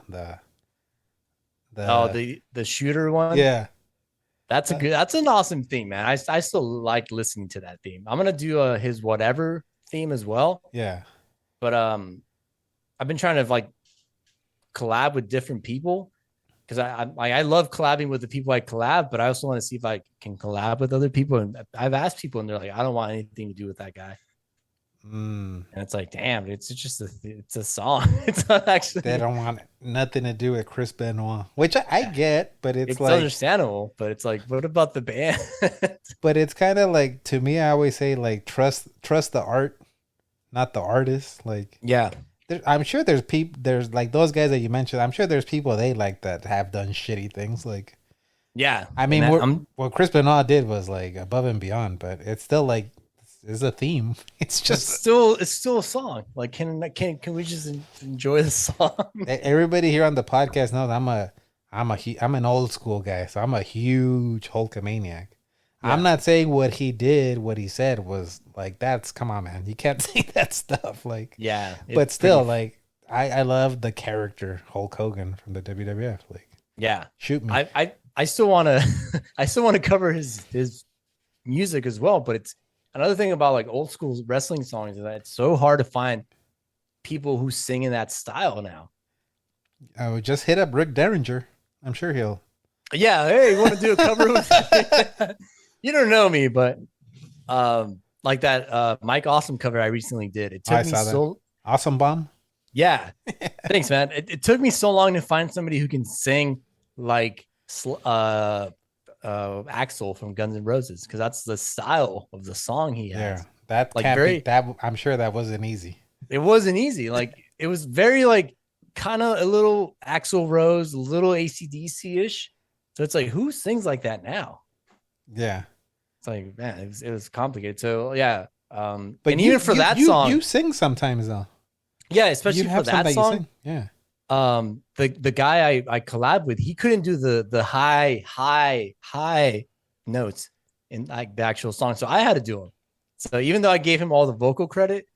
the shooter one. Yeah, that's an awesome theme, man. I still like listening to that theme. I'm gonna do his whatever theme as well. Yeah, but I've been trying to like collab with different people. Because I love collabing with the people I collab, but I also want to see if I can collab with other people. And I've asked people, and they're like, "I don't want anything to do with that guy." And it's like, damn, it's just it's a song. It's not actually. They don't want nothing to do with Chris Benoit, which I get, but it's like understandable. But it's like, what about the band? But it's kind of like, to me, I always say like trust the art, not the artist. Like, yeah. I'm sure there's like those guys that you mentioned. I'm sure there's people they like that have done shitty things. Like, yeah, I mean, what Chris Benoit did was like above and beyond, but it's still like it's a theme. It's still a song. Like, can we just enjoy the song? Everybody here on the podcast knows I'm an old school guy, so I'm a huge Hulkamaniac. Yeah. I'm not saying what he said was like, come on, man. You can't say that stuff. Like, yeah, but still, like, I love the character Hulk Hogan from the WWF. Like, yeah, shoot me. I still want to cover his music as well. But it's another thing about like old school wrestling songs is that it's so hard to find people who sing in that style now. I would just hit up Rick Derringer. I'm sure he'll. Yeah, hey, you want to do a cover with? You don't know me, but like that Mike Awesome cover I recently did. It took me so Awesome Bomb. Yeah, thanks, man. It took me so long to find somebody who can sing like Axl from Guns N' Roses, because that's the style of the song he has. Yeah, that Like, can't very- be that. I'm sure that wasn't easy. It wasn't easy. Like, it was very like kind of a little Axl Rose, a little AC/DC ish. So it's like, who sings like that now? Yeah, It's like, man, it was complicated. So yeah. but and even for that song, you sing sometimes though. yeah, especially You for have some that you song. sing. Yeah. The guy I collabed with, he couldn't do the high notes in like the actual song, so I had to do them. So even though I gave him all the vocal credit,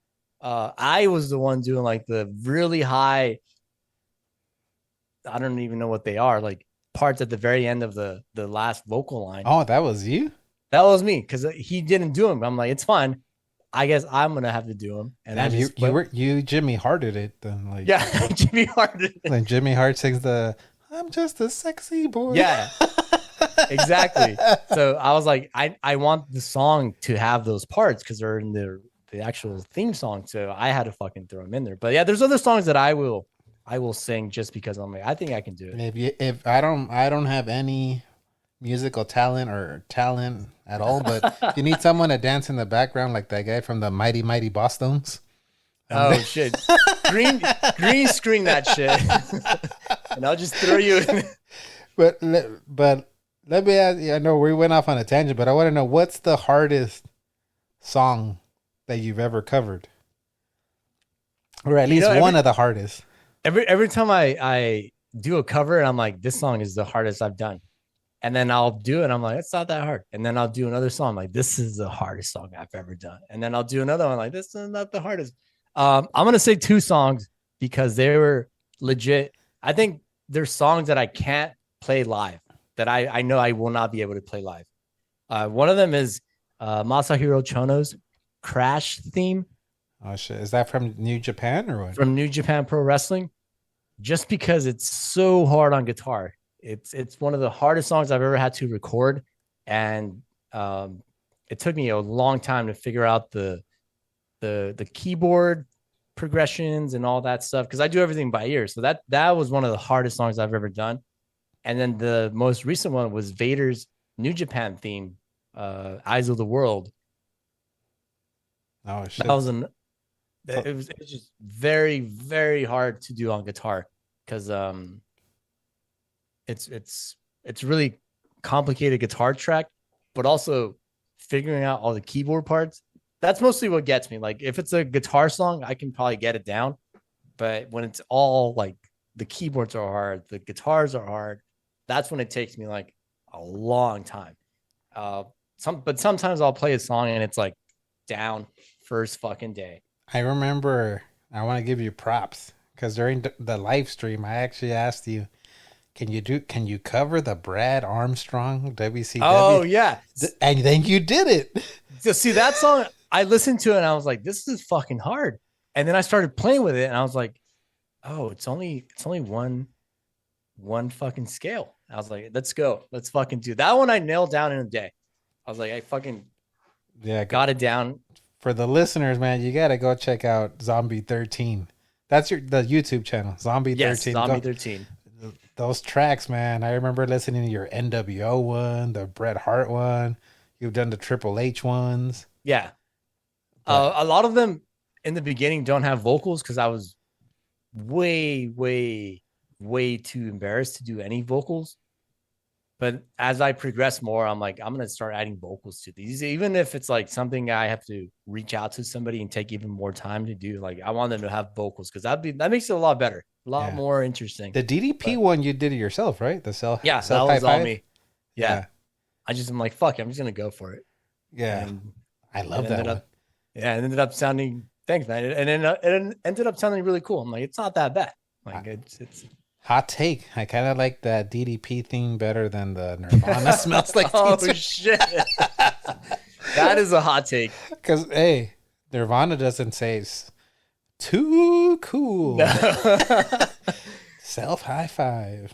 I was the one doing like the really high, I don't even know what they are, like parts at the very end of the last vocal line. Oh, that was you? That was me, because he didn't do them. I'm like, it's fine, I guess I'm gonna have to do them. And Damn, you Jimmy Harted it then, like yeah, Jimmy Hart. When Jimmy Hart sings the "I'm just a sexy boy." Yeah, exactly. So I was like, I want the song to have those parts because they're in the actual theme song. So I had to fucking throw them in there. But yeah, there's other songs that I will sing just because I'm like, I think I can do it. If I don't have any musical talent at all, but if you need someone to dance in the background like that guy from the Mighty Mighty Bosstones. Oh shit. Green screen that shit. And I'll just throw you in. But let me ask you, I know we went off on a tangent, but I want to know, what's the hardest song that you've ever covered? Or at least one of the hardest. Every time I do a cover and I'm like, this song is the hardest I've done. And then I'll do it. I'm like, it's not that hard. And then I'll do another song. Like, this is the hardest song I've ever done. And then I'll do another one. Like, this is not the hardest. I'm going to say 2 songs because they were legit. I think there's songs that I can't play live that I know I will not be able to play live. One of them is Masahiro Chono's Crash theme. Oh shit. Is that from New Japan or what? From New Japan Pro Wrestling. Just because it's so hard on guitar. It's one of the hardest songs I've ever had to record. And it took me a long time to figure out the keyboard progressions and all that stuff, because I do everything by ear. So that was one of the hardest songs I've ever done. And then the most recent one was Vader's New Japan theme, Eyes of the World. Oh shit. That was it was just very, very hard to do on guitar because it's really complicated guitar track, but also figuring out all the keyboard parts. That's mostly what gets me. Like, if it's a guitar song, I can probably get it down. But when it's all like the keyboards are hard, the guitars are hard, that's when it takes me like a long time. But sometimes I'll play a song and it's like down first fucking day. I remember, I want to give you props because during the live stream, I actually asked you, can you cover the Brad Armstrong WCW? Oh yeah. And then you did it. So see, that song, I listened to it and I was like, this is fucking hard. And then I started playing with it and I was like, oh, it's only one fucking scale. I was like, let's go. Let's fucking do that one. I nailed down in a day. I was like, I fucking got it down. For the listeners, man, you got to go check out Zombie 13. That's the YouTube channel, Zombie 13. Yes, Zombie 13. Those tracks, man. I remember listening to your NWO one, the Bret Hart one. You've done the Triple H ones. Yeah. A lot of them in the beginning don't have vocals because I was way, way, way too embarrassed to do any vocals. But as I progress more, I'm like, I'm going to start adding vocals to these, even if it's like something I have to reach out to somebody and take even more time to do. Like, I want them to have vocals because that makes it a lot better, a lot more interesting. The DDP one, you did it yourself, right? The self. Yeah, that was all me. Yeah. I'm like, fuck it, I'm just going to go for it. Yeah. And I love that one. Yeah. It ended up sounding, thanks, man. And then it ended up sounding really cool. I'm like, it's not that bad. Like, it's hot take. I kind of like that DDP theme better than the Nirvana Smells Like Oh, Teen shit. That is a hot take. Because, hey, Nirvana doesn't say it's too cool. Self high five.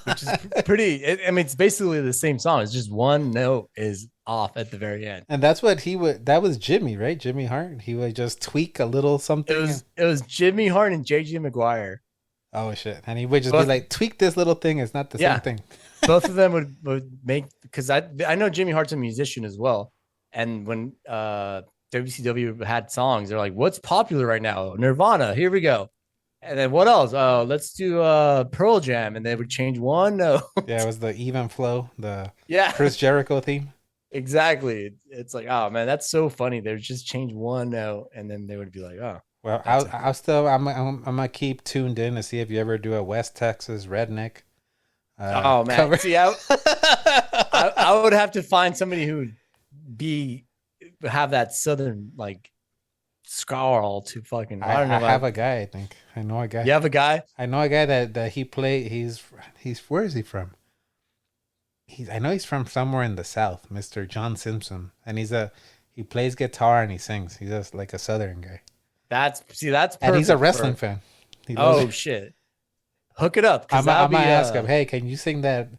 Which is pretty, I mean, it's basically the same song. It's just one note is off at the very end. And that's what that was Jimmy, right? Jimmy Hart. He would just tweak a little something. It was Jimmy Hart and JJ McGuire. Oh shit. And he would just be like, tweak this little thing. It's not the same thing. both of them would make, because I know Jimmy Hart's a musician as well, and when WCW had songs, they're like, "What's popular right now? Nirvana, here we go." And then what else? Oh, let's do Pearl Jam, and they would change one note. Yeah, it was the Even Flow, the Yeah, Chris Jericho theme. exactly. It's like, oh man, that's so funny. They would just change one note, and then they would be like, oh. Well, I'm gonna keep tuned in to see if you ever do a West Texas redneck. Oh man, cover. see, I would have to find somebody who would have that southern like scowl to fucking. I don't know. I have a guy. I think I know a guy. You have a guy? I know a guy that he played. He's where is he from? I know he's from somewhere in the South, Mr. John Simpson, and he plays guitar and he sings. He's just like a Southern guy. That's perfect. And he's a wrestling fan. Shit! Hook it up. I might ask him. Hey, can you sing that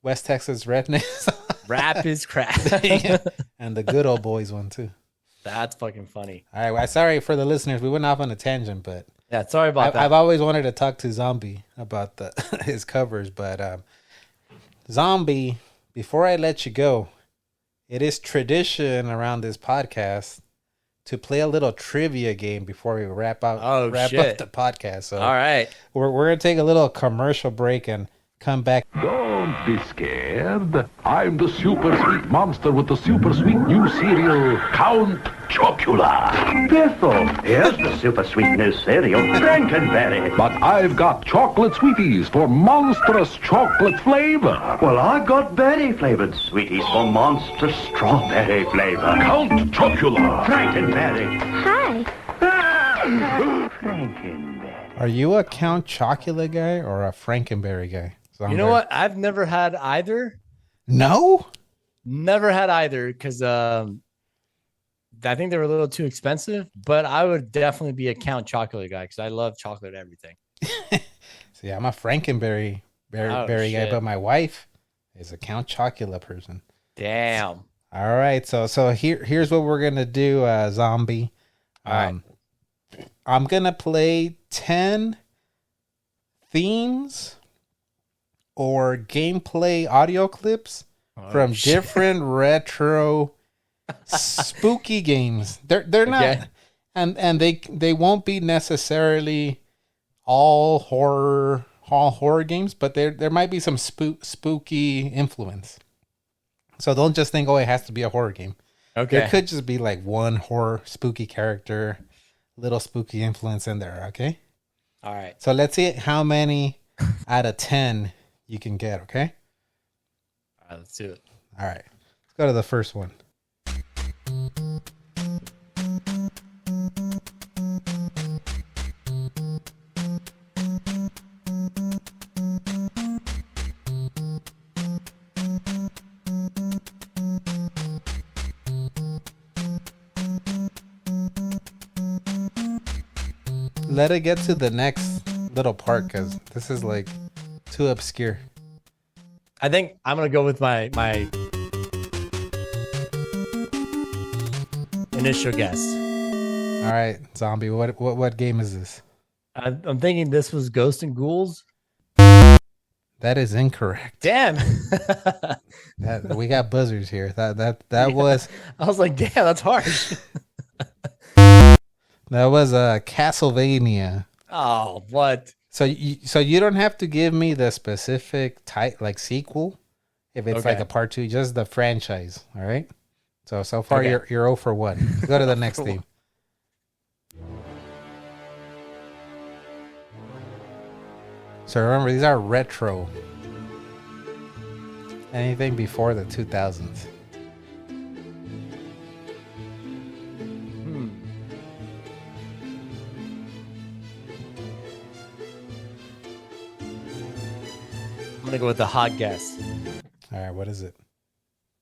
West Texas redneck song? Rap is crap. And the Good Old Boys one too. That's fucking funny. All right. Well, sorry for the listeners. We went off on a tangent, but yeah, sorry about that. I've always wanted to talk to Zombie about his covers, but Zombie, before I let you go, it is tradition around this podcast to play a little trivia game before we wrap up the podcast. So all right, we're gonna take a little commercial break and come back. Don't be scared. I'm the super sweet monster with the super sweet new cereal, Count Chocula. Biffle, here's the super sweet new cereal, Frankenberry. But I've got chocolate sweeties for monstrous chocolate flavor. Well, I got berry-flavored sweeties for monstrous strawberry flavor. Count Chocula. Frankenberry. Hi. Frankenberry. Are you a Count Chocula guy or a Frankenberry guy? You know what? I've never had either. No? Never had either because I think they were a little too expensive, but I would definitely be a Count Chocolate guy because I love chocolate everything. See, I'm a Frankenberry berry guy, but my wife is a Count Chocula person. Damn. All right, so here's what we're gonna do, Zombie. All right. I'm gonna play 10 themes or gameplay audio clips from different retro spooky games. They're not, and they won't be necessarily all horror games, but there might be some spooky influence. So don't just think, oh, it has to be a horror game. Okay. There could just be like one horror spooky character, little spooky influence in there. Okay. All right. So let's see how many out of 10 you can get. Okay. All right. Let's do it. All right. Let's go to the first one. Let it get to the next little part because this is like too obscure. I think I'm gonna go with my initial guess. All right, Zombie. What game is this? I'm thinking this was Ghosts and Ghouls. That is incorrect. Damn. We got buzzers here. That was. I was like, damn, that's harsh. That was Castlevania. Oh, what? So you don't have to give me the specific type, like sequel, if it's like a part 2, just the franchise. All right. So far you're 0 for 1. Go to the next theme. So remember, these are retro. Anything before the 2000s. I'm gonna go with the hot guess. All right, what is it?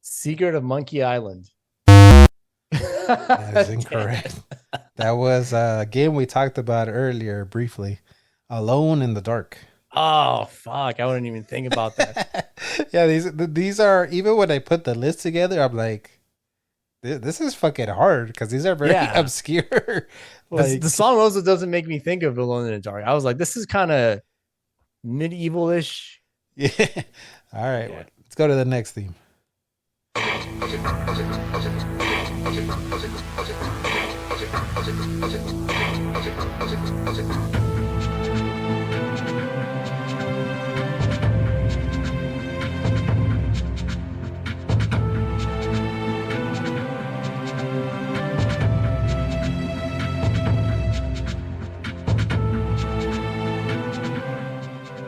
Secret of Monkey Island. That is incorrect. That was a game we talked about earlier briefly. Alone in the Dark. Oh fuck! I wouldn't even think about that. Yeah, these are, even when I put the list together, I'm like, this is fucking hard because these are very obscure. The song also doesn't make me think of Alone in the Dark. I was like, this is kind of medieval-ish. Yeah. All right, let's go to the next theme.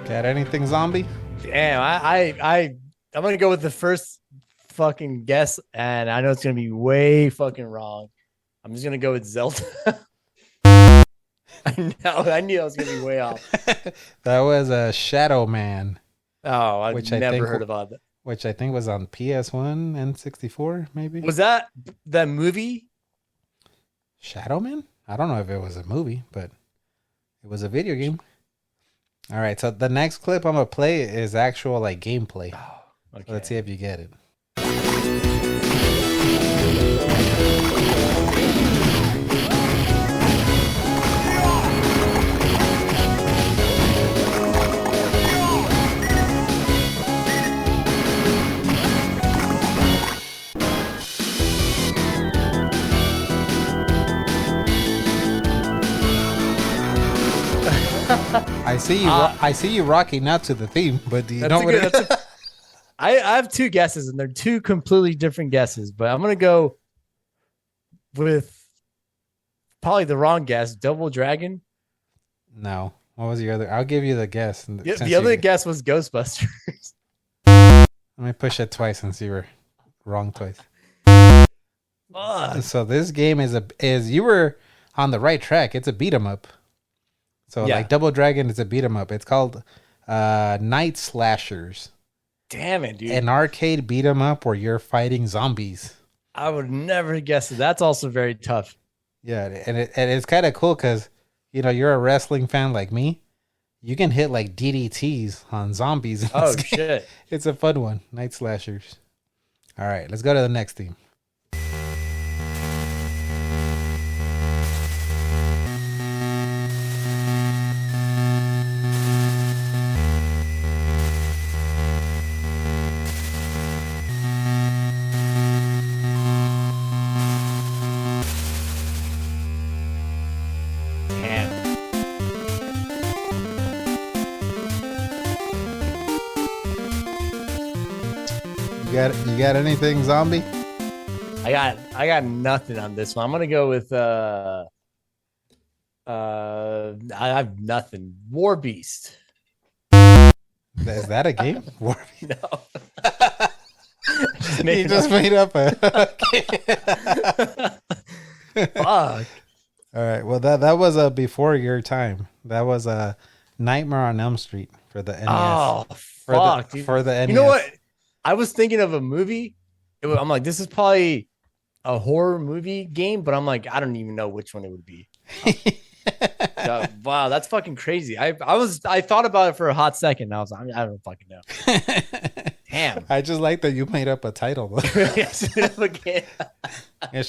Got anything zombie? Damn, I'm gonna go with the first fucking guess, and I know it's gonna be way fucking wrong. I'm just gonna go with Zelda. I knew I was gonna be way off. That was a Shadow Man, Oh, I've Which I never think- heard about that. which I think was on PS1 and 64, maybe. Was that movie? Shadow Man? I don't know if it was a movie, but it was a video game. All right, so the next clip I'm gonna play is actual like gameplay. Okay. Let's see if you get it. I see you rocking out to the theme, but do you know what it is? I have two guesses, and they're two completely different guesses, but I'm gonna go with probably the wrong guess. Double Dragon. No. What was your other? I'll give you the guess. The other guess was Ghostbusters. Let me push it twice since you were wrong twice. Fuck. So this game is you were on the right track. It's a beat 'em up. So Yeah. like Double Dragon is a beat 'em up. It's called Night Slashers, Damn it, dude. an arcade beat 'em up where you're fighting zombies. I would never guess it. That's also very tough. Yeah, and it's kind of cool because you're a wrestling fan like me. You can hit like DDTs on zombies. In Oh this game. shit. It's a fun one. Night Slashers. All right, let's go to the next theme. Damn. You got anything zombie? I got nothing on this one. I'm gonna go with I have nothing. War Beast. Is that a game? War No. You just made up a. Fuck. All right. Well, that was a before your time. That was a Nightmare on Elm Street for the NES. Oh for fuck, the, dude. for the NES. You know what? I was thinking of a movie. I'm like, this is probably a horror movie game, but I'm like, I don't even know which one it would be. Wow, that's fucking crazy. I thought about it for a hot second. And I was like, I don't fucking know. Damn. I just like that you made up a title. Okay,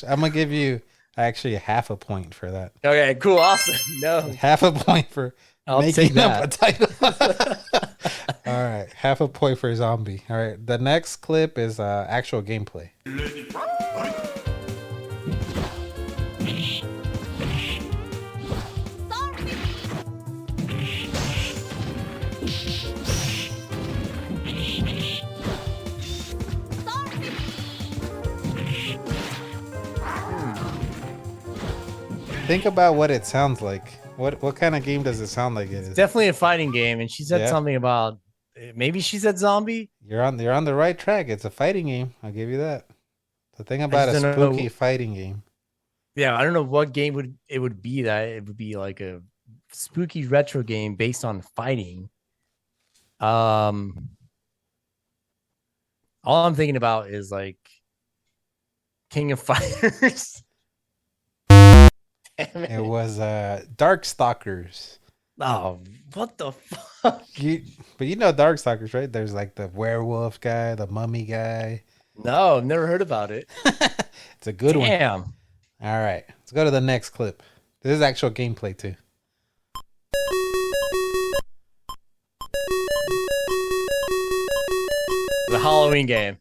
I'm gonna give you actually half a point for that. cool, awesome. No, Half a point for I'll making take up a that. title. All right, half a point for zombie. All right, the next clip is actual gameplay. Think about what it sounds like. What kind of game does it sound like it is? Definitely a fighting game. And she said Yeah. something about maybe she said zombie. You're on the right track. It's a fighting game. I'll give you that. The thing about a just don't know- spooky fighting game. Yeah, I don't know what game would be that. It would be like a spooky retro game based on fighting. All I'm thinking about is like King of Fighters. Damn it. It was Darkstalkers. Oh, what the fuck? But you know Darkstalkers, right? There's like the werewolf guy, the mummy guy. No, I've never heard about it. It's a good one. Damn. All right, let's go to the next clip. This is actual gameplay too. The Halloween game.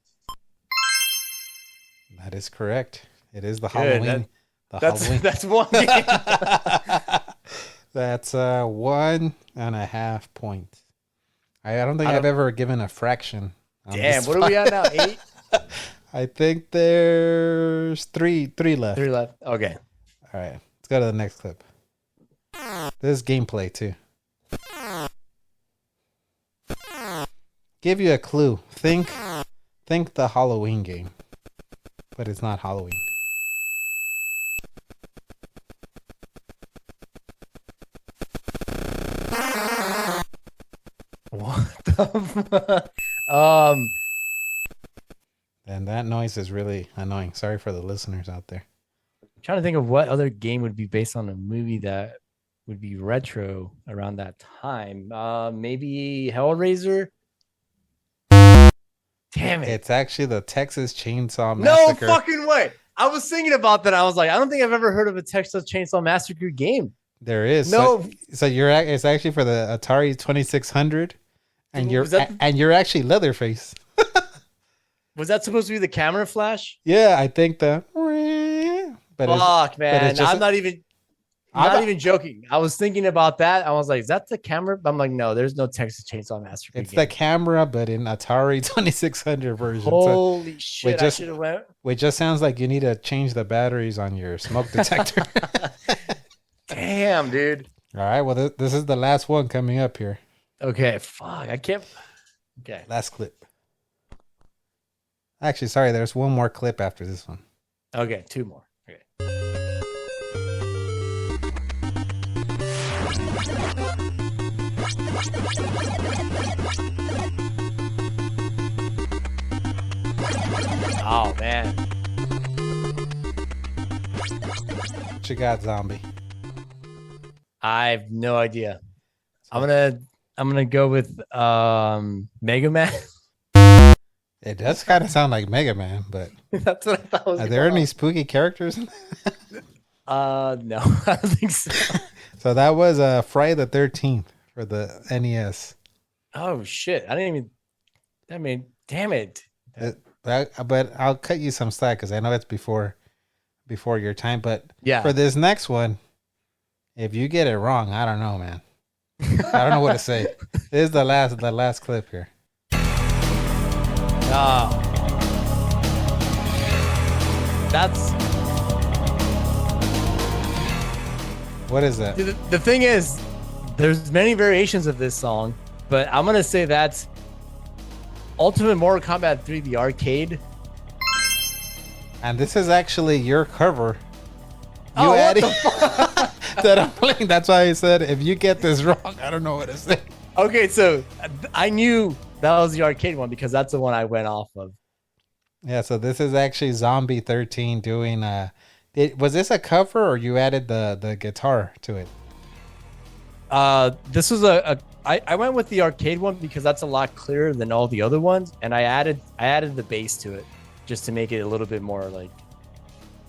That is correct. It is the Good, Halloween. That's one game. That's 1.5 points. I don't think I've ever given a fraction. Damn, what are we at now? 8? I think there's three left. 3 left. Okay. All right, let's go to the next clip. This is gameplay too. Give you a clue. Think the Halloween game, but it's not Halloween. What the fuck? And that noise is really annoying. Sorry for the listeners out there. Trying to think of what other game would be based on a movie that would be retro around that time. Maybe Hellraiser. Damn it! It's actually the Texas Chainsaw Massacre. No fucking way! I was thinking about that. I was like, I don't think I've ever heard of a Texas Chainsaw Massacre game. There is. No. So it's actually for the Atari 2600, and you're actually Leatherface. Was that supposed to be the camera flash? Yeah, I think the. But Fuck, man! it's just, I'm not even joking. I was thinking about that. I was like, "Is that the camera?" I'm like, "No, there's no Texas Chainsaw Massacre." It's the camera, but in Atari 2600 version. Holy shit! I should have went. Which just sounds like you need to change the batteries on your smoke detector. Damn, dude. All right. Well, this is the last one coming up here. Okay. Fuck. I can't. Okay. Last clip. Actually, sorry. There's one more clip after this one. Okay. 2 more. Okay. Oh man. What you got, zombie? I have no idea. I'm gonna go with Mega Man. It does kind of sound like Mega Man, but That's what I thought was are there any spooky characters? No, I don't think so. So that was Friday the 13th for the NES. Oh shit! I mean, damn it. But I'll cut you some slack because I know it's before your time. But Yeah. for this next one, if you get it wrong, I don't know, man. I don't know what to say. This is the last clip here. That's What is that? the thing is, there's many variations of this song, but I'm gonna say that's Ultimate Mortal Kombat 3, the arcade. And this is actually your cover. Oh, what added the fuck? that I'm playing. That's why I said if you get this wrong, I don't know what to say. Okay, so I knew that was the arcade one because that's the one I went off of. Yeah, so this is actually Zombie 13 doing was this a cover or you added the guitar to it? This was I went with the arcade one because that's a lot clearer than all the other ones, and I added the bass to it just to make it a little bit more like.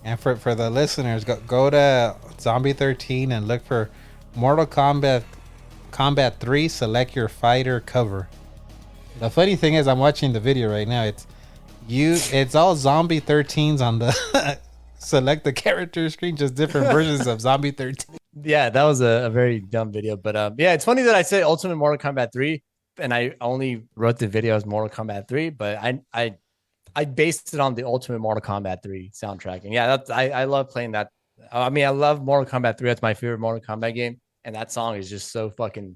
And for the listeners, go to Zombie 13 and look for Mortal Kombat 3. Select your fighter cover. The funny thing is, I'm watching the video right now. It's all Zombie 13s on the select the character screen, just different versions of Zombie 13. Yeah, that was a very dumb video, but yeah, it's funny that I say Ultimate Mortal Kombat 3, and I only wrote the video as Mortal Kombat 3, but I based it on the Ultimate Mortal Kombat 3 soundtrack. And yeah, I love playing that. I mean, I love Mortal Kombat 3. That's my favorite Mortal Kombat game, and that song is just so fucking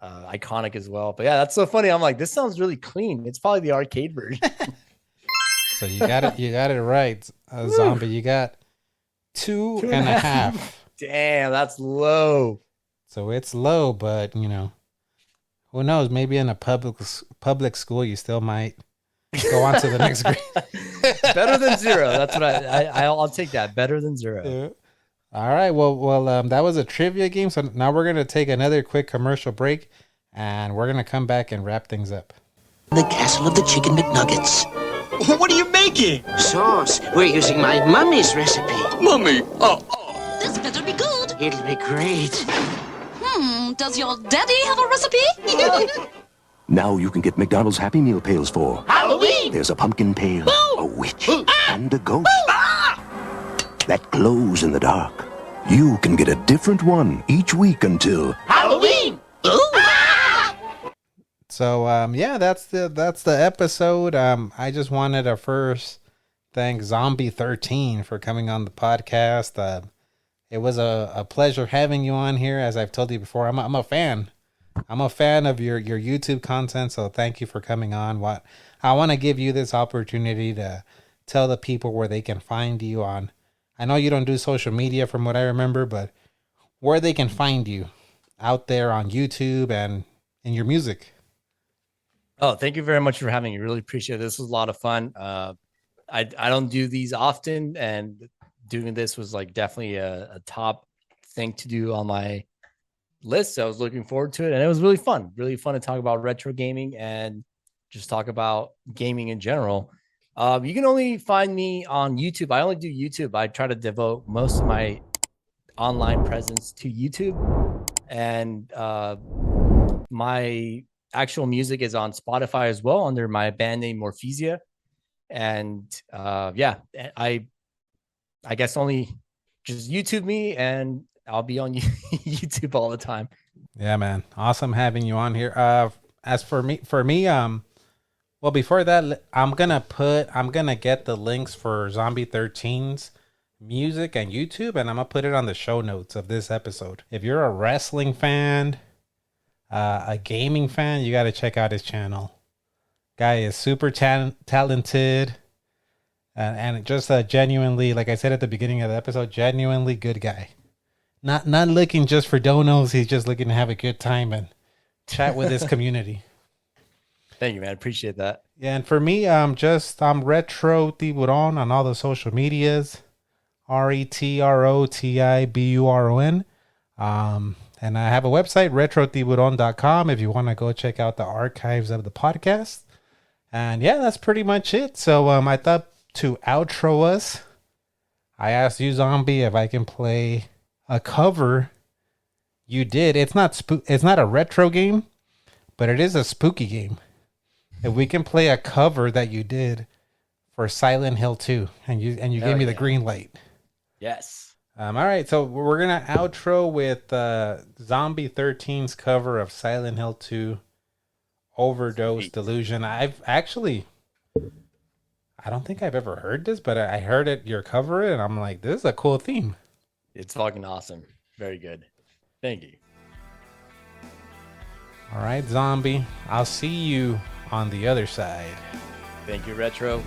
iconic as well. But yeah, that's so funny. I'm like, this sounds really clean. It's probably the arcade version. So you got it right, Zombie. You got 2.5. Damn, that's low. So it's low, but who knows? Maybe in a public school, you still might go on to the next grade. Better than 0. That's what I'll take that. Better than 0. Yeah. All right. Well, that was a trivia game. So now we're gonna take another quick commercial break, and we're gonna come back and wrap things up. The Castle of the Chicken McNuggets. What are you making? Sauce. We're using my mummy's recipe. Mummy! This better be good. It'll be great. Does your daddy have a recipe? Now you can get McDonald's Happy Meal pails for Halloween! There's a pumpkin pail, a witch, and a ghost that glows in the dark. You can get a different one each week until Halloween! So yeah, that's the episode. I just wanted to first thank Zombie 13 for coming on the podcast. It was a pleasure having you on here. As I've told you before, I'm a fan. I'm a fan of your YouTube content, so thank you for coming on. I want to give you this opportunity to tell the people where they can find you on. I know you don't do social media from what I remember, but where they can find you out there on YouTube and in your music. Oh, thank you very much for having me. Really appreciate it. This was a lot of fun. I don't do these often, and doing this was like definitely a top thing to do on my list. So I was looking forward to it, and it was really fun to talk about retro gaming and just talk about gaming in general. You can only find me on YouTube. I only do YouTube. I try to devote most of my online presence to YouTube, and my actual music is on Spotify as well under my band name Morphesia. And yeah, I guess only just YouTube me and I'll be on YouTube all the time. Yeah, man. Awesome having you on here. As for me, well, before that, I'm gonna get the links for Zombie 13's music and YouTube, and I'm gonna put it on the show notes of this episode. If you're a wrestling fan, a gaming fan, you got to check out his channel. Guy is super talented, and just a genuinely, like I said at the beginning of the episode, genuinely good guy. Not looking just for donos. He's just looking to have a good time and chat with his community. Thank you, man. Appreciate that. Yeah, and for me, I'm RetroTiburon on all the social medias. RetroTiburon. And I have a website, RetroTiburon.com, if you want to go check out the archives of the podcast. And yeah, that's pretty much it. So I thought to outro us, I asked you, Zombie, if I can play a cover you did. It's not a retro game, but it is a spooky game. If we can play a cover that you did for Silent Hill 2, and you gave me the green light. Yes. All right, so we're gonna outro with Zombie 13's cover of Silent Hill 2, Overdose Delusion. I don't think I've ever heard this, but I heard it, your cover it, and I'm like, this is a cool theme. It's fucking awesome. Very good. Thank you. All right, Zombie, I'll see you on the other side. Thank you, Retro.